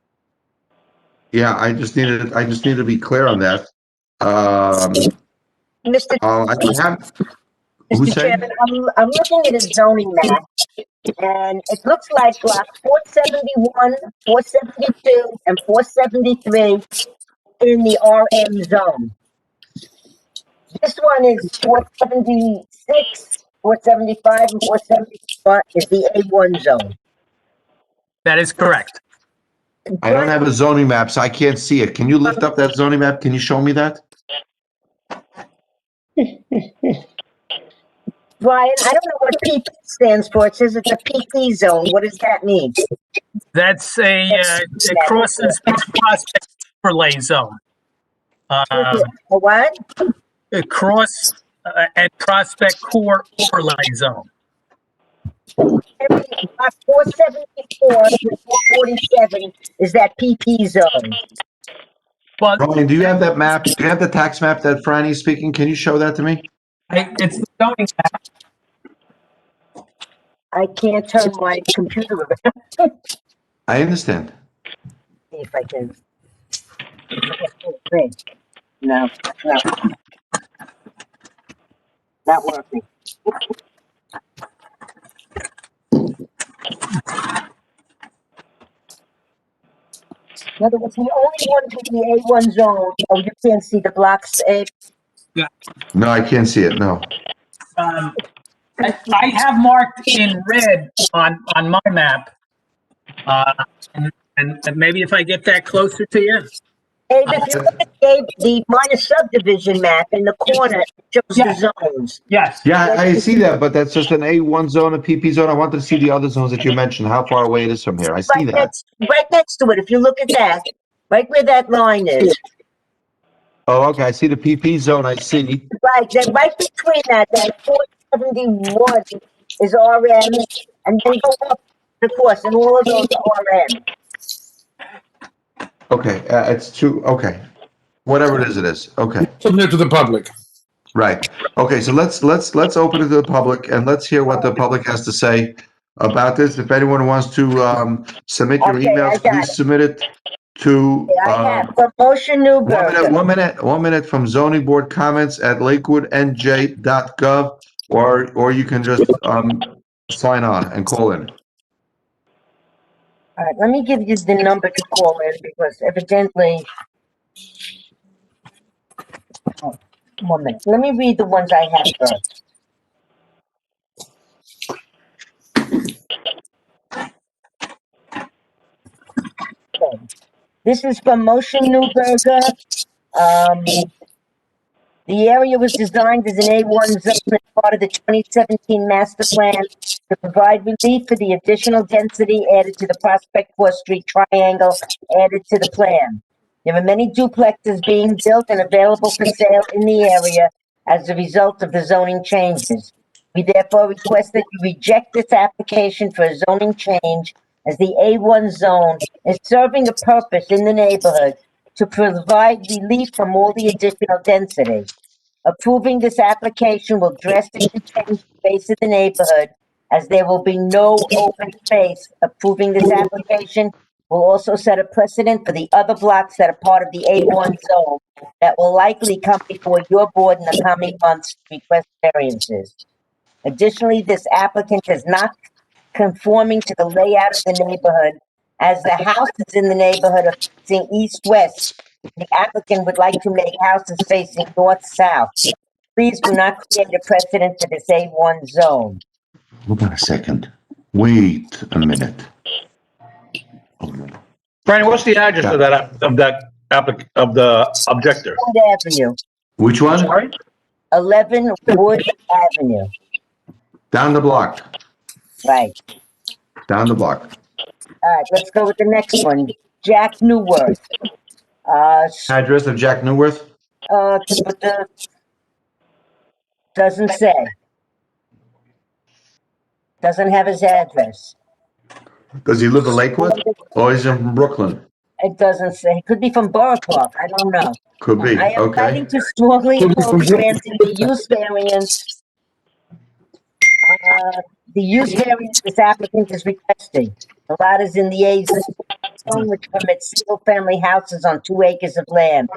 Yeah, I just need to be clear on that.
Mr.
Who's
Chairman, I'm looking at his zoning map, and it looks like blocks 471, 472, and 473 in the RM zone. This one is 476, 475, and 474 is the A1 zone.
That is correct.
I don't have a zoning map, so I can't see it. Can you lift up that zoning map? Can you show me that?
Brian, I don't know what PP stands for. It says it's a PP zone. What does that mean?
That's a crosses prospect overlay zone.
What?
A cross and prospect core overlay zone.
474 to 447 is that PP zone.
Well,
Brian, do you have that map? Do you have the tax map that Franny's speaking? Can you show that to me?
It's the zoning map.
I can't turn my computer around.
I understand.
see if I can. Wait. No, no. Not working. In other words, the only ones in the A1 zone, oh, you can't see the blocks, Abe?
No, I can't see it, no.
I have marked in red on my map. And maybe if I get that closer to you.
Abe, if you look at the minor subdivision map in the corner, it shows the zones.
Yes.
Yeah, I see that, but that's just an A1 zone, a PP zone. I wanted to see the other zones that you mentioned, how far away it is from here. I see that.
Right next to it, if you look at that, right where that line is.
Oh, okay, I see the PP zone, I see.
Right, then right between that 471 is RM, and then go up the course, and all of those are RM.
Okay, it's two, okay. Whatever it is, okay.
Submit to the public.
Right. Okay, so let's open it to the public and let's hear what the public has to say about this. If anyone wants to submit your
Okay, I
emails,
got
please submit it to
I have promotion Newberg.
1 minute from zoning board comments at lakewoodnj.gov, or you can just sign on and call in.
All right, let me give you the number to call in because evidently. Oh, 1 minute. Let me read the ones I have first. Okay. This is from Moshe Newberger. The area was designed as an A1 zone as part of the 2017 master plan to provide relief for the additional density added to the Prospect 4th Street triangle added to the plan. There are many duplexes being built and available for sale in the area as a result of the zoning changes. We therefore request that you reject this application for a zoning change as the A1 zone is serving a purpose in the neighborhood to provide relief from all the additional density. Approving this application will drastically change the face of the neighborhood as there will be no open space. Approving this application will also set a precedent for the other blocks that are part of the A1 zone that will likely come before your board in the coming months to request variances. Additionally, this applicant is not conforming to the layout of the neighborhood as the houses in the neighborhood are facing east-west. The applicant would like to make houses facing north-south. Please do not create a precedent for this A1 zone.
Hold on a second. Wait a minute.
Franny, what's the address of the objector?
Wood Avenue,
Which one?
Sorry?
11 Wood Avenue.
Down the block.
Right.
Down the block.
All right, let's go with the next one. Jack Newworth.
Address of Jack Newworth?
Doesn't say. Doesn't have his address.
Does he live in Lakewood? Or is he from Brooklyn?
It doesn't say. It could be from Borough Park. I don't know.
Could be,
I am
okay.
writing to strongly oppose granting the use variance. The use variance this applicant is requesting. The lot is in the A zone, which permits single-family houses on 2 acres of land.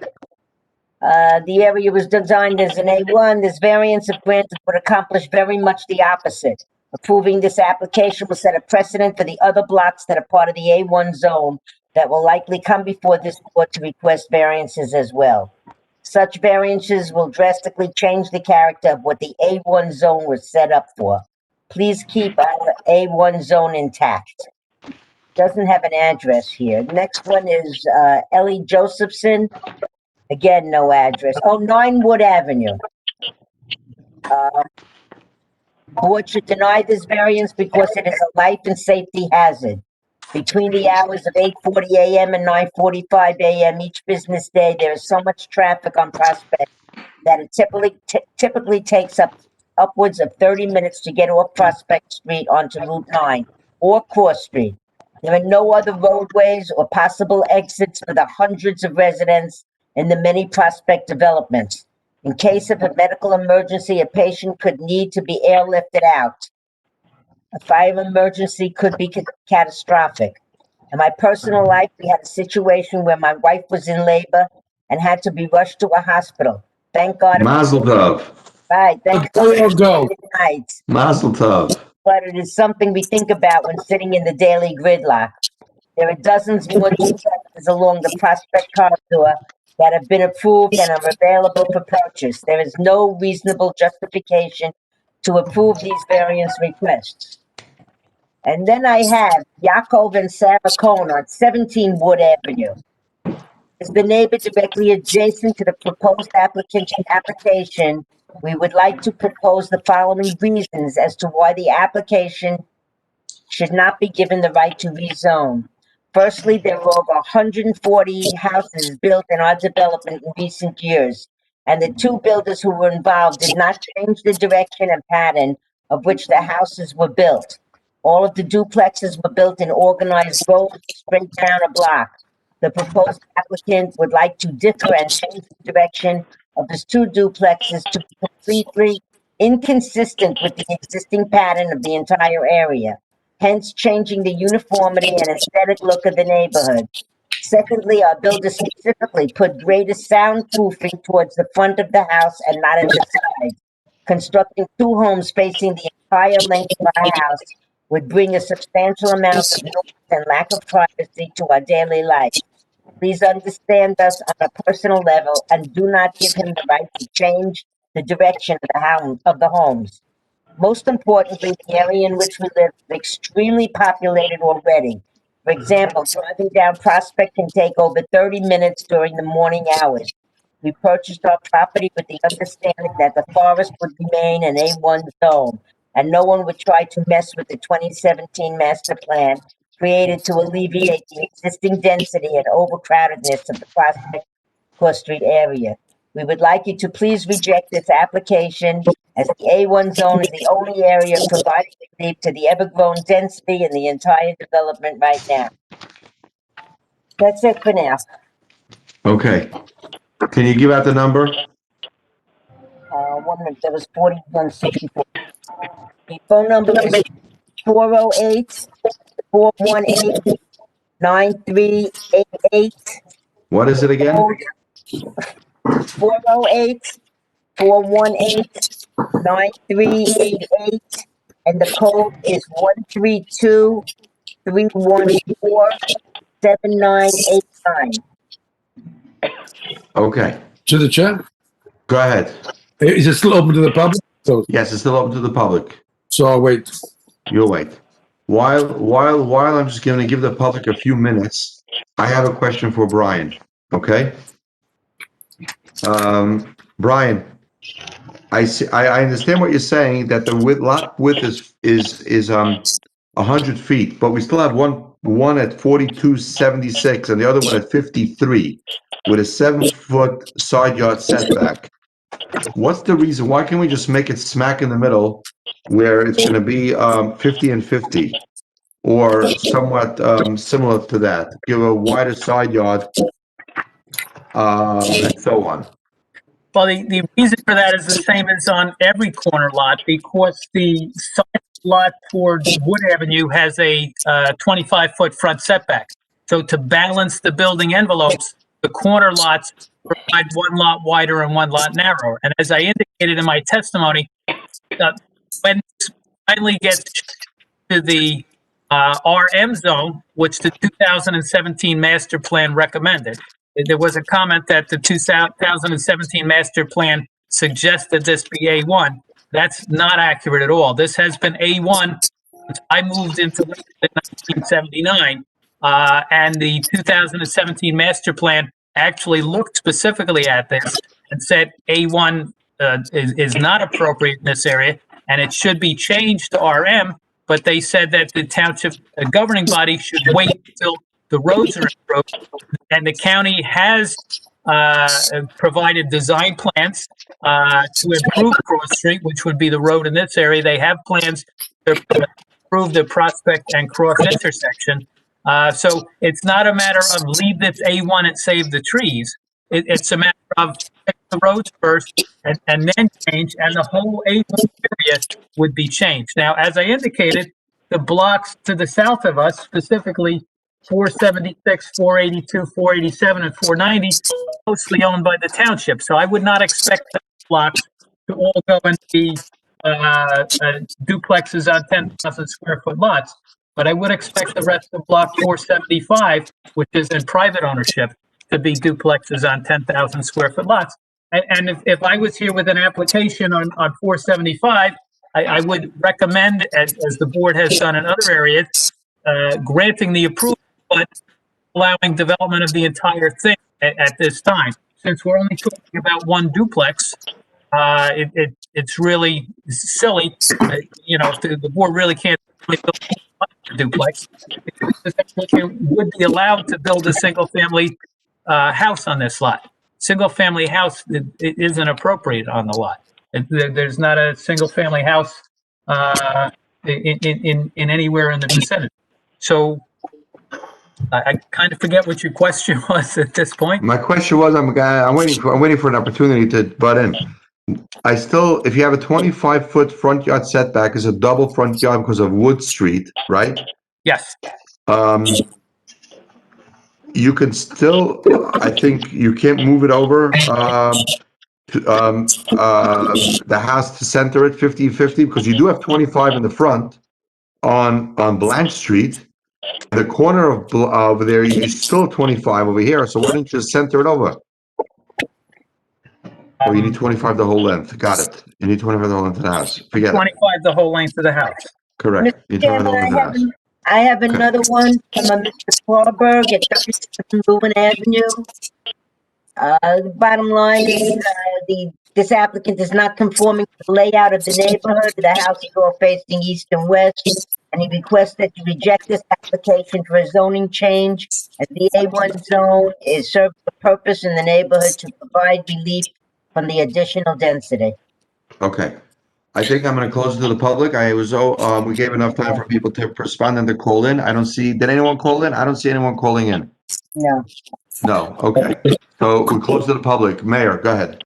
The area was designed as an A1. This variance, if granted, would accomplish very much the opposite. Approving this application will set a precedent for the other blocks that are part of the A1 zone that will likely come before this board to request variances as well. Such variances will drastically change the character of what the A1 zone was set up for. Please keep our A1 zone intact. Doesn't have an address here. Next one is Ellie Josephson. Again, no address. Oh, 9 Wood Avenue. Board should deny this variance because it is a life and safety hazard. Between the hours of 8:40 a.m. and 9:45 a.m. each business day, there is so much traffic on Prospect that it typically takes upwards of 30 minutes to get off Prospect Street onto Route 9 or Cross Street. There are no other roadways or possible exits for the hundreds of residents in the many Prospect developments. In case of a medical emergency, a patient could need to be airlifted out. A fire emergency could be catastrophic. In my personal life, we had a situation where my wife was in labor and had to be rushed to a hospital. Thank God.
Mazel tov.
Right, thank God. Nights.
Mazel tov.
But it is something we think about when sitting in the daily gridlock. There are dozens more duplexes along the Prospect Corridor that have been approved and are available for purchase. There is no reasonable justification to approve these variance requests. And then I have Yaakov and Sarah Cohn on 17 Wood Avenue. As the neighbor directly adjacent to the proposed application, we would like to propose the following reasons as to why the application should not be given the right to rezone. Firstly, there were over 140 houses built in our development in recent years, and the two builders who were involved did not change the direction and pattern of which the houses were built. All of the duplexes were built in organized rows straight down a block. The proposed applicant would like to differ and change the direction of his two duplexes to be completely inconsistent with the existing pattern of the entire area, hence changing the uniformity and aesthetic look of the neighborhood. Secondly, our builder specifically put greater soundproofing towards the front of the house and not at the sides. Constructing two homes facing the entire length of our house would bring a substantial amount of noise and lack of privacy to our daily life. Please understand us on a personal level and do not give him the right to change the direction of the homes. Most importantly, the area in which we live is extremely populated already. For example, driving down Prospect can take over 30 minutes during the morning hours. We purchased our property with the understanding that the forest would remain an A1 zone, and no one would try to mess with the 2017 master plan created to alleviate the existing density and overcrowdedness of the Prospect Court Street area. We would like you to please reject this application, as the A1 zone is the only area providing relief to the ever-growing density in the entire development right now. That's it for now.
Okay. Can you give out the number?
1 minute, that was 4164. The phone number is 408-418-9388.
What is it again?
408-418-9388, and the code is 132-314-7989.
Okay.
To the chair?
Go ahead.
Is it still open to the public? So,
Yes, it's still open to the public.
so I'll wait.
You'll wait. While I'm just going to give the public a few minutes, I have a question for Brian. Okay? Brian, I understand what you're saying, that the lot width is 100 feet, but we still have one at 42.76 and the other one at 53 with a 7-foot side yard setback. What's the reason? Why can't we just make it smack in the middle where it's going to be 50 and 50 or somewhat similar to that? Give a wider side yard and so on.
Well, the reason for that is the same as on every corner lot, because the side lot for Wood Avenue has a 25-foot front setback. So to balance the building envelopes, the corner lots provide one lot wider and one lot narrower. And as I indicated in my testimony, when this finally gets to the RM zone, which the 2017 master plan recommended, there was a comment that the 2017 master plan suggested this be A1. That's not accurate at all. This has been A1 since I moved into Lakewood in 1979, and the 2017 master plan actually looked specifically at this and said A1 is not appropriate in this area, and it should be changed to RM, but they said that the township governing body should wait until the roads are improved, and the county has provided design plans to improve Cross Street, which would be the road in this area. They have plans to improve the Prospect and Cross intersection. So it's not a matter of leave this A1 and save the trees. It's a matter of fix the roads first and then change, and the whole A1 area would be changed. Now, as I indicated, the blocks to the south of us, specifically 476, 482, 487, and 490 mostly owned by the township. So I would not expect the blocks to all go and be duplexes on 10,000 square foot lots. But I would expect the rest of block 475, which is in private ownership, to be duplexes on 10,000 square foot lots. And if I was here with an application on 475, I would recommend, as the board has done in other areas, granting the approval, but allowing development of the entire thing at this time. Since we're only talking about one duplex, it's really silly. If the board really can't build a duplex, the applicant would be allowed to build a single-family house on this lot. Single-family house it isn't appropriate on the lot. There's not a single-family house in anywhere in the vicinity. So I kind of forget what your question was at this point.
My question was, I'm waiting for an opportunity to butt in. If you have a 25-foot front yard setback, is a double front yard because of Wood Street, right?
Yes.
You can still, I think you can't move it over, the house to center it 50-50, because you do have 25 in the front on Blank Street. The corner of over there, you still have 25 over here, so why don't you just center it over? Or you need 25 the whole length. Got it. You need 25 the whole length of the house. Forget it.
25 the whole length of the house.
Correct. You need 25 the whole length of the house.
I have another one from a Mr. Clawberg at 37 Lewin Avenue. The bottom line is this applicant is not conforming to the layout of the neighborhood. The house is all facing east and west, and he requests that you reject this application for a zoning change, as the A1 zone serves the purpose in the neighborhood to provide relief from the additional density.
Okay. I think I'm going to close it to the public. We gave enough time for people to respond and to call in. Did anyone call in? I don't see anyone calling in.
No.
No. Okay. So we close to the public. Mayor, go ahead.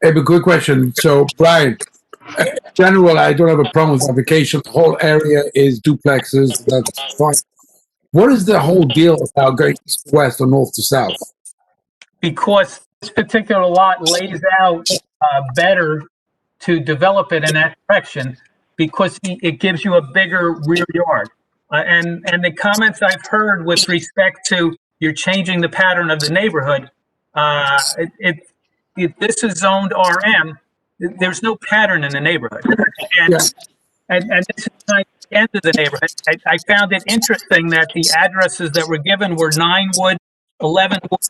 Hey, but good question. So, Brian, in general, I don't have a problem with application. The whole area is duplexes. That's fine. What is the whole deal about going east to west or north to south?
Because this particular lot lays out better to develop it in that direction, because it gives you a bigger rear yard. And the comments I've heard with respect to you're changing the pattern of the neighborhood, if this is zoned RM, there's no pattern in the neighborhood. And this is kind of the end of the neighborhood. I found it interesting that the addresses that were given were 9 Wood, 11 Wood,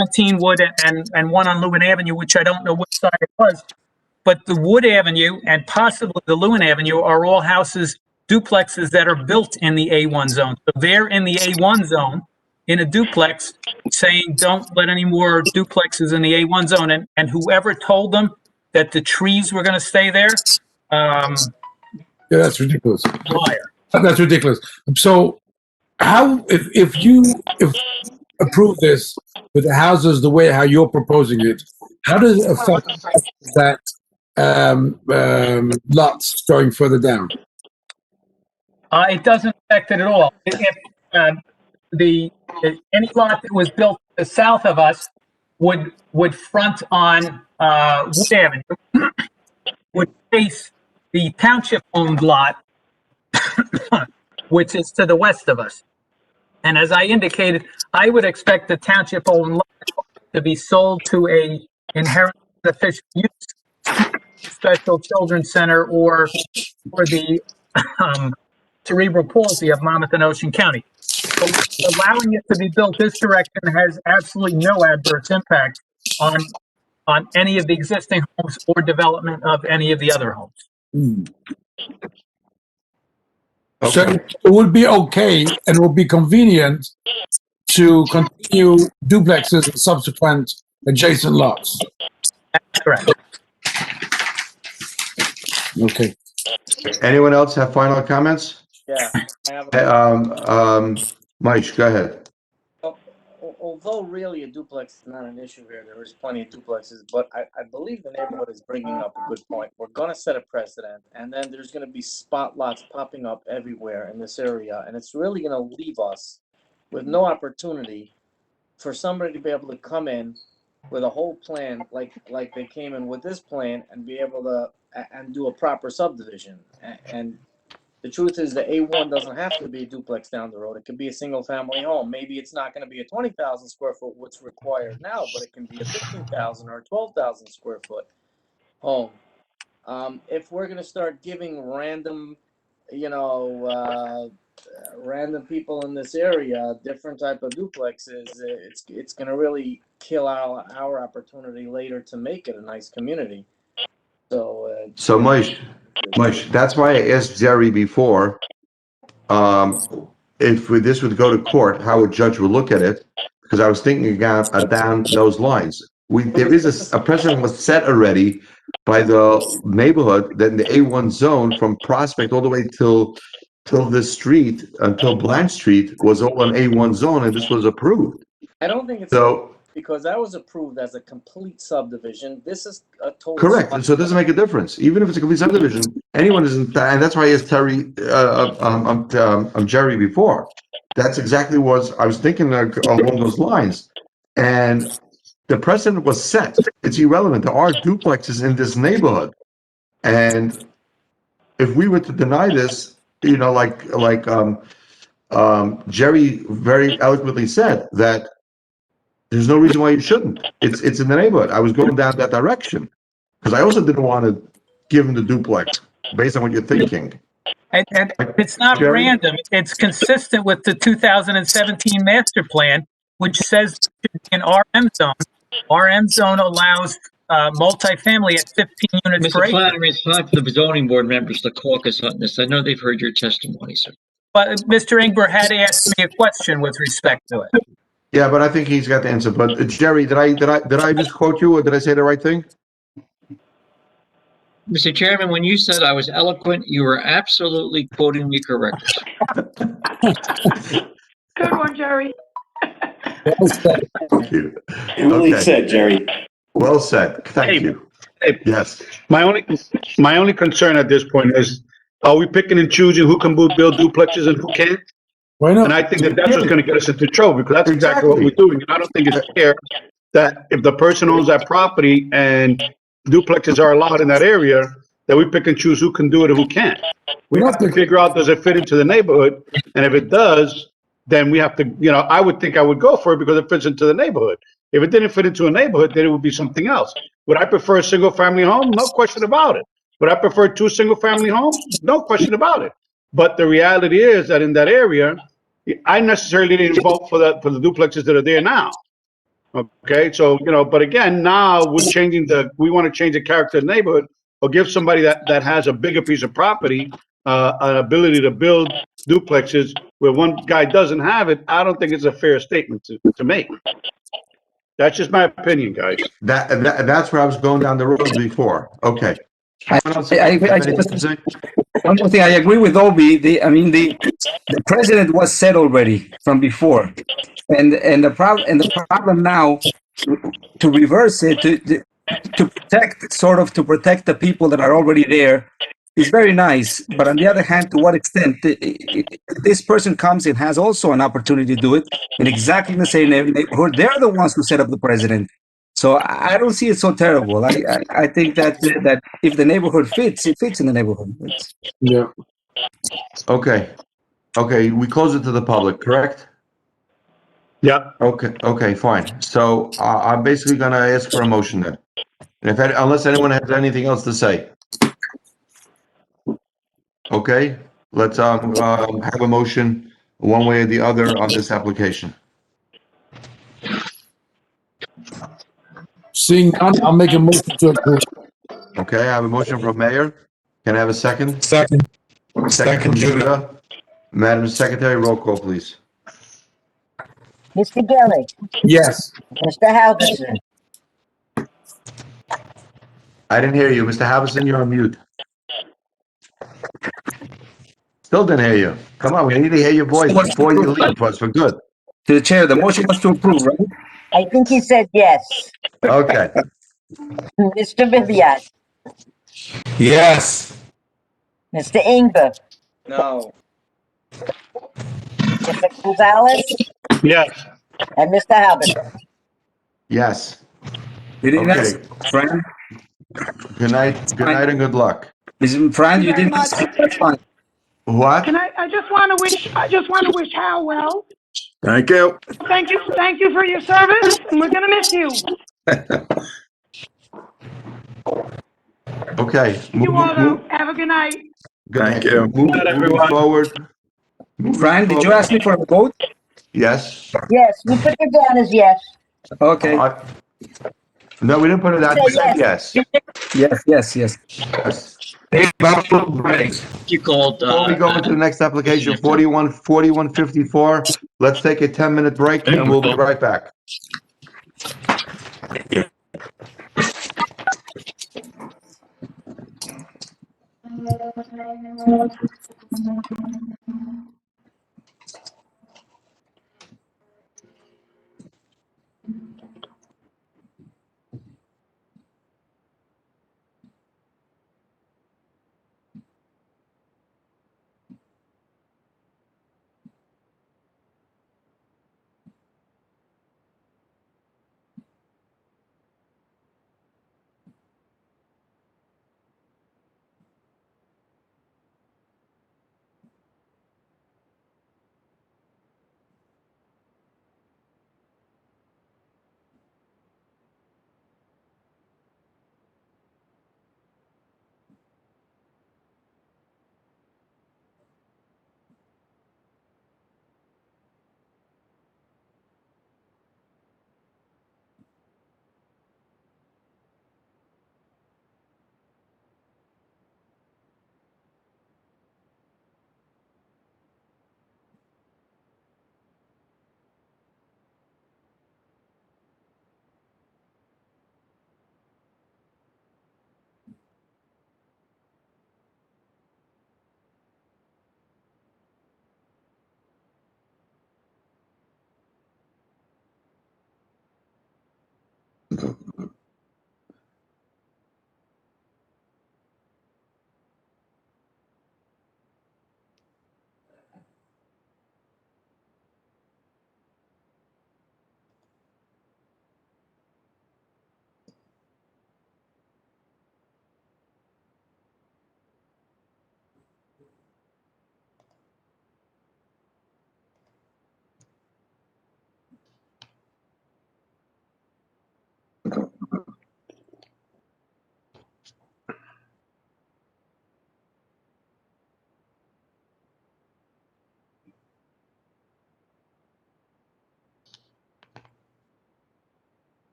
17 Wood, and one on Lewin Avenue, which I don't know which side it was. But the Wood Avenue and possibly the Lewin Avenue are all houses, duplexes that are built in the A1 zone. So they're in the A1 zone in a duplex saying, don't let any more duplexes in the A1 zone. And whoever told them that the trees were going to stay there,
that's ridiculous.
Liar.
That's ridiculous. So if you approve this with the houses the way how you're proposing it, how does it affect that lots going further down?
It doesn't affect it at all. If any lot that was built to the south of us would front on Wood Avenue, would face the township-owned lot, which is to the west of us. And as I indicated, I would expect the township-owned lot to be sold to a inherent beneficial use, special children's center, or the cerebral palsy of Monmouth and Ocean County. So allowing it to be built this direction has absolutely no adverse impact on any of the existing homes or development of any of the other homes.
Okay. So it would be okay and it would be convenient to continue duplexes and subsequent adjacent lots.
That's correct.
Okay.
Anyone else have final comments?
Yeah. I have
Mike, go ahead.
Although really a duplex is not an issue here, there is plenty of duplexes, but I believe the neighborhood is bringing up a good point. We're going to set a precedent, and then there's going to be spot lots popping up everywhere in this area, and it's really going to leave us with no opportunity for somebody to be able to come in with a whole plan, like they came in with this plan, and be able to and do a proper subdivision. And the truth is, the A1 doesn't have to be a duplex down the road. It could be a single family home. Maybe it's not going to be a 20,000 square foot, what's required now, but it can be a 15,000 or 12,000 square foot home. If we're going to start giving random, random people in this area different type of duplexes, it's going to really kill our opportunity later to make it a nice community. So,
Moish, that's why I asked Jerry before, if this would go to court, how a judge would look at it, because I was thinking down those lines. There is a precedent was set already by the neighborhood that in the A1 zone from Prospect all the way till this street, until Blanche Street was all an A1 zone, and this was approved.
I don't think it's
So,
because that was approved as a complete subdivision. This is a total.
correct, and so it doesn't make a difference, even if it's a complete subdivision, anyone isn't, and that's why I asked Jerry before. That's exactly what I was thinking along those lines. And the precedent was set. It's irrelevant. There are duplexes in this neighborhood. And if we were to deny this, Jerry very eloquently said that there's no reason why you shouldn't. It's in the neighborhood. I was going down that direction because I also didn't want to give him the duplex based on what you're thinking.
And it's not
Jerry?
random. It's consistent with the 2017 master plan, which says in RM zone. RM zone allows multifamily at 15 units per
Mr.
acre.
Flannery, it's time for the zoning board members to caucus on this. I know they've heard your testimony, sir.
But Mr. Ingber had asked me a question with respect to it.
Yeah, but I think he's got the answer. But Jerry, did I just quote you, or did I say the right thing?
Mr. Chairman, when you said I was eloquent, you were absolutely quoting me correctly.
Good one, Jerry.
Thank you.
Really
Okay.
said, Jerry.
Well said. Thank you. Yes.
My only concern at this point is, are we picking and choosing who can build duplexes and who can't?
Why not?
And I think that's what's gonna get us into trouble, because that's exactly what we're doing. And I don't think it's fair that if the person owns that property and duplexes are allowed in that area, that we pick and choose who can do it and who can't. We have to figure out, does it fit into the neighborhood? And if it does, then we have to, I would think I would go for it because it fits into the neighborhood. If it didn't fit into a neighborhood, then it would be something else. Would I prefer a single family home? No question about it. Would I prefer 2 single family homes? No question about it. But the reality is that in that area, I necessarily didn't vote for the duplexes that are there now. Okay, so, but again, now we're we want to change the character of the neighborhood, or give somebody that has a bigger piece of property, an ability to build duplexes where one guy doesn't have it. I don't think it's a fair statement to make. That's just my opinion, guys.
That's where I was going down the road before. Okay.
One more thing, I agree with Obi. The president was set already from before, and the problem now to reverse it to protect the people that are already there is very nice. But on the other hand, to what extent this person comes and has also an opportunity to do it in exactly the same neighborhood? They're the ones who set up the president. So I don't see it so terrible. I think that if the neighborhood fits, it fits in the neighborhood.
Yeah.
Okay. We close it to the public, correct?
Yeah.
Okay, fine. So I'm basically going to ask for a motion then. And unless anyone has anything else to say. Okay, let's have a motion one way or the other on this application.
Seeing none, I'll make a motion to approve.
Okay, I have a motion from Mayor. Can I have a second?
Second,
Second from Judah. Madam Secretary, roll call, please.
Mr. Gelli,
Yes.
Mr. Halverson,
I didn't hear you. Mr. Halverson, you're on mute. Still didn't hear you. Come on, we need to hear your voice before you leave us for good.
To the chair, the motion was to approve, right?
I think he said yes.
Okay.
Mr. Vivian,
yes.
Mr. Ingber,
No.
Mr. Gonzalez,
Yes.
And Mr. Halverson.
Yes.
You didn't
Okay.
ask, Fran?
Good night. Good night and good luck.
Listen, Fran,
Thank you
you
very
didn't
much.
ask. That's fine.
What?
I just want to wish Hal well.
Thank you.
Thank you for your service, and we're gonna miss you.
Okay.
You all have a good night.
Good
Thank
night.
you.
Moving forward.
Fran, did you ask me for a vote?
Yes.
Yes, we put you down as yes.
Okay.
No, we didn't put it out.
Say
We said
yes.
yes.
Yes.
Yes.
You called,
Before we go into the next application, 4154, let's take a 10-minute break and we'll be right back.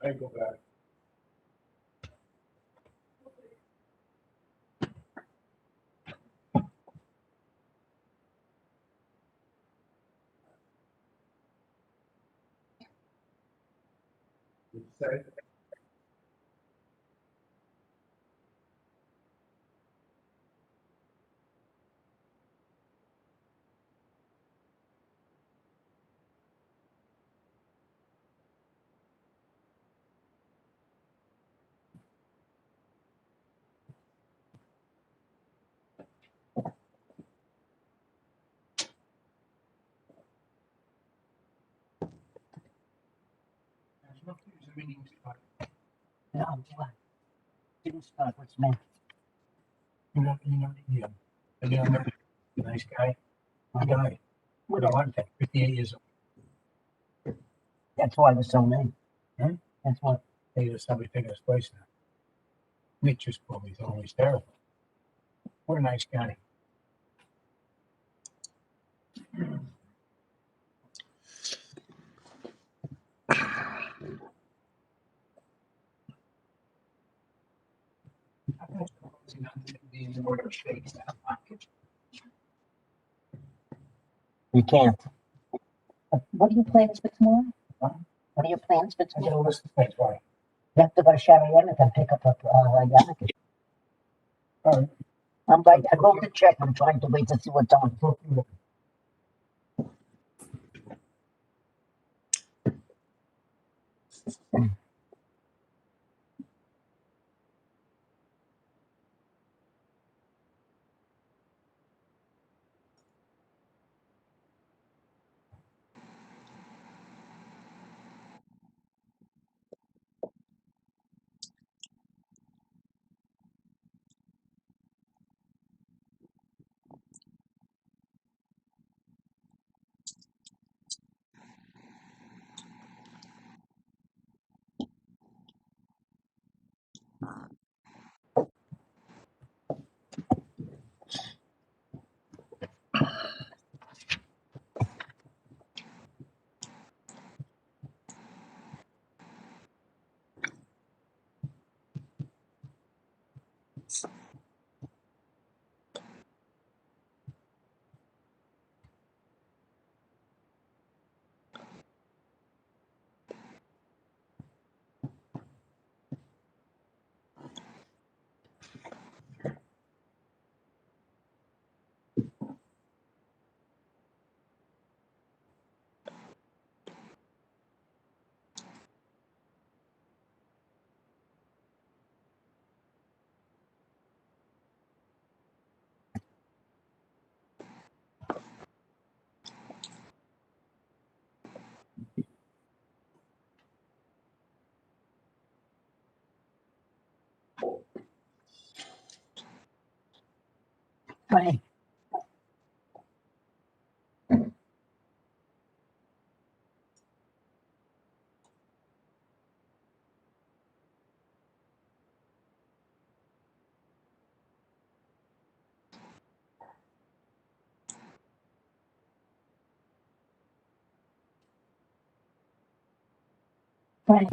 I go back.
No, what? Didn't start, what's meant?
Yeah. And then another nice guy. A guy. With a heart attack, 58 years old.
That's why there's so many.
Huh?
That's what.
Hey, there's somebody taking his place now. Nick just called me, told me he's terrible. What a nice guy.
You can't. What are your plans for tomorrow? What are your plans for
I
tomorrow?
got a list of things, right?
You have to go to Cheyenne and pick up a yarmulke.
All right.
I'm right, I wrote the check, I'm trying to wait to see what's on. Right. Right.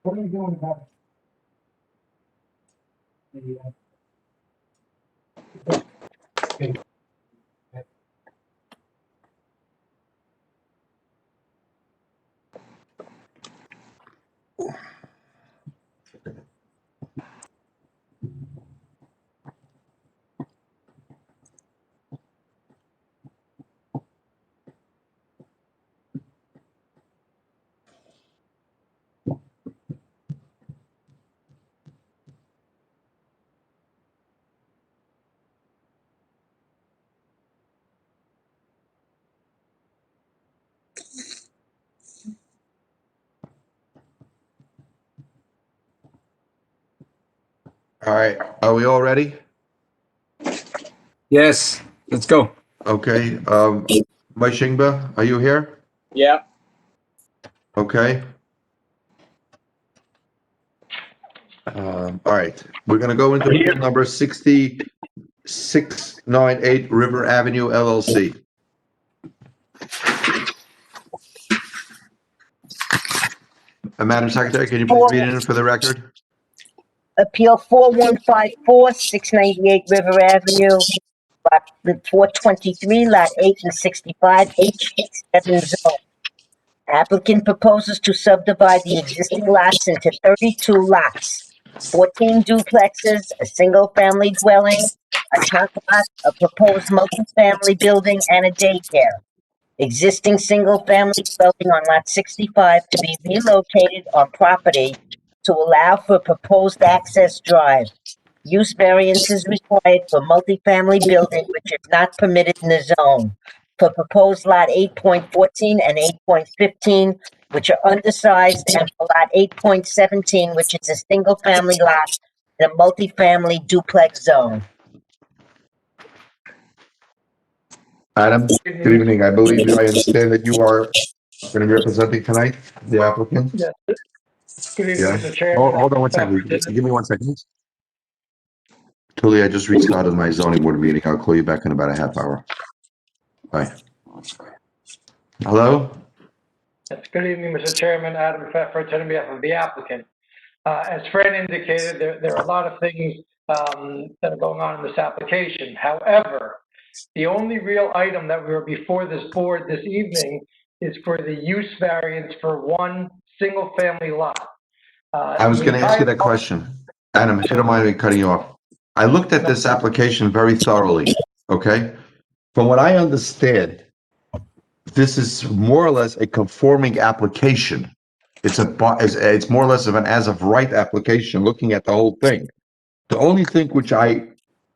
What are you doing about it?
All right, are we all ready?
Yes, let's go.
Okay, Mike Shingba, are you here?
Yeah.
Okay. All right, we're gonna go into appeal number 6698 River Avenue LLC. Madam Secretary, can you please read it in for the record?
Appeal 4154, 698 River Avenue, lot 423, lot 8 and 65, H7 zone. Applicant proposes to subdivide the existing lots into 32 lots, 14 duplexes, a single-family dwelling, a trunk lot, a proposed multifamily building, and a daycare. Existing single-family dwelling on lot 65 to be relocated on property to allow for proposed access drive. Use variance is required for multifamily building which is not permitted in the zone. For proposed lot 8.14 and 8.15, which are undersized, and for lot 8.17, which is a single-family lot in a multifamily duplex zone.
Adam, good evening. I understand that you are going to be representing tonight, the applicant?
Yes. Good evening,
Yeah.
Mr. Chairman.
Hold on one second. Give me 1 second. Tully, I just restarted my zoning board meeting. I'll call you back in about a half hour. Bye. Hello?
Yes, good evening, Mr. Chairman. Adam Pfeffer, on behalf of the applicant. As Fran indicated, there are a lot of things that are going on in this application. However, the only real item that we were before this board this evening is for the use variance for one single-family lot.
I was going to ask you that question. Adam, if you don't mind me cutting you off. I looked at this application very thoroughly, okay? From what I understand, this is more or less a conforming application. It's more or less of an as-of-right application, looking at the whole thing. The only thing which I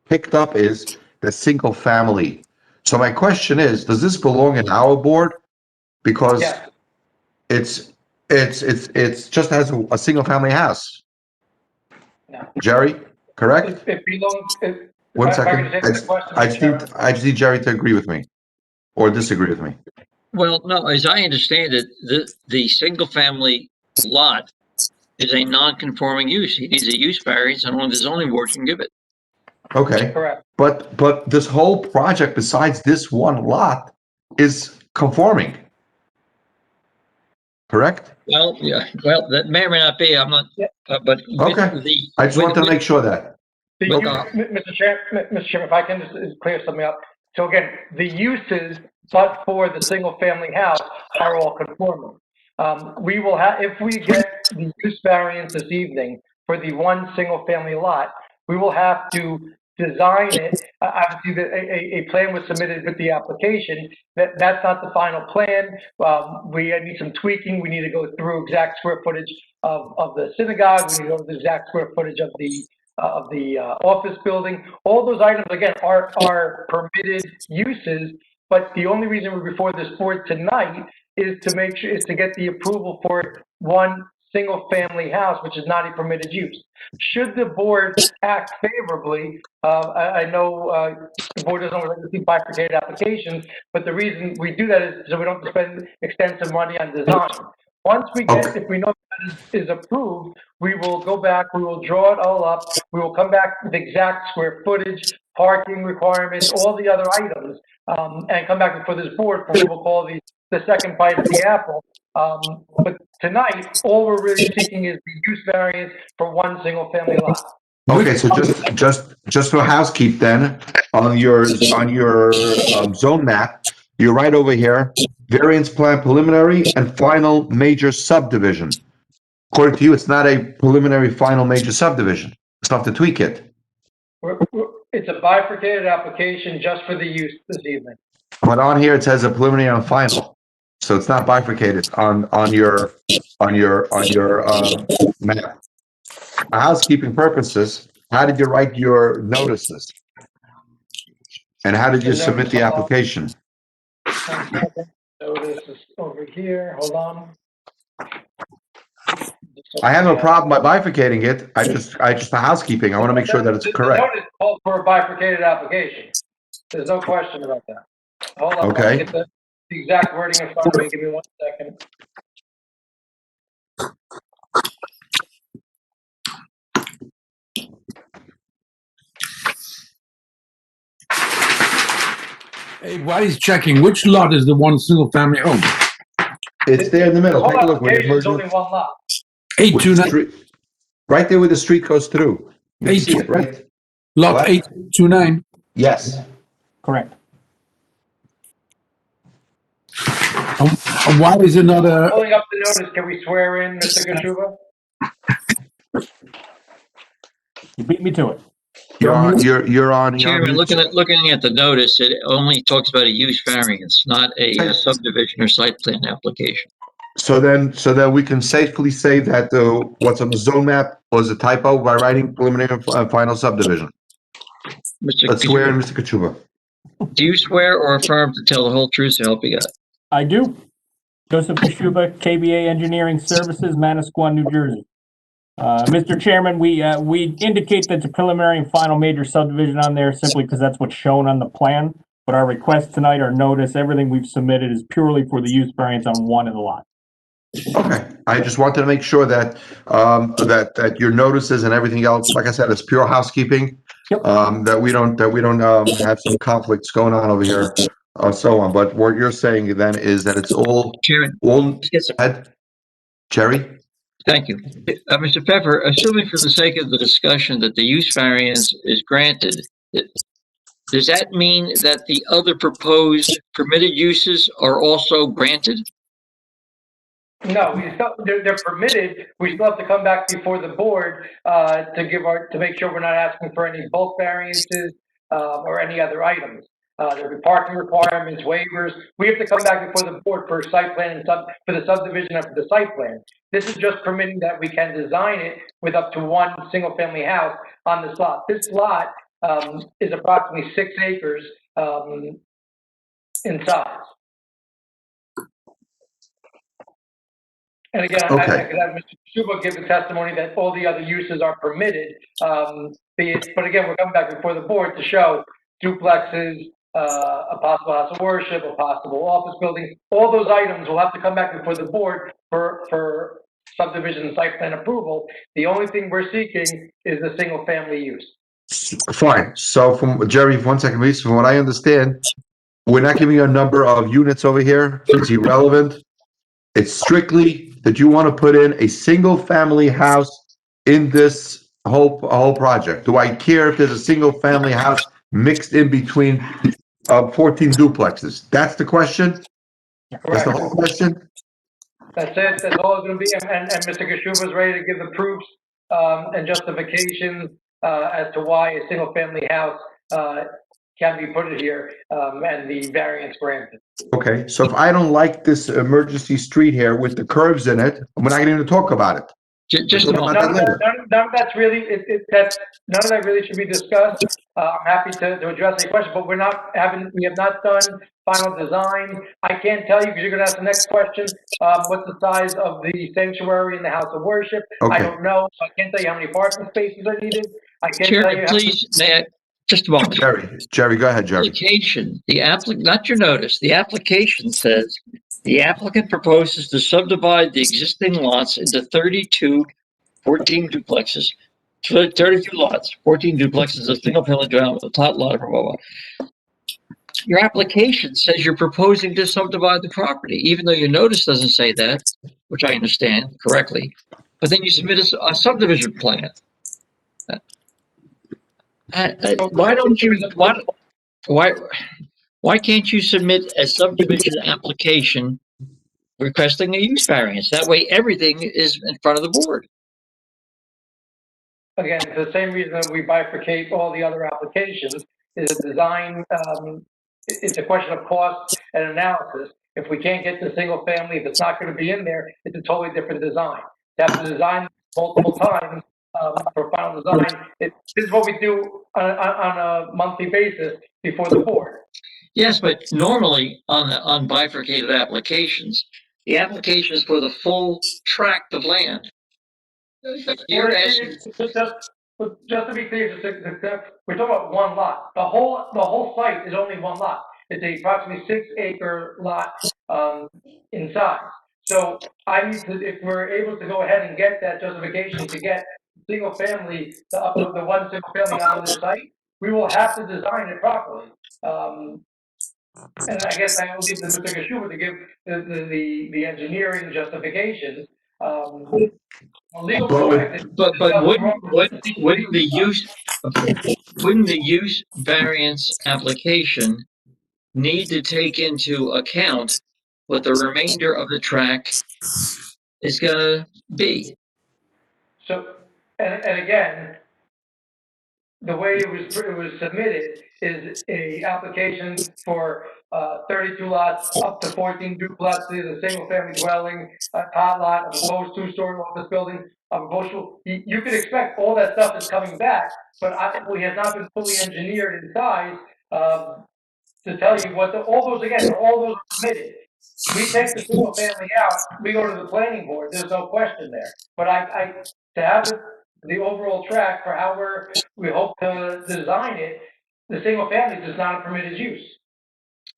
picked up is the single family. So my question is, does this belong in our board? Because
Yeah.
it's just has a single family house.
No.
Jerry, correct?
It belongs.
1
if I
second.
could just answer the question,
I just need Jerry to agree with me or disagree with me.
Well, no, as I understand it, the single family lot is a non-conforming use. He needs a use variance, and only the zoning board can give it.
Okay.
Correct.
But this whole project, besides this one lot, is conforming. Correct?
Well, yeah. Well, that may or may not be. I'm not. But
Okay. I just wanted to make sure that.
The
But,
Mr. Chairman, if I can just clear something up. So again, the uses, but for the single-family house, are all conforming. We will have, if we get the use variance this evening for the one single-family lot, we will have to design it. Obviously, a plan was submitted with the application. That's not the final plan. We need some tweaking. We need to go through exact square footage of the synagogue. We need to go through the exact square footage of the office building. All those items, again, are permitted uses, but the only reason we're before this board tonight is to get the approval for one single-family house, which is not a permitted use. Should the board act favorably, I know the board doesn't like to see bifurcated applications, but the reason we do that is so we don't spend extensive money on design. Once we get, if we know that is approved, we will go back, we will draw it all up, we will come back with exact square footage, parking requirements, all the other items, and come back before this board for what we'll call the second bite of the apple. But tonight, all we're really seeking is the use variance for one single family lot.
Okay, so just for housekeep then, on your zone map, you're right over here, variance plan preliminary and final major subdivision. According to you, it's not a preliminary final major subdivision. It's not to tweak it.
It's a bifurcated application just for the use this evening.
But on here, it says a preliminary and final. So it's not bifurcated on your map. For housekeeping purposes, how did you write your notices? And how did you submit the application?
Notice is over here, hold on.
I have no problem by bifurcating it. I just for housekeeping, I want to make sure that it's correct.
The notice called for a bifurcated application. There's no question about that. Hold on,
Okay.
I'll get the exact wording in front of me. Give me 1 second.
Hey, while he's checking, which lot is the one single family home?
It's there in the middle. Take a look.
There's only one lot.
829.
Right there where the street goes through. You see it, right?
Lot
What?
829.
Yes.
Correct.
And why is it not a?
Pulling up the notice, can we swear in Mr. Gashuba?
You beat me to it.
You're on.
Chairman, looking at the notice, it only talks about a use variance, not a subdivision or site plan application.
So then we can safely say that what's on the zone map was a typo by writing preliminary and final subdivision. Let's swear in Mr. Kachuba.
Do you swear or affirm to tell the whole truth to help you God?
I do. Joseph Kashuba, KBA Engineering Services, Manasquan, New Jersey. Mr. Chairman, we indicate that the preliminary and final major subdivision on there simply because that's what's shown on the plan. But our request tonight, our notice, everything we've submitted is purely for the use variance on one of the lots.
Okay, I just wanted to make sure that that your notices and everything else, like I said, it's pure housekeeping.
Yep.
That we don't have some conflicts going on over here or so on. But what you're saying then is that it's all
Chairman,
Jerry.
Thank you. Mr. Pfeffer, assuming for the sake of the discussion that the use variance is granted, does that mean that the other proposed permitted uses are also granted?
No, they're permitted. We still have to come back before the board to make sure we're not asking for any bulk variances or any other items. There'll be parking requirements, waivers. We have to come back before the board for site plan and for the subdivision and for the site plan. This is just permitting that we can design it with up to one single family house on this lot. This lot is approximately 6 acres in size. And again,
Okay.
I could have Mr. Shuba give the testimony that all the other uses are permitted. But again, we're coming back before the board to show duplexes, a possible house of worship, a possible office building. All those items will have to come back before the board for subdivision and site plan approval. The only thing we're seeking is the single family use.
Fine. So from Jerry, 1 second, please. From what I understand, we're not giving you a number of units over here. It's irrelevant. It's strictly that you want to put in a single family house in this whole project. Do I care if there's a single family house mixed in between 14 duplexes? That's the question? That's the whole question?
That's it. That's all it's going to be. And Mr. Gashuba is ready to give the proofs and justifications as to why a single family house can be put in here and the variance granted.
Okay, so if I don't like this emergency street here with the curves in it, we're not going to talk about it.
Just a
We'll talk
moment.
about that later.
None of that's really, none of that really should be discussed. I'm happy to address any question, but we have not done final design. I can't tell you, because you're gonna ask the next question, what's the size of the sanctuary in the house of worship? I
Okay.
don't know, so I can't tell you how many parking spaces are needed. I can't tell
Chairman,
you.
please, may I, just a moment.
Jerry, go ahead, Jerry.
Application, not your notice, the application says, the applicant proposes to subdivide the existing lots into 14 duplexes, 32 lots, 14 duplexes, a single family dwelling with a tot lot, blah, blah, blah. Your application says you're proposing to subdivide the property, even though your notice doesn't say that, which I understand correctly. But then you submit a subdivision plan. Why don't you, why can't you submit a subdivision application requesting a use variance? That way everything is in front of the board.
Again, for the same reason that we bifurcate all the other applications, is a design, it's a question of cost and analysis. If we can't get the single family, if it's not gonna be in there, it's a totally different design. To have to design multiple times, for final design, this is what we do on a monthly basis before the board.
Yes, but normally on bifurcated applications, the application is for the full tract of land. You're asking,
Just to be clear, we're talking about one lot. The whole site is only one lot. It's a approximately 6-acre lot, in size. So I need to, if we're able to go ahead and get that justification to get single family, up to the one single family on the site, we will have to design it properly. And I guess I will leave the Mr. Gashuba to give the engineering justifications. Legal perspective.
but wouldn't the use variance application need to take into account what the remainder of the tract is gonna be?
So, and again, the way it was submitted is a application for 32 lots, up to 14 duplexes, a single family dwelling, a tot lot, a proposed 2-story office building, a proposed, you could expect all that stuff is coming back, but we have not been fully engineered in size to tell you what all those are submitted. We take the single family out, we go to the planning board, there's no question there. But to have the overall track for how we hope to design it, the single family is not a permitted use.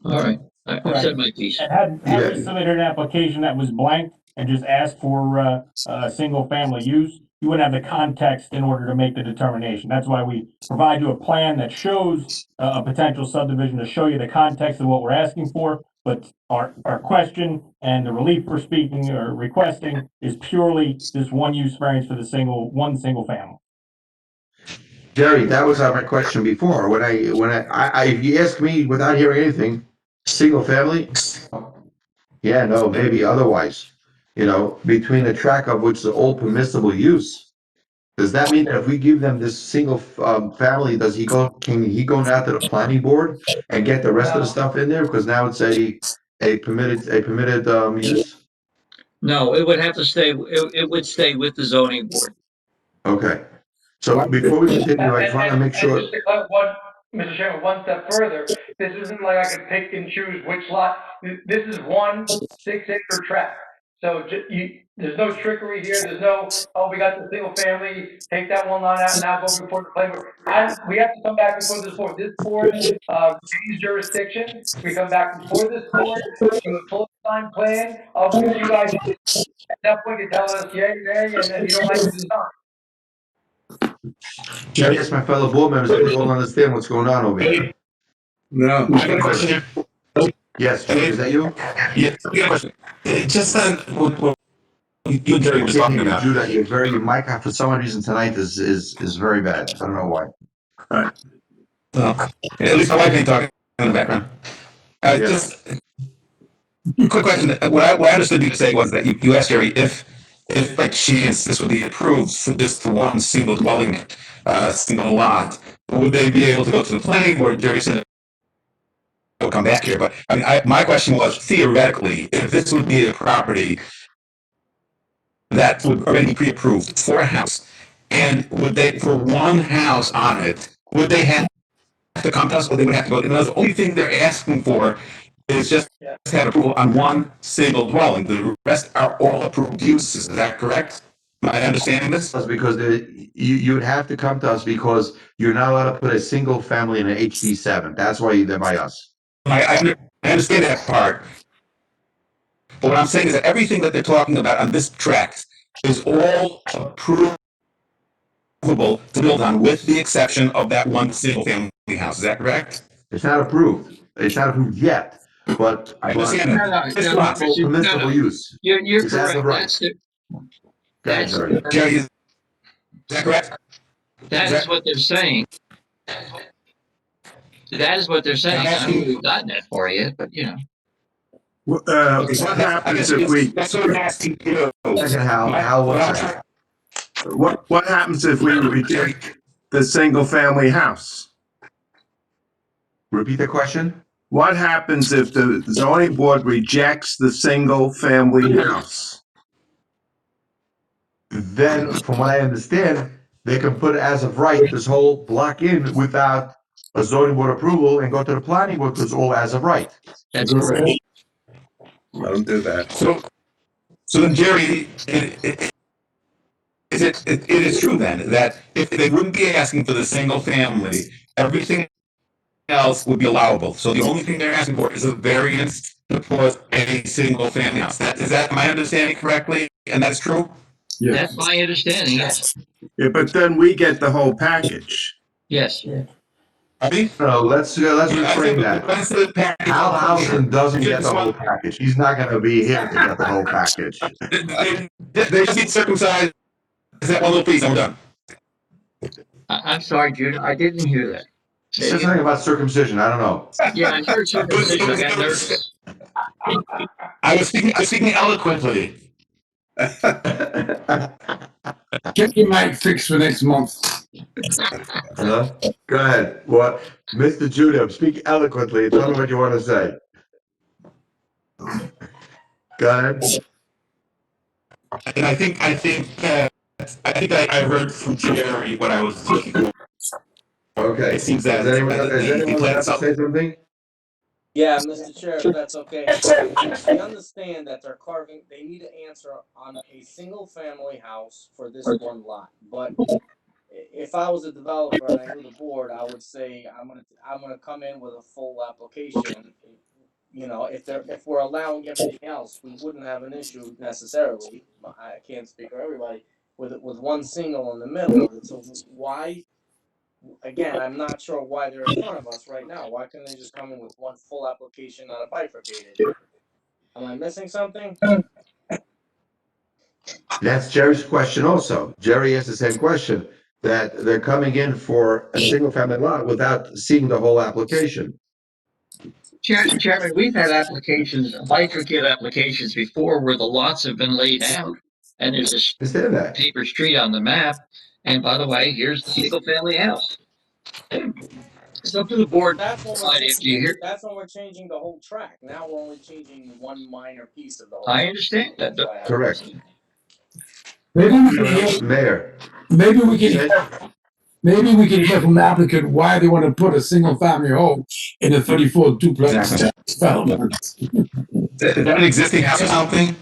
All right, I said my piece.
And had we submitted an application that was blank and just asked for single family use, you wouldn't have the context in order to make the determination. That's why we provide you a plan that shows a potential subdivision to show you the context of what we're asking for. But our question and the relief we're speaking or requesting is purely this one use variance for the one single family.
Jerry, that was my question before. When I if you ask me without hearing anything, single family, yeah, no, maybe otherwise. You know, between the track of which the old permissible use. Does that mean that if we give them this single family, can he go now to the planning board and get the rest of the stuff in there? Because now it's a permitted use?
No, it would have to stay, it would stay with the zoning board.
Okay. So before we continue, I just want to make sure.
And just to Mr. Chairman, one step further, this isn't like I could pick and choose which lot. This is one 6-acre tract. So there's no trickery here. There's no, oh, we got the single family, take that one lot out and now go before the planning board. We have to come back before this board. This board, change jurisdiction. We come back before this board for the full design plan of which you guys, at that point, you tell us yay, nay, and then you don't like the design.
Jerry, yes, my fellow board members, I don't understand what's going on over here.
No. I got a question.
Yes, is that you?
Yeah, I got a question. Just on what you and Jerry were talking about.
Judah, your mic for some reason tonight is very bad. I don't know why.
All right. Well, at least my wife ain't talking in the background. Just quick question. What I understood you to say was that you asked Jerry if like she insists would be approved for just one single dwelling, single lot, would they be able to go to the planning board? Jerry said they'll come back here, but I mean, my question was theoretically, if this would be a property that would already pre-approved for a house, and would they, for one house on it, would they have to come to us, or they would have to go, the only thing they're asking for is just to have approval on one single dwelling. The rest are all approved uses. Is that correct? Am I understanding this?
That's because you'd have to come to us because you're not allowed to put a single family in an HD7. That's why they're by us.
I understand that part. But what I'm saying is that everything that they're talking about on this tract is all approvable to build on, with the exception of that one single family house. Is that correct?
It's not approved. It's not approved yet, but
I understand
No, no,
that.
no, Richard, no,
permissible
no.
use.
You're
It's as
correct.
of right.
That's it.
Go ahead,
That's
Jerry.
Jerry, is that correct?
That is what they're saying. That is what they're saying. I don't know if we've gotten that far yet, but you know.
What happens if we,
That's what I'm asking you.
what happens if we reject the single-family house?
Repeat the question?
What happens if the zoning board rejects the single-family house?
Then, from what I understand, they can put as of right this whole block in without a zoning board approval and go to the planning board because it's all as of right.
That's correct.
Let them do that.
So then, Jerry, it is true then that if they wouldn't be asking for the single family, everything else would be allowable. So the only thing they're asking for is a variance to put a single family house. Is that my understanding correctly? And that's true?
That's my understanding, yes.
Yeah, but then we get the whole package.
Yes.
No, let's reframe that. Hal Housen doesn't get the whole package. He's not going to be here to get the whole package.
They just need circumcised. Is that one little piece? I'm done.
I'm sorry, Jude. I didn't hear that.
He said something about circumcision. I don't know.
Yeah, I heard circumcision. I got nervous.
I was speaking eloquently.
Get your mic fixed for next month.
Go ahead. What, Mr. Judah, speak eloquently. Tell me what you want to say. Go ahead.
And I think I heard from Jerry what I was looking for.
Okay.
It seems that
Does anyone have to say something?
Yeah, Mr. Chair, if that's okay. We understand that they need to answer on a single family house for this one lot. But if I was a developer and I knew the board, I would say I'm gonna come in with a full application. You know, if we're allowing everything else, we wouldn't have an issue necessarily. I can't speak for everybody with one single in the middle of it. So why? Again, I'm not sure why they're in front of us right now. Why couldn't they just come in with one full application, not a bifurcated? Am I missing something?
That's Jerry's question also. Jerry asked the same question, that they're coming in for a single family lot without seeing the whole application.
Chairman, we've had applications, bifurcated applications before where the lots have been laid out and there's a paper street on the map. And by the way, here's the single family house. It's up to the board.
That's when we're changing the whole track. Now we're only changing one minor piece of the whole.
I understand that.
Correct. Mayor.
Maybe we can hear from the applicant why they want to put a single family home in a 34 duplex development.
Is that an existing house or something?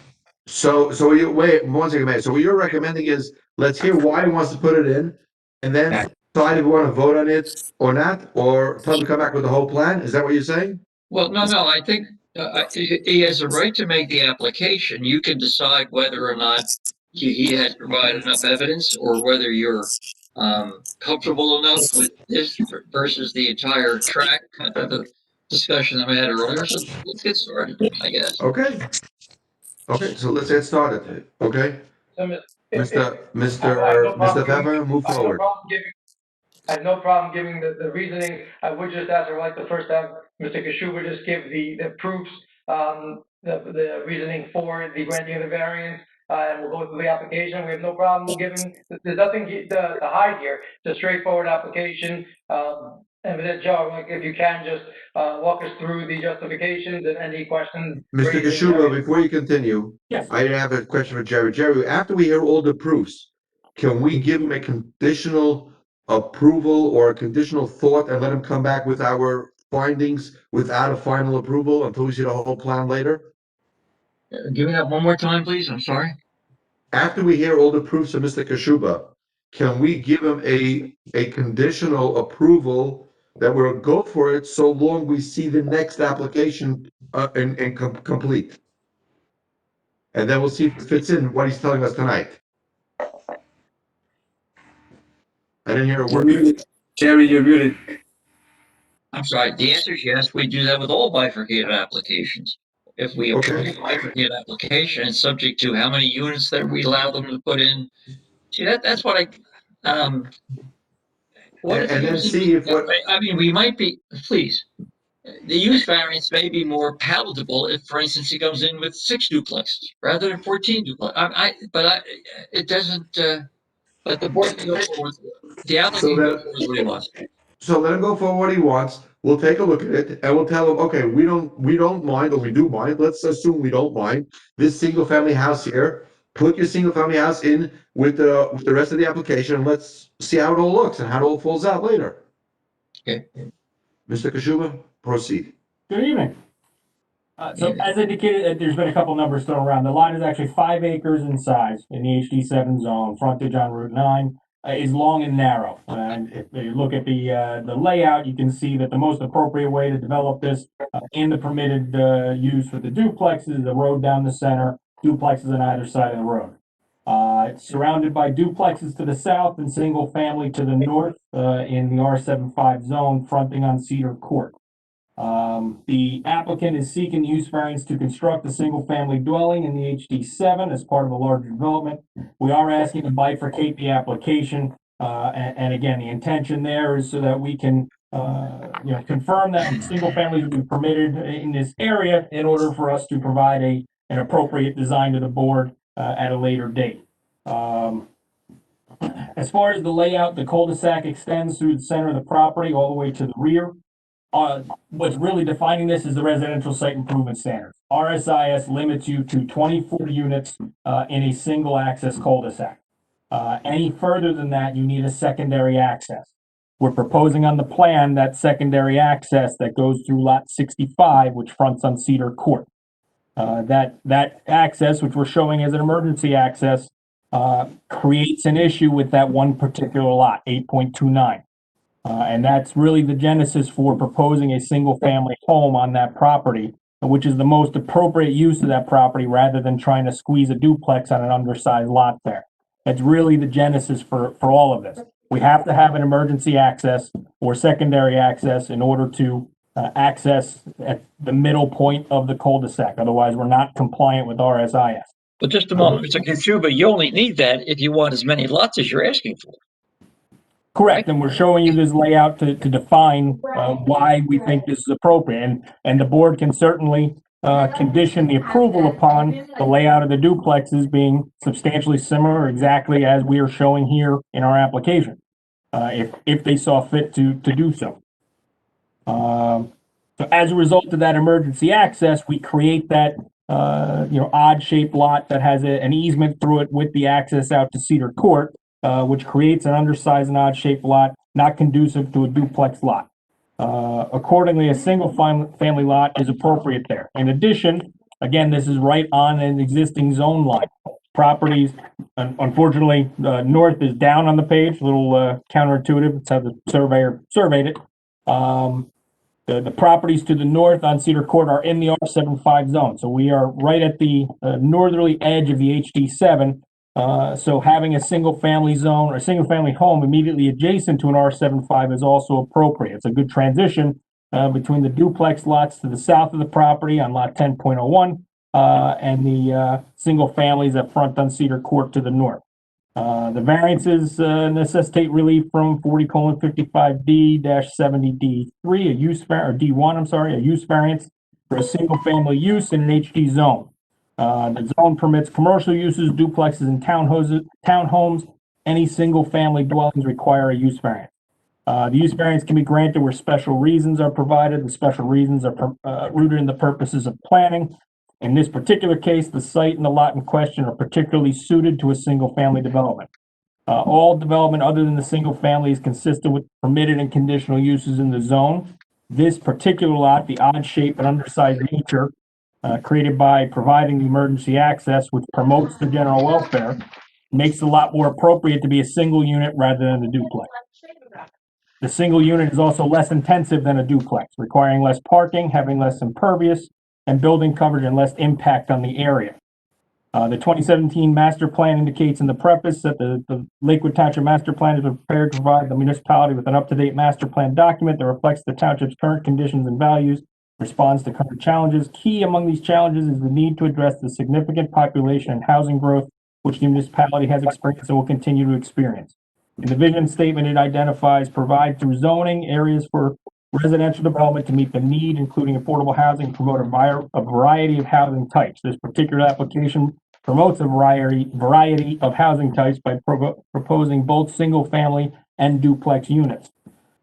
So you wait 1 second, Mayor. So what you're recommending is let's hear why he wants to put it in, and then decide if we want to vote on it or not, or tell him to come back with the whole plan. Is that what you're saying?
Well, no. I think he has a right to make the application. You can decide whether or not he has provided enough evidence, or whether you're comfortable enough with this versus the entire track. Kind of a discussion that we had earlier. So let's get started, I guess.
Okay. Okay, so let's get started. Okay. Mr. Pfeffer, move forward.
I have no problem giving the reasoning. I would just ask, I'd like to first have Mr. Kashuba just give the proofs, the reasoning for the granting of the variance, and we'll go through the application. We have no problem giving, there's nothing to hide here. It's a straightforward application. And with that, Joe, like, if you can just walk us through the justifications and any questions.
Mr. Kashuba, before you continue,
Yes.
I have a question for Jerry. Jerry, after we hear all the proofs, can we give him a conditional approval or a conditional thought and let him come back with our findings without a final approval until we see the whole plan later?
Give me that one more time, please. I'm sorry.
After we hear all the proofs of Mr. Kashuba, can we give him a conditional approval that we'll go for it so long we see the next application and complete? And then we'll see if it fits in what he's telling us tonight. I didn't hear a
You're
word.
muted. Jerry, you're muted.
I'm sorry. The answer is yes. We do that with all bifurcated applications. If we approve
Okay.
a bifurcated application, it's subject to how many units that we allow them to put in. See, that's what what if
And then
using,
see if what,
I mean, we might be, please, the use variance may be more palatable if, for instance, he comes in with 6 duplexes rather than 14 duplexes. It doesn't, but the board can go forward. The applicant
so
can go
that,
forward with what he wants.
so let him go for what he wants. We'll take a look at it and we'll tell him, okay, we don't mind, or we do mind. Let's assume we don't mind this single family house here. Put your single family house in with the rest of the application and let's see how it all looks and how it all falls out later.
Okay.
Mr. Kashuba, proceed.
Good evening. So as indicated, there's been a couple numbers thrown around. The lot is actually 5 acres in size in the HD7 zone, frontage on Route 9, is long and narrow. And if you look at the layout, you can see that the most appropriate way to develop this in the permitted use for the duplex is the road down the center, duplexes on either side of the road. It's surrounded by duplexes to the south and single family to the north in the R75 zone, fronting on Cedar Court. The applicant is seeking use variance to construct a single-family dwelling in the HD7 as part of a larger development. We are asking to bifurcate the application, and again, the intention there is so that we can, confirm that single families will be permitted in this area in order for us to provide an appropriate design to the board at a later date. As far as the layout, the cul-de-sac extends through the center of the property all the way to the rear. What's really defining this is the residential site improvement standards. RSIS limits you to 24 units in a single access cul-de-sac. Any further than that, you need a secondary access. We're proposing on the plan that secondary access that goes through lot 65, which fronts on Cedar Court. That access, which we're showing as an emergency access, creates an issue with that one particular lot, 8.29. And that's really the genesis for proposing a single-family home on that property, which is the most appropriate use of that property rather than trying to squeeze a duplex on an undersized lot there. That's really the genesis for all of this. We have to have an emergency access or secondary access in order to access at the middle point of the cul-de-sac. Otherwise, we're not compliant with RSIS.
But just a moment, Mr. Kachuba, you only need that if you want as many lots as you're asking for.
Correct, and we're showing you this layout to define why we think this is appropriate, and the board can certainly condition the approval upon the layout of the duplexes being substantially similar, exactly as we are showing here in our application, if they saw fit to do so. So as a result of that emergency access, we create that odd-shaped lot that has an easement through it with the access out to Cedar Court, which creates an undersized and odd-shaped lot, not conducive to a duplex lot. Accordingly, a single family lot is appropriate there. In addition, again, this is right on an existing zone line. Properties, unfortunately, north is down on the page, a little counterintuitive. It's how the surveyor surveyed it. The properties to the north on Cedar Court are in the R75 zone. So we are right at the northerly edge of the HD7. So having a single family zone or a single family home immediately adjacent to an R75 is also appropriate. It's a good transition between the duplex lots to the south of the property on lot 10.01 and the single families that front on Cedar Court to the north. The variances necessitate relief from 40:55D-70D3, a use D1, a use variance for a single family use in an HD zone. The zone permits commercial uses, duplexes, and townhomes. Any single family dwellings require a use variance. The use variance can be granted where special reasons are provided. The special reasons are rooted in the purposes of planning. In this particular case, the site and the lot in question are particularly suited to a single-family development. All development other than the single family is consistent with permitted and conditional uses in the zone. This particular lot, the odd shape and undersized nature created by providing the emergency access, which promotes the general welfare, makes the lot more appropriate to be a single unit rather than a duplex. The single unit is also less intensive than a duplex, requiring less parking, having less impervious and building coverage and less impact on the area. The 2017 master plan indicates in the preface that the Lakewood Township master plan is prepared to provide the municipality with an up-to-date master plan document that reflects the township's current conditions and values, responds to current challenges. Key among these challenges is the need to address the significant population and housing growth which the municipality has experienced and will continue to experience. In the vision statement, it provide through zoning areas for residential development to meet the need, including affordable housing, and promote a variety of housing types. This particular application promotes a variety of housing types by proposing both single-family and duplex units.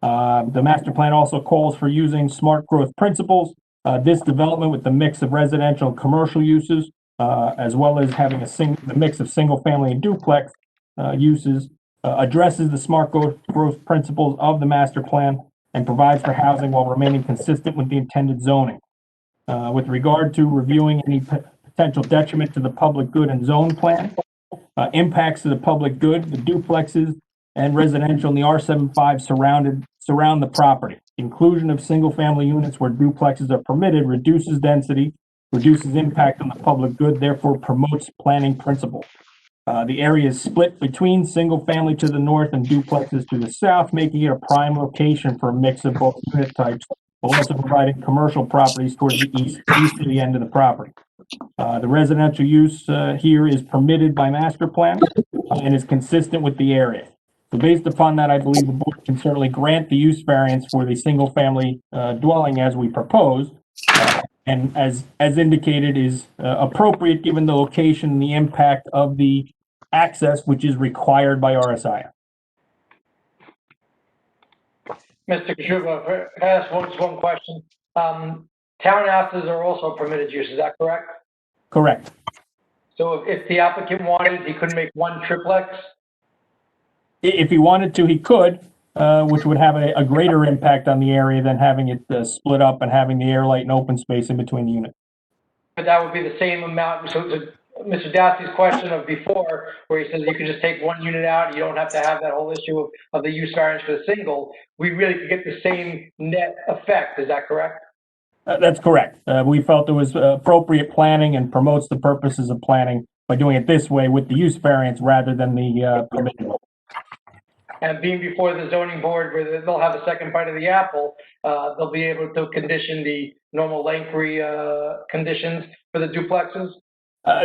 The master plan also calls for using smart growth principles. This development with the mix of residential and commercial uses, as well as having the mix of single-family and duplex uses, addresses the smart growth principles of the master plan and provides for housing while remaining consistent with the intended zoning. With regard to reviewing any potential detriment to the public good and zone plan, impacts to the public good, the duplexes and residential in the R75 surround the property. Inclusion of single-family units where duplexes are permitted reduces density, reduces impact on the public good, therefore promotes planning principle. The area is split between single-family to the north and duplexes to the south, making it a prime location for a mix of both unit types, while also providing commercial properties towards the east of the end of the property. The residential use here is permitted by master plan and is consistent with the area. So based upon that, I believe the board can certainly grant the use variance for the single-family dwelling as we proposed, and as indicated is appropriate given the location and the impact of the access which is required by RSI.
Mr. Kashuba, can I ask one question? Townhouses are also permitted use, is that correct?
Correct.
So if the applicant wanted, he could make one triplex?
If he wanted to, he could, which would have a greater impact on the area than having it split up and having the air, light, and open space in between the units.
But that would be the same amount. So Mr. Dassey's question of before, where he says you can just take one unit out, you don't have to have that whole issue of the use variance for the single, we really could get the same net effect. Is that correct?
That's correct. We felt it was appropriate planning and promotes the purposes of planning by doing it this way with the use variance rather than the permitted.
And being before the zoning board where they'll have a second bite of the apple, they'll be able to condition the normal length-free conditions for the duplexes?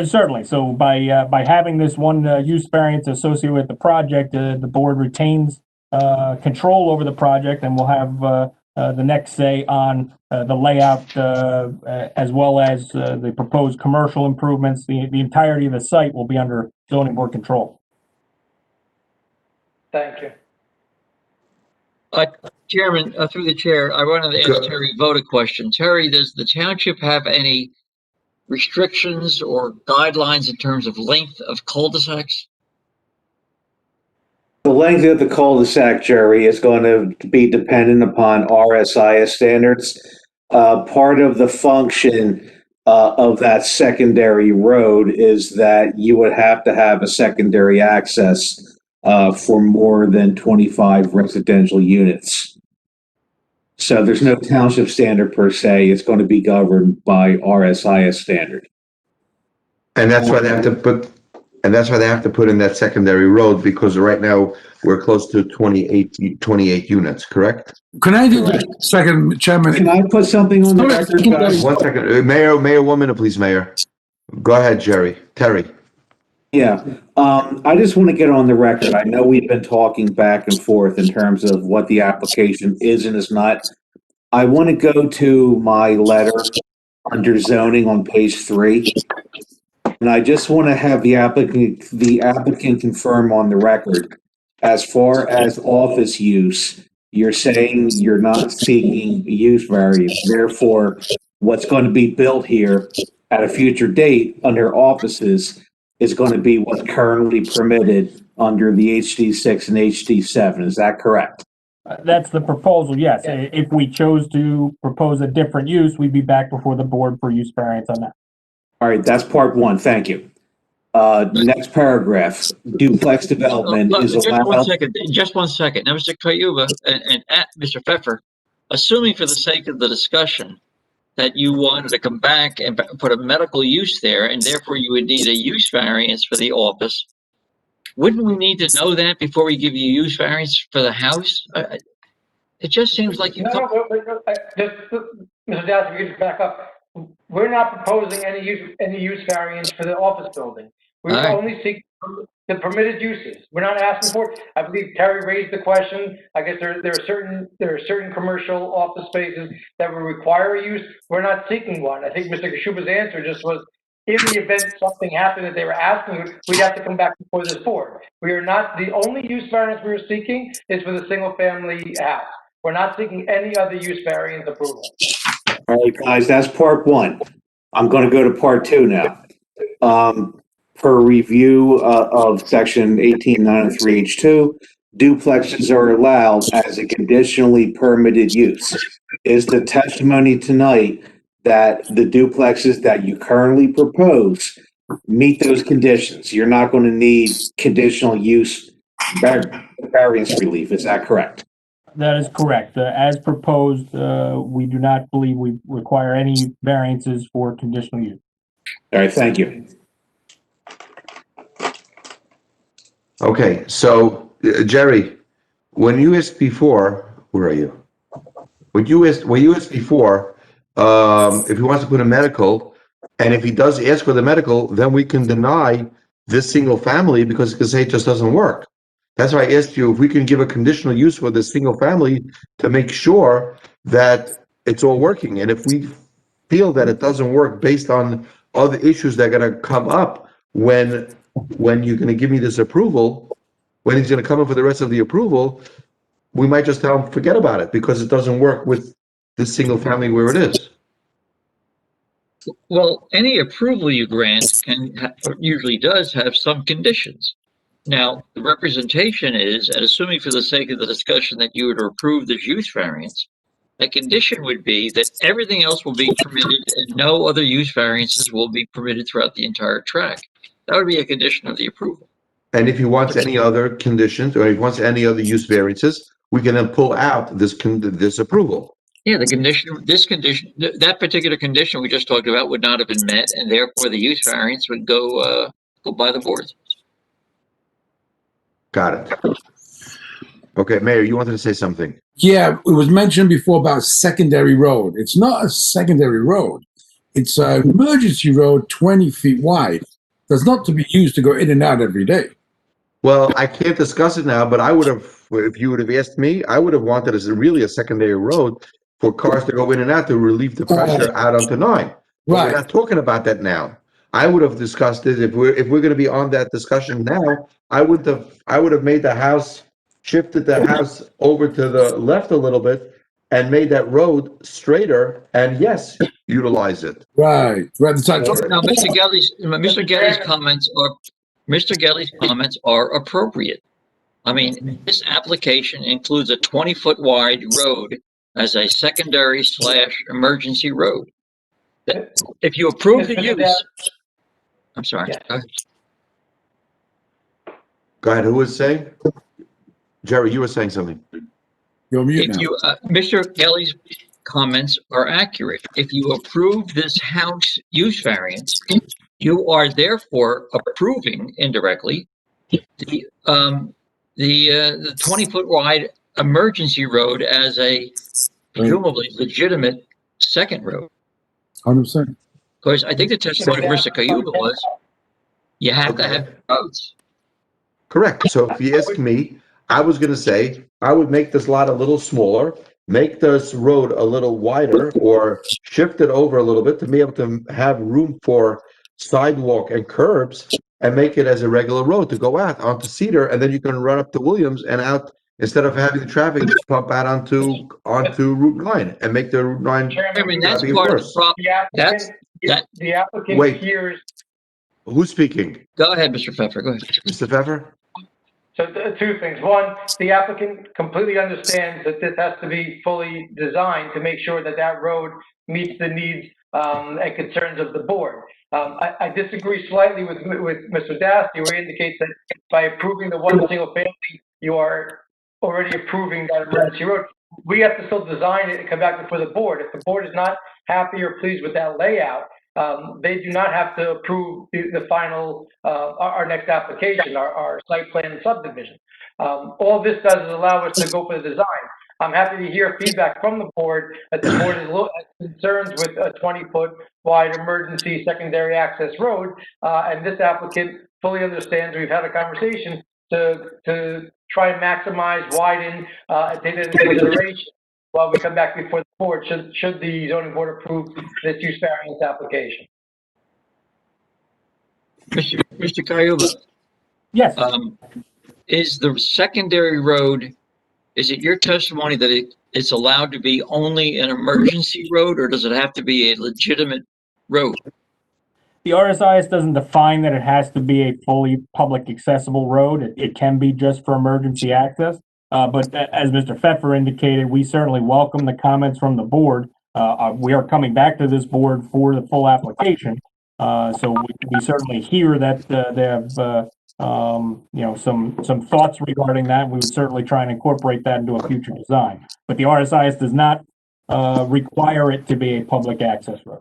Certainly. So by having this one use variance associated with the project, the board retains control over the project and will have the next say on the layout as well as the proposed commercial improvements. The entirety of the site will be under zoning board control.
Thank you.
Chairman, through the chair, I wanted to ask Terry Vogt a question. Terry, does the township have any restrictions or guidelines in terms of length of cul-de-sacs?
The length of the cul-de-sac, Jerry, is going to be dependent upon RSIS standards. Part of the function of that secondary road is that you would have to have a secondary access for more than 25 residential units. So there's no township standard per se. It's going to be governed by RSIS standard.
And that's why they have to put in that secondary road, because right now we're close to 28 units, correct?
Can I do a second, Chairman?
Can I put something on the record, guys?
1 second. Mayor, 1 minute, please, Mayor. Go ahead, Terry.
Yeah, I just want to get on the record. I know we've been talking back and forth in terms of what the application is and is not. I want to go to my letter under zoning on page 3. And I just want to have the applicant confirm on the record, as far as office use, you're saying you're not seeking a use variance. Therefore, what's going to be built here at a future date under offices is going to be what's currently permitted under the HD6 and HD7. Is that correct?
That's the proposal, yes. If we chose to propose a different use, we'd be back before the board for use variance on that.
All right, that's part one. Thank you. Next paragraph, duplex development is
Just one
allowed.
second, just one second. Now, Mr. Kayuba and Mr. Pfeffer, assuming for the sake of the discussion that you wanted to come back and put a medical use there, and therefore you would need a use variance for the office, wouldn't we need to know that before we give you use variance for the house? It just seems like you.
No, Mr. Dallas, if you could just back up. We're not proposing any use variance for the office building. We're only seeking the permitted uses. We're not asking for it. I believe Terry raised the question. I guess there are certain commercial office spaces that will require a use. We're not seeking one. I think Mr. Kashuba's answer just was, in the event something happened that they were asking, we'd have to come back before this board. We are not, the only use variance we are seeking is for the single family house. We're not seeking any other use variance approval.
All right, guys, that's part one. I'm going to go to part two now. Per review of section 1893H2, duplexes are allowed as a conditionally permitted use. Is the testimony tonight that the duplexes that you currently propose meet those conditions? You're not going to need conditional use variance relief. Is that correct?
That is correct. As proposed, we do not believe we require any variances for conditional use.
All right, thank you.
Okay, so Jerry, when you asked before, where are you? When you asked before, if he wants to put a medical, and if he does ask for the medical, then we can deny this single family because it just doesn't work. That's why I asked you if we can give a conditional use for this single family to make sure that it's all working. And if we feel that it doesn't work based on other issues that are going to come up when you're going to give me this approval, when he's going to come in for the rest of the approval, we might just tell him, forget about it because it doesn't work with this single family where it is.
Well, any approval you grant usually does have some conditions. Now, the representation is, and assuming for the sake of the discussion that you would approve this use variance, a condition would be that everything else will be permitted and no other use variances will be permitted throughout the entire tract. That would be a condition of the approval.
And if he wants any other conditions or if he wants any other use variances, we can then pull out this approval.
Yeah, that particular condition we just talked about would not have been met, and therefore the use variance would go by the board.
Got it. Okay, Mayor, you wanted to say something?
Yeah, it was mentioned before about secondary road. It's not a secondary road. It's an emergency road 20 feet wide. That's not to be used to go in and out every day.
Well, I can't discuss it now, but I would have, if you would have asked me, I would have wanted as really a secondary road for cars to go in and out to relieve the pressure out onto 9. But
Right.
we're not talking about that now. I would have discussed it if we're going to be on that discussion now. I would have made the house, shifted the house over to the left a little bit, and made that road straighter. And yes, utilize it.
Right.
Now, Mr. Gelly's comments are appropriate. I mean, this application includes a 20-foot wide road as a secondary / emergency road. If you approve the use, I'm sorry.
Yeah.
Go ahead. Who was saying? Jerry, you were saying something.
You're mute now.
Mr. Gelly's comments are accurate. If you approve this house use variance, you are therefore approving indirectly the 20-foot wide emergency road as a presumably legitimate second road.
100%.
Because I think the testimony of Mr. Kayuba was you have to have roads.
Correct. So if you ask me, I was going to say I would make this lot a little smaller, make this road a little wider, or shift it over a little bit to be able to have room for sidewalk and curbs, and make it as a regular road to go out onto Cedar, and then you can run up to Williams and out instead of having the traffic pump out onto Route 9 and make the Route 9
Chairman, that's
traffic
part of the
worse.
problem.
The applicant,
That,
the applicant
Wait.
hears,
Who's speaking?
go ahead, Mr. Pfeffer, go ahead.
Mr. Pfeffer?
so two things. One, the applicant completely understands that this has to be fully designed to make sure that that road meets the needs and concerns of the board. I disagree slightly with Mr. Dasty, where he indicates that by approving the one single family, you are already approving that emergency road. We have to still design it and come back before the board. If the board is not happy or pleased with that layout, they do not have to approve the final, our next application, our site plan and subdivision. All this does is allow us to go for the design. I'm happy to hear feedback from the board that the board is concerns with a 20-foot wide emergency secondary access road, and this applicant fully understands. We've had a conversation to try and maximize, widen, and take that into consideration while we come back before the board, should the zoning board approve this use variance application.
Mr. Cayuba.
Yes.
Is the secondary road, is it your testimony that it's allowed to be only an emergency road, or does it have to be a legitimate road?
The RSIS doesn't define that it has to be a fully public accessible road. It can be just for emergency access. But as Mr. Pfeffer indicated, we certainly welcome the comments from the board. We are coming back to this board for the full application. So we certainly hear that they have some thoughts regarding that. We would certainly try and incorporate that into a future design. But the RSIS does not require it to be a public access road.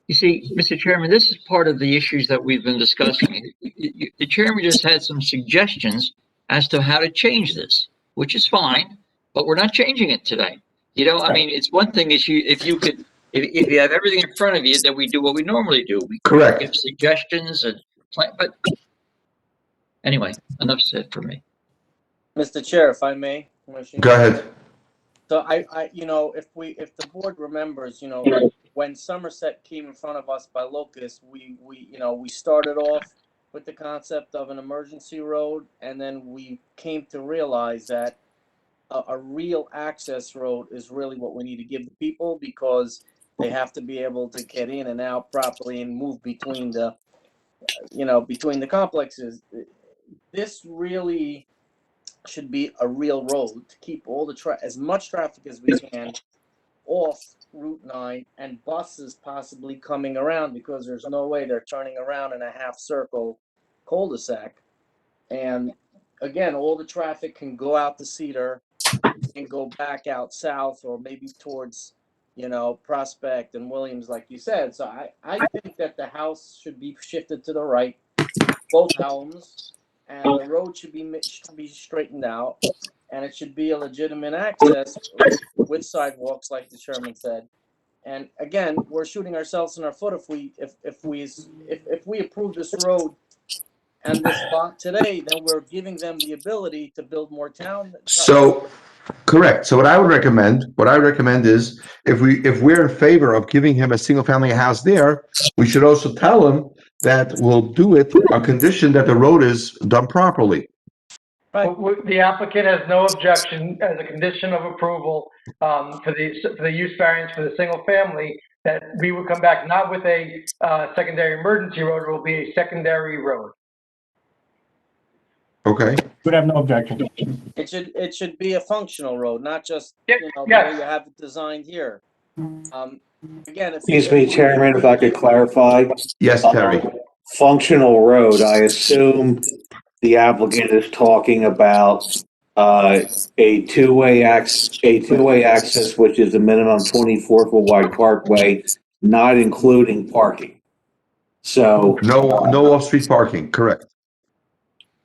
You see, Mr. Chairman, this is part of the issues that we've been discussing. The chairman just had some suggestions as to how to change this, which is fine, but we're not changing it today. You know, I mean, it's one thing if you have everything in front of you, then we do what we normally do. We
Correct.
give suggestions and plan, but anyway, enough said for me.
Mr. Chair, if I may.
Go ahead.
So if the board remembers, when Somerset came in front of us by Locust, we started off with the concept of an emergency road, and then we came to realize that a real access road is really what we need to give the people, because they have to be able to get in and out properly and move between the complexes. This really should be a real road to keep all the as much traffic as we can off Route 9 and buses possibly coming around, because there's no way they're turning around in a half circle cul-de-sac. And again, all the traffic can go out to Cedar and go back out south, or maybe towards, Prospect and Williams, like you said. So I think that the house should be shifted to the right, both homes, and the road should be straightened out, and it should be a legitimate access with sidewalks, like the chairman said. And again, we're shooting ourselves in our foot if we approve this road and this lot today, then we're giving them the ability to build more town.
So, correct. So what I would recommend is if we're in favor of giving him a single family house there, we should also tell him that we'll do it on condition that the road is done properly.
Right. The applicant has no objection as a condition of approval for the use variance for the single family, that we would come back not with a secondary emergency road, it will be a secondary road.
Okay.
Would have no objection.
It should be a functional road, not just the way you have it designed here. Again,
Excuse me, Chairman, if I could clarify.
Yes, Terry.
Functional road, I assume the applicant is talking about a two-way access, which is a minimum 24-foot wide parkway, not including parking. So
no off-street parking. Correct.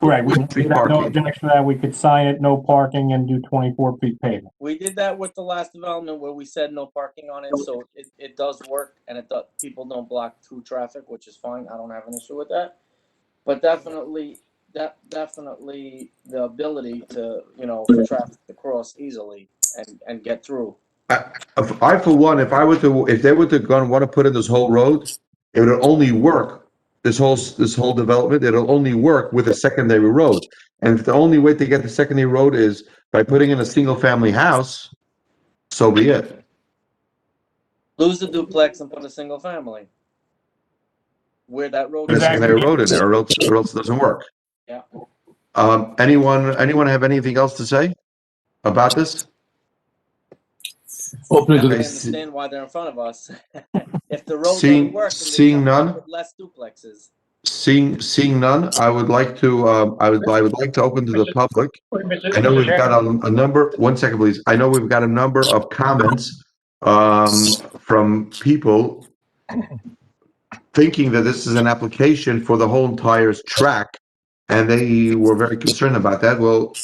Correct. We have no objection to that. We could sign it, no parking, and do 24 feet pavement.
We did that with the last development where we said no parking on it, so it does work, and people don't block through traffic, which is fine. I don't have an issue with that. But definitely the ability to, for traffic to cross easily and get through.
For one, if they were to want to put in this whole road, it would only work. This whole development, it'll only work with a secondary road. And if the only way to get the secondary road is by putting in a single-family house, so be it.
Lose the duplex and put a single family. Where that road.
Put a secondary road in there, or else it doesn't work.
Yeah.
Anyone have anything else to say about this?
Open
I
to the
understand why they're in front of us. If the road
Seeing-
doesn't work, then
seeing
they come
none?
with less duplexes.
Seeing none, I would like to open to the public. I know we've got a number, one second, please. I know we've got a number of comments from people thinking that this is an application for the whole entire tract, and they were very concerned about that. Well,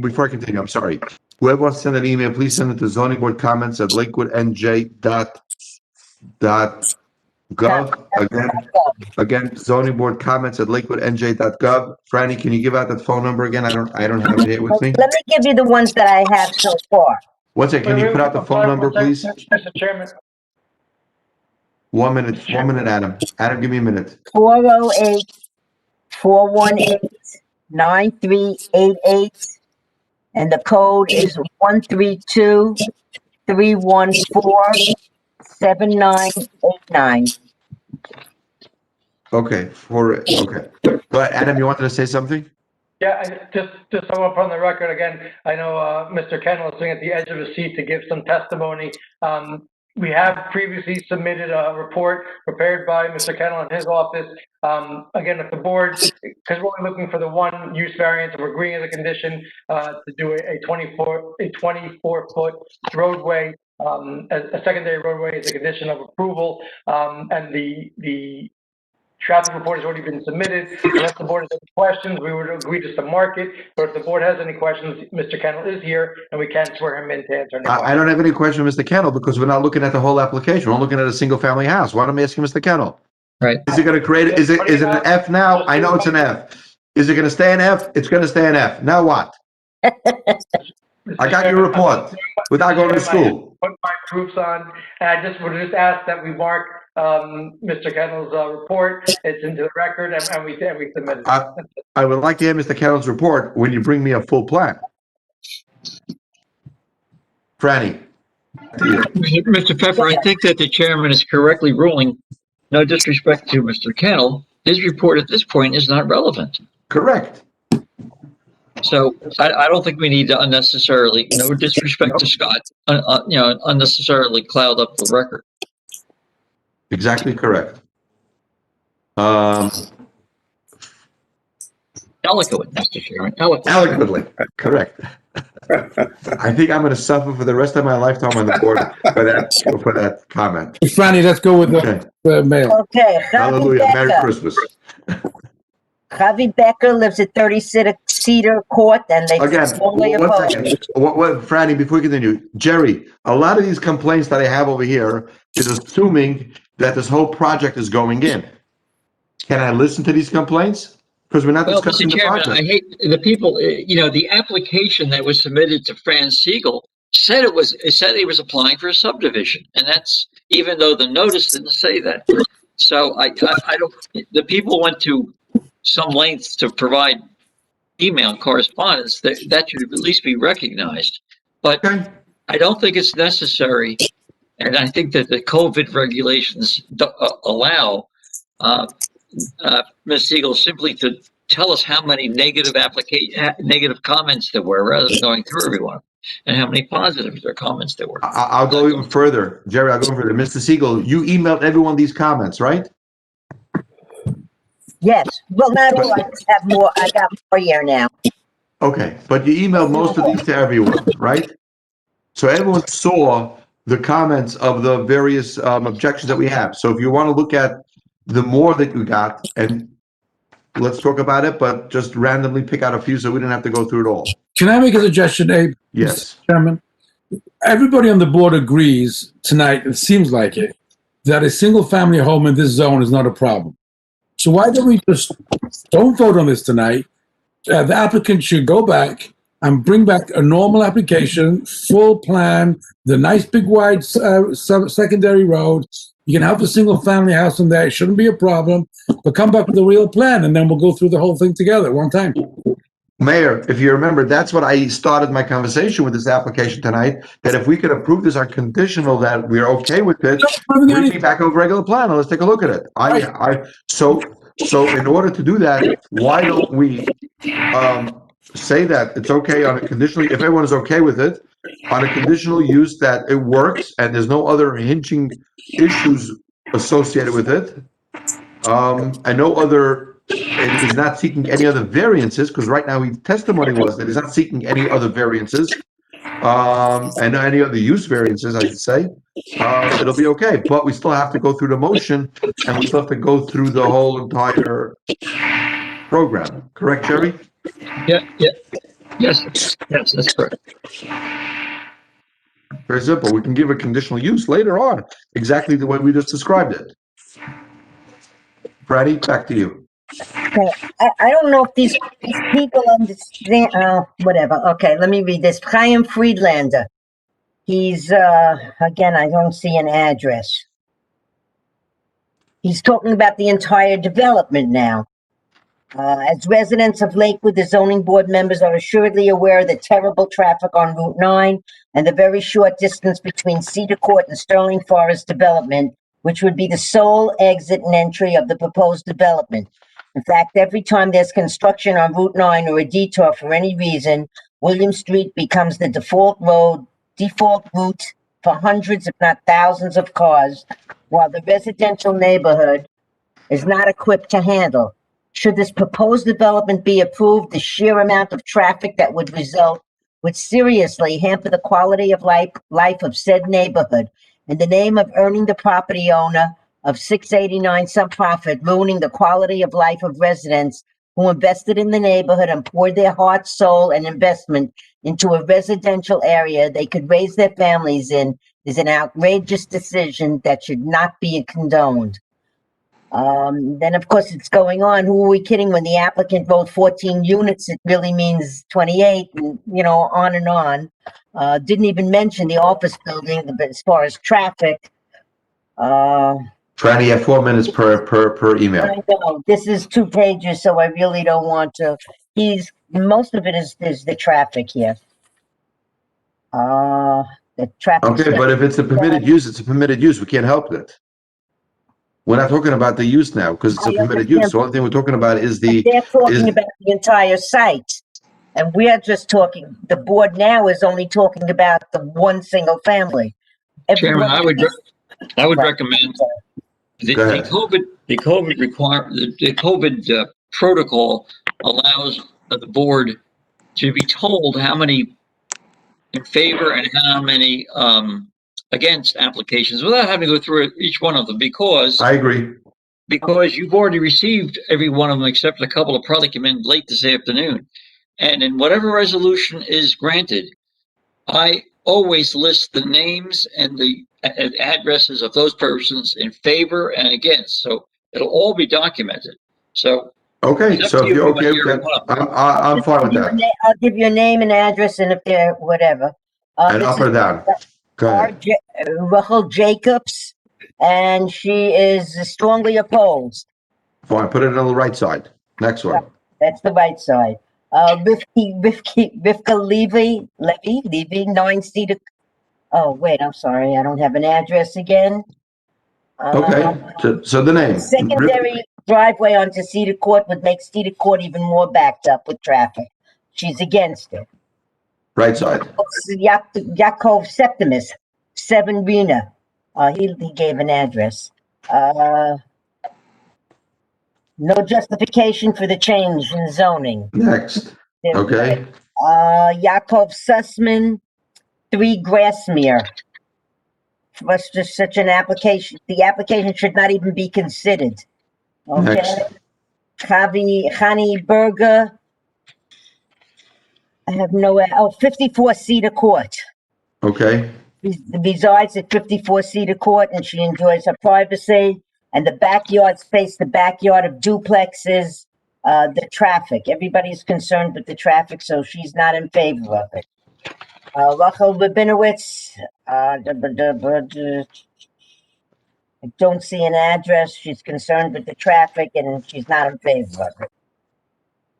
before I continue, I'm sorry. Whoever wants to send an email, please send it to zoning board comments at lakewoodnj.gov. Again, zoning board comments at lakewoodnj.gov. Franny, can you give out that phone number again? I don't have it here with me.
Let me give you the ones that I have so far.
One second, can you put out the phone number, please?
Mr. Chairman,
1 minute, Adam. Adam, give me a minute.
408-418-9388. And the code is 132-314-7989.
Okay. Go ahead, Adam, you wanted to say something?
yeah, just so up on the record again, I know Mr. Kennel is sitting at the edge of his seat to give some testimony. We have previously submitted a report prepared by Mr. Kennel in his office. Again, if the board, because we're only looking for the one use variance, and we're agreeing as a condition to do a 24-foot roadway, a secondary roadway as a condition of approval, and the traffic report has already been submitted. Unless the board has any questions, we would agree just to mark it. But if the board has any questions, Mr. Kennel is here, and we can swear him in to answer any questions.
I don't have any question, Mr. Kennel, because we're not looking at the whole application. We're looking at a single-family house. Why don't I ask you, Mr. Kennel?
Right.
Is it going to create, is it an F now? I know it's an F. Is it going to stay an F? It's going to stay an F. Now what? I got your report without going to school.
Put my proofs on, and I would just ask that we mark Mr. Kennel's report. It's into the record, and we submit it.
I would like to hear Mr. Kennel's report when you bring me a full plan. Franny.
Mr. Pfeffer, I think that the chairman is correctly ruling, no disrespect to Mr. Kennel, his report at this point is not relevant.
Correct.
So I don't think we need to unnecessarily, no disrespect to Scott, unnecessarily cloud up the record.
Exactly correct.
Eloquent, Mr. Chairman.
Eloquently, correct. I think I'm going to suffer for the rest of my lifetime on the board for that comment.
Franny, let's go with the mail.
Okay.
Hallelujah. Merry Christmas.
Javi Becker lives at 36 Cedar Court, and they
Again,
strongly
one
oppose.
second. Franny, before we continue, Jerry, a lot of these complaints that I have over here is assuming that this whole project is going in. Can I listen to these complaints? Because we're not discussing
Mr.
the
Chairman,
project.
I hate the people, the application that was submitted to Franz Siegel said it said he was applying for a subdivision. And that's, even though the notice didn't say that. So I don't, the people went to some lengths to provide email correspondence that should at least be recognized. But I don't think it's necessary. And I think that the COVID regulations allow Ms. Siegel simply to tell us how many negative comments there were rather than going through everyone, and how many positive comments there were.
I'll go even further. Jerry, I'll go further. Mr. Siegel, you emailed everyone these comments, right?
Yes. Well, not all. I just have more. I got more here now.
Okay, but you emailed most of these to everyone, right? So everyone saw the comments of the various objections that we have. So if you want to look at the more that you got, and let's talk about it, but just randomly pick out a few so we didn't have to go through it all.
Can I make a suggestion, Abe?
Yes.
Mr. Chairman? Everybody on the board agrees tonight, it seems like it, that a single-family home in this zone is not a problem. So why don't we just don't vote on this tonight? The applicant should go back and bring back a normal application, full plan, the nice big wide secondary road. You can have a single-family house in there. It shouldn't be a problem. But come back with a real plan, and then we'll go through the whole thing together at one time.
Mayor, if you remember, that's what I started my conversation with this application tonight, that if we could approve this on conditional that we're okay with it, bring me back over regular plan, and let's take a look at it. So in order to do that, why don't we, say that it's okay on a conditionally, if everyone is okay with it, on a conditional use that it works and there's no other hinging issues associated with it, and no other, and he's not seeking any other variances, because right now his testimony was that he's not seeking any other variances, and any other use variances, I should say, it'll be okay. But we still have to go through the motion, and we still have to go through the whole entire program. Correct, Jerry?
Yeah, yes, that's correct.
Very simple. We can give a conditional use later on, exactly the way we just described it. Freddie, back to you.
Okay, I don't know if these people understand, whatever. Okay, let me read this. Chaim Friedlander. He's, again, I don't see an address. He's talking about the entire development now. As residents of Lakewood, the zoning board members are assuredly aware of the terrible traffic on Route 9 and the very short distance between Cedar Court and Sterling Forest development, which would be the sole exit and entry of the proposed development. In fact, every time there's construction on Route 9 or a detour for any reason, William Street becomes the default route for hundreds, if not thousands of cars, while the residential neighborhood is not equipped to handle. Should this proposed development be approved, the sheer amount of traffic that would result would seriously hamper the quality of life of said neighborhood in the name of earning the property owner of 689 some profit, ruining the quality of life of residents who invested in the neighborhood and poured their heart, soul, and investment into a residential area they could raise their families in, is an outrageous decision that should not be condoned. Then of course it's going on. Who are we kidding? When the applicant wrote 14 units, it really means 28, and on and on. Didn't even mention the office building, but as far as traffic.
Franny, you have 4 minutes per email.
I know, this is 2 pages, so I really don't want to. Most of it is the traffic here. The traffic.
Okay, but if it's a permitted use, it's a permitted use. We can't help it. We're not talking about the use now, because it's a permitted use. The only thing we're talking about is
They're talking about the entire site. And we're just talking, the board now is only talking about the one single family.
Chairman, I would recommend the COVID protocol allows the board to be told how many in favor and how many against applications without having to go through each one of them, because
I agree.
Because you've already received every one of them except a couple of probably came in late this afternoon. And in whatever resolution is granted, I always list the names and the addresses of those persons in favor and against. So it'll all be documented. So
okay, so if you're okay with that, I'm fine with that.
I'll give you a name and address, and if they're whatever.
And up or down. Go ahead.
Rachel Jacobs, and she is strongly opposed.
Fine, put it on the right side. Next one.
That's the right side. Rivka Levy, 9 Cedar. Oh, wait, I'm sorry. I don't have an address again.
Okay, so the name.
Secondary driveway onto Cedar Court would make Cedar Court even more backed up with traffic. She's against it.
Right side.
Yaakov Septimus, 7 Rena. He gave an address. No justification for the change in zoning.
Next. Okay.
Yaakov Sussman, 3 Grassmere. Was just such an application. The application should not even be considered. Okay.
Next.
Chani Berger. I have 54 Cedar Court.
Okay.
Resides at 54 Cedar Court, and she enjoys her privacy. And the backyard space, the backyard of duplexes, the traffic. Everybody's concerned with the traffic, so she's not in favor of it. Rachel Rabinowitz, I don't see an address. She's concerned with the traffic, and she's not in favor of it.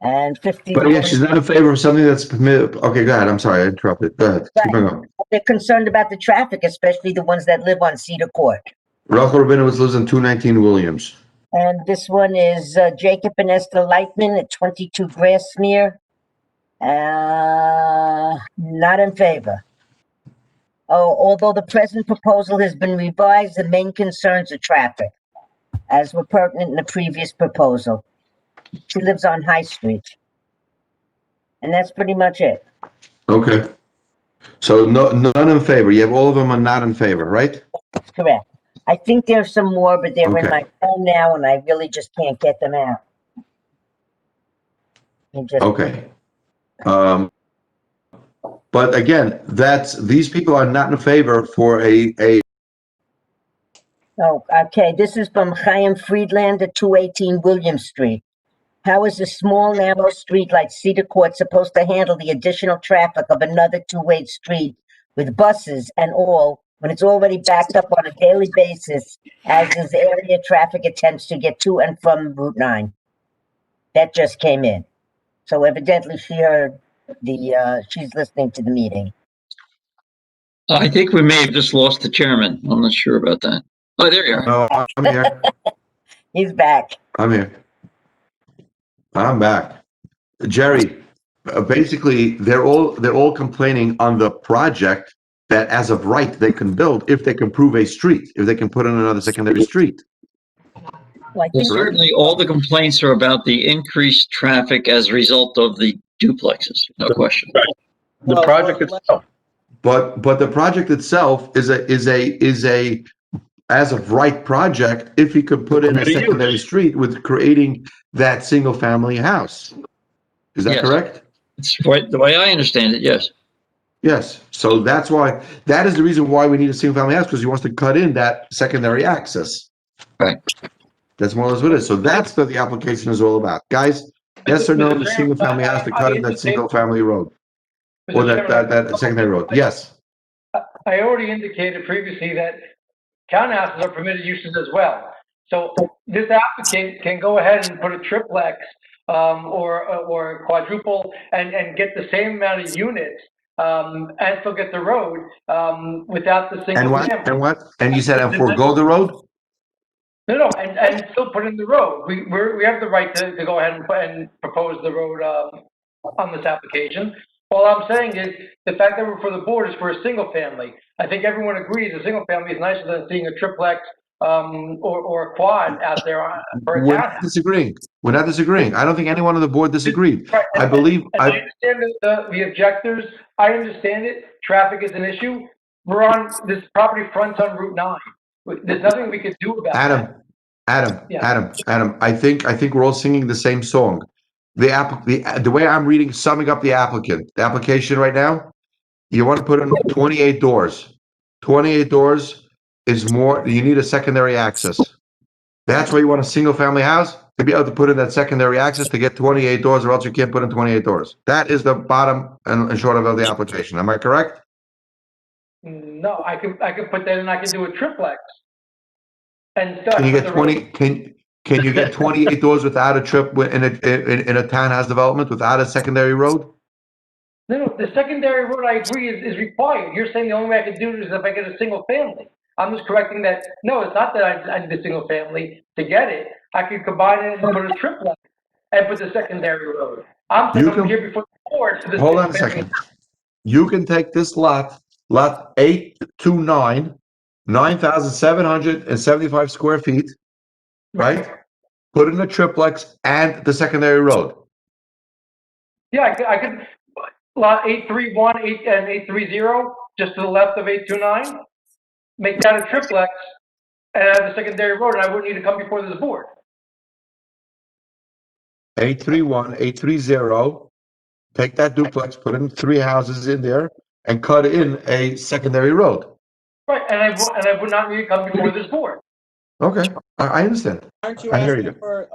And 50.
But yeah, she's not in favor of something that's permitted. Okay, go ahead. I'm sorry, I interrupted. Go ahead. Keep
Right.
going.
They're concerned about the traffic, especially the ones that live on Cedar Court.
Rachel Rabinowitz lives in 219 Williams.
And this one is Jacob and Esther Lightman at 22 Grassmere. Not in favor. Oh, although the present proposal has been revised, the main concerns are traffic, as were pertinent in the previous proposal. She lives on High Street. And that's pretty much it.
Okay. So none in favor. You have all of them are not in favor, right?
That's correct. I think there's some more, but they're in
Okay.
my phone now, and I really just can't get them out.
Okay. But again, these people are not in favor for a.
Oh, okay. This is from Chaim Friedland at 218 William Street. How is a small, narrow street like Cedar Court supposed to handle the additional traffic of another two-way street with buses and all when it's already backed up on a daily basis, as is area traffic attempts to get to and from Route 9? That just came in. So evidently she heard she's listening to the meeting.
I think we may have just lost the chairman. I'm not sure about that. Oh, there you are.
No, I'm here.
He's back.
I'm here. I'm back. Jerry, basically, they're all complaining on the project that as of right, they can build if they can prove a street, if they can put in another secondary street.
Well,
certainly all the complaints are about the increased traffic as a result of the duplexes, no question.
The project itself.
But the project itself is a as of right project if he could put in a secondary street with creating that single family house. Is that
Yes.
correct?
It's the way I understand it, yes.
Yes. So that is the reason why we need a single family house, because he wants to cut in that secondary access.
Right.
That's more or less what it is. So that's what the application is all about. Guys, yes or no, the single family house to cut in that single family road? Or that secondary road? Yes.
I already indicated previously that townhouses are permitted uses as well. So this applicant can go ahead and put a triplex or a quadruple and get the same amount of units and still get the road without the single family.
And what? And you said and forego the road?
No, and still put in the road. We have the right to go ahead and propose the road on this application. All I'm saying is the fact that we're for the board is for a single family. I think everyone agrees a single family is nicer than seeing a triplex or a quad out there for a
We're
townhouse.
not disagreeing. We're not disagreeing. I don't think anyone on the board disagreed.
Right.
I believe.
I understand the objectors. I understand it. Traffic is an issue. We're on this property fronts on Route 9. There's nothing we could do about that.
Adam, I think we're all singing the same song. The way I'm reading, summing up the application right now, you want to put in 28 doors. 28 doors is more, you need a secondary access. That's why you want a single family house, to be able to put in that secondary access to get 28 doors, or else you can't put in 28 doors. That is the bottom and short of the application. Am I correct?
No, I can put that in. I can do a triplex. And start
Can you
with
get
the road.
20? Can you get 28 doors without a trip in a townhouse development without a secondary road?
No, the secondary road, I agree, is required. You're saying the only way I can do it is if I get a single family. I'm just correcting that. No, it's not that I need a single family to get it. I could combine it and put a triplex and put the secondary road. I'm saying I'm here before the board for this.
Hold on a second. You can take this lot 829, 9,775 square feet, right? Put in a triplex and the secondary road.
Yeah, I could lot 831 and 830, just to the left of 829. Make that a triplex and have a secondary road, and I wouldn't need to come before this board.
831, 830. Take that duplex, put in 3 houses in there, and cut in a secondary road.
Right, and I would not need to come before this board.
Okay, I understand.
Aren't you
I hear
asking
you.
for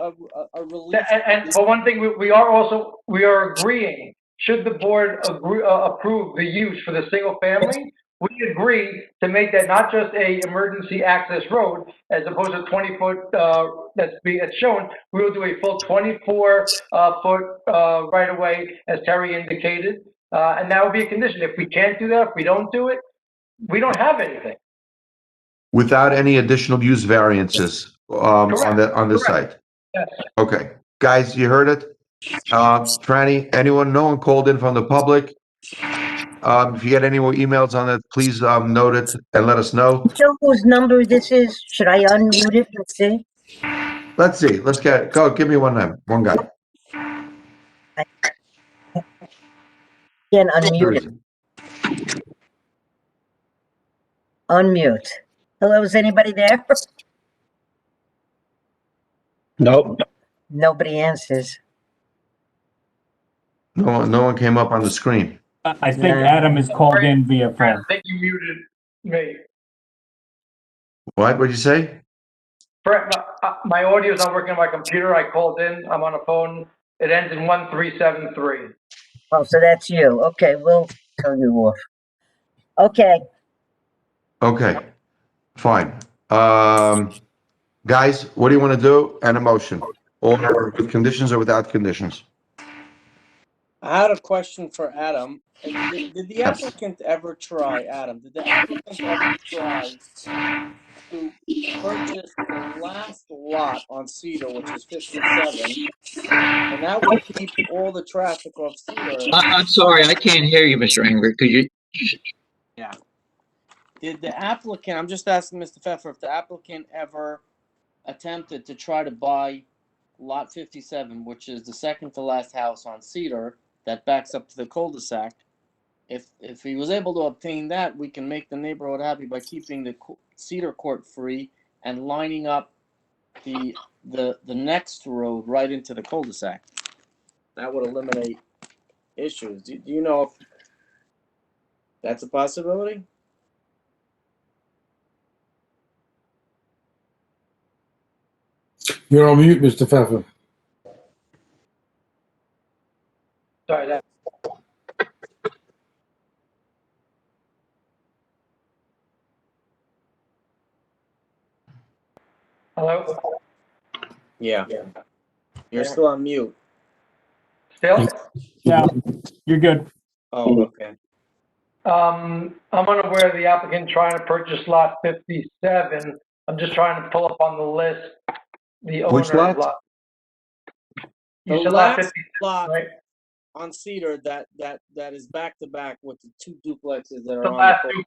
a release?
And for one thing, we are agreeing. Should the board approve the use for the single family, we agree to make that not just a emergency access road, as opposed to 20-foot, that's shown, we will do a full 24 foot right of way, as Terry indicated, and that would be a condition. If we can't do that, if we don't do it, we don't have anything.
Without any additional use variances, on the site?
Yes.
Okay, guys, you heard it? Franny, anyone, no one called in from the public? If you get any more emails on it, please, note it and let us know.
Show whose number this is. Should I unmute it? Let's see.
Let's see, let's go, give me one name, one guy.
Can't unmute it. Unmute. Hello, is anybody there?
Nope.
Nobody answers.
No one came up on the screen.
I think Adam is called in via
I
phone.
think you muted me.
What'd you say?
Brett, my audio is not working on my computer. I called in. I'm on a phone. It ends in 1373.
Oh, so that's you. Okay, we'll turn you off. Okay.
Okay, fine. Guys, what do you want to do? An emotion, or with conditions or without conditions?
I had a question for Adam. Did the applicant ever try, Adam, did the applicant ever try to purchase the last lot on Cedar, which is 57, and that would keep all the traffic off Cedar?
I'm sorry, I can't hear you, Mr. Engberg. Could you?
Yeah. Did the applicant, I'm just asking Mr. Pfeffer, if the applicant ever attempted to try to buy lot 57, which is the second to last house on Cedar that backs up to the cul-de-sac. If he was able to obtain that, we can make the neighborhood happy by keeping the Cedar Court free and lining up the next road right into the cul-de-sac. That would eliminate issues. Do you know if that's a possibility?
You're on mute, Mr. Pfeffer.
Sorry, that. Hello?
Yeah. You're still on mute.
Still?
Yeah, you're good.
Oh, okay.
I'm unaware of the applicant trying to purchase lot 57. I'm just trying to pull up on the list the owner's
Which lot?
You
The
said lot
last
57,
lot
right?
on Cedar that is back to back with the two duplexes that are
The
on
last
the
two.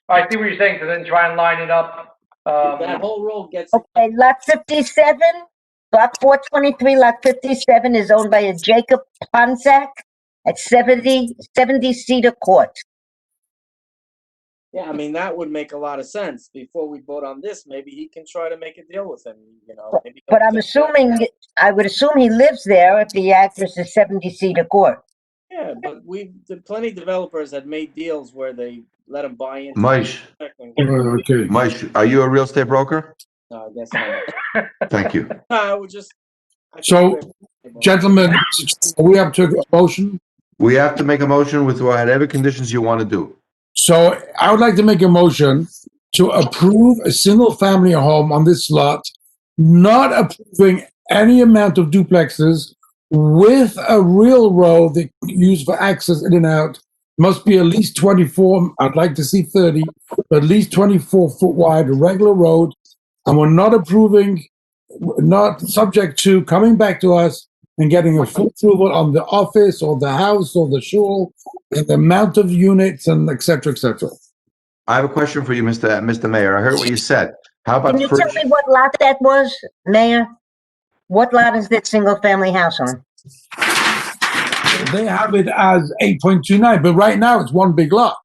I see what you're saying, so then try and line it up.
that whole road gets.
Okay, lot 57, block 423, lot 57 is owned by a Jacob Ponzak at 70 Cedar Court.
Yeah, I mean, that would make a lot of sense. Before we vote on this, maybe he can try to make a deal with him, you know. Maybe
But I'm assuming, I would assume he lives there if the address is 70 Cedar Court.
Yeah, but plenty of developers have made deals where they let him buy into.
Maish.
Okay.
Maish, are you a real estate broker?
No, I guess not.
Thank you.
I would just.
So, gentlemen, we have to a motion.
We have to make a motion with whatever conditions you want to do.
So I would like to make a motion to approve a single-family home on this lot, not approving any amount of duplexes with a real road that used for access in and out. Must be at least 24, I'd like to see 30, but at least 24 foot wide, a regular road. And we're not approving, not subject to coming back to us and getting a full approval on the office or the house or the shul and the amount of units and et cetera, et cetera.
I have a question for you, Mr. Mayor. I heard what you said. How about
Can you tell me what lot that was, Mayor? What lot is that single-family house on?
They have it as 8.29, but right now it's one big lot.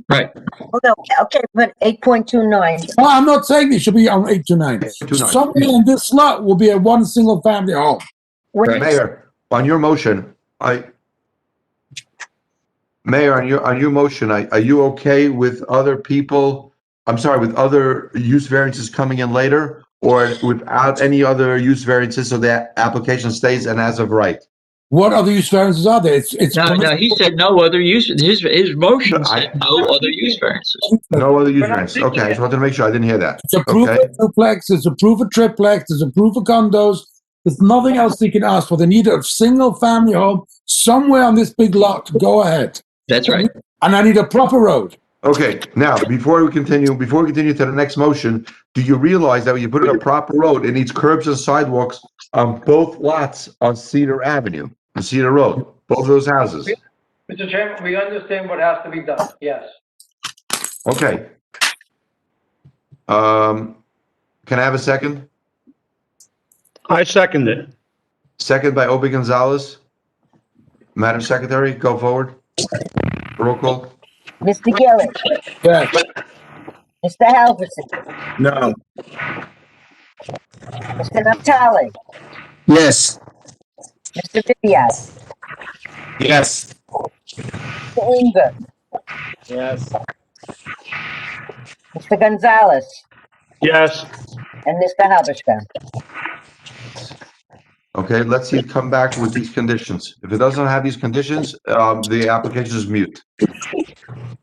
Right.
Okay, but 8.29.
Well, I'm not saying it should be on 829. Something in this lot will be a one single family home.
Mayor, on your motion, Mayor, on your motion, are you okay with other people? I'm sorry, with other use variances coming in later, or without any other use variances, so that application stays and as of right?
What other use variances are there? It's
No, he said no other use. His motion
No,
said no other use variances.
No other use variance. Okay, I just wanted to make sure I didn't hear that.
It's approved
Okay.
for duplex, it's approved for triplex, it's approved for condos. There's nothing else they can ask for. They need a single family home somewhere on this big lot to go ahead.
That's right.
And I need a proper road.
Okay, now, before we continue to the next motion, do you realize that when you put in a proper road, it needs curbs and sidewalks on both lots on Cedar Avenue, on Cedar Road, both of those houses?
Mr. Chairman, we understand what has to be done, yes.
Okay. Can I have a second?
I second it.
Second by Obi Gonzalez. Madam Secretary, go forward. Roll call.
Mr. Gillis,
Yeah.
Mr. Halverson,
No.
Mr. Naftali,
Yes.
Mr. Ribbiat,
Yes.
Mr. Inger,
Yes.
Mr. Gonzalez,
Yes.
and Mr. Halberstam.
Okay, let's see it come back with these conditions. If it doesn't have these conditions, the application is mute.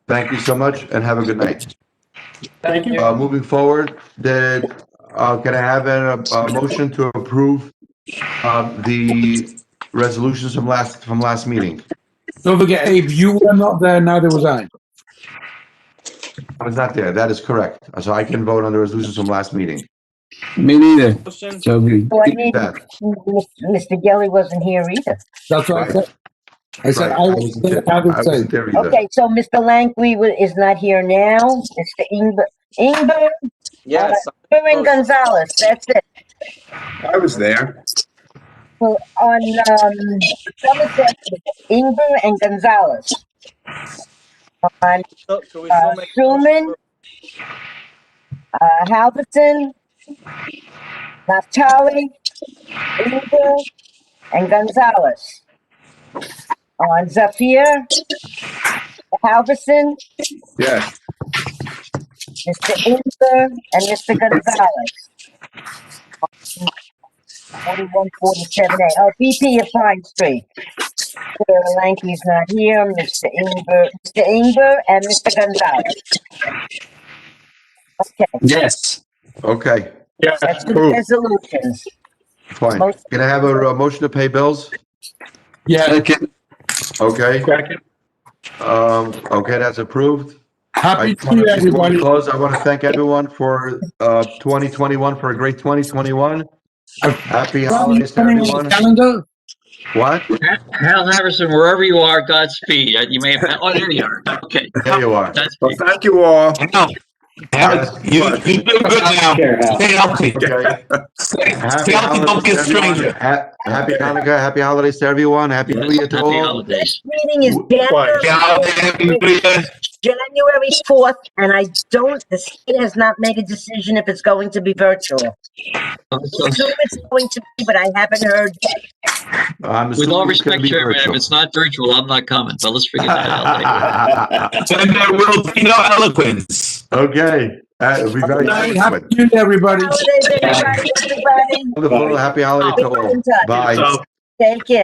Thank you so much and have a good night.
Thank you.
Moving forward, can I have a motion to approve the resolutions from last meeting?
Don't forget, Abe, you were not there, neither was I.
I was not there. That is correct. So I can vote on the resolutions from last meeting.
Me neither.
Motion.
So we,
So I need,
That.
Mr. Gelli wasn't here either.
That's what I said. I said
Right.
I was there, I
I
would say.
wasn't there either.
Okay, so Mr. Langley is not here now. Mr. Ingber,
Yes.
and Gonzalez, that's it.
I was there.
So on, Somerset, Ingber and Gonzalez. On,
So, can we still make? a
Schumann,
motion
Halverson, Naftali, Ingber, and Gonzalez. On Zafir, Halverson,
Yes.
Mr. Ingber, and Mr. Gonzalez. 4147A. Oh, BP of Pine Street. Mr. Lanky's not here. Mr. Ingber, and Mr. Gonzalez. Okay,
yes.
Okay,
Yes.
that's the
Approved.
resolutions.
fine.
Motion.
Can I have a motion to pay bills?
Yeah,
Second.
Okay,
Second.
okay, that's approved.
happy
Before
to
we
everybody.
close, I want to thank everyone for 2021, for a great 2021. Happy holidays to
Coming on the
everyone.
calendar.
What?
Hal Harrison, wherever you are, Godspeed. You may have. Oh, there you are. Okay.
There you are.
That's
Well, thank you all.
Hal, you do good now. Stay healthy.
Okay.
Stay
Happy
healthy, don't get
holidays to everyone.
stranger.
Happy Hanukkah, happy holidays to everyone. Happy New Year to
happy
all.
holidays.
Meeting is
Happy holidays.
January 4th, and the state has not made a decision if it's going to be virtual. I assume it's going to be, but I haven't heard yet.
I'm
With all
assuming it's gonna
respect,
be
Chairman, if
virtual.
it's not virtual, I'm not coming, but let's figure that out later.
Then there will be no eloquence.
Okay, be very
Happy
eloquent.
New Year, everybody.
Holidays, everybody.
Wonderful. Happy holiday to
Keep
all.
in touch.
Bye.
Take care.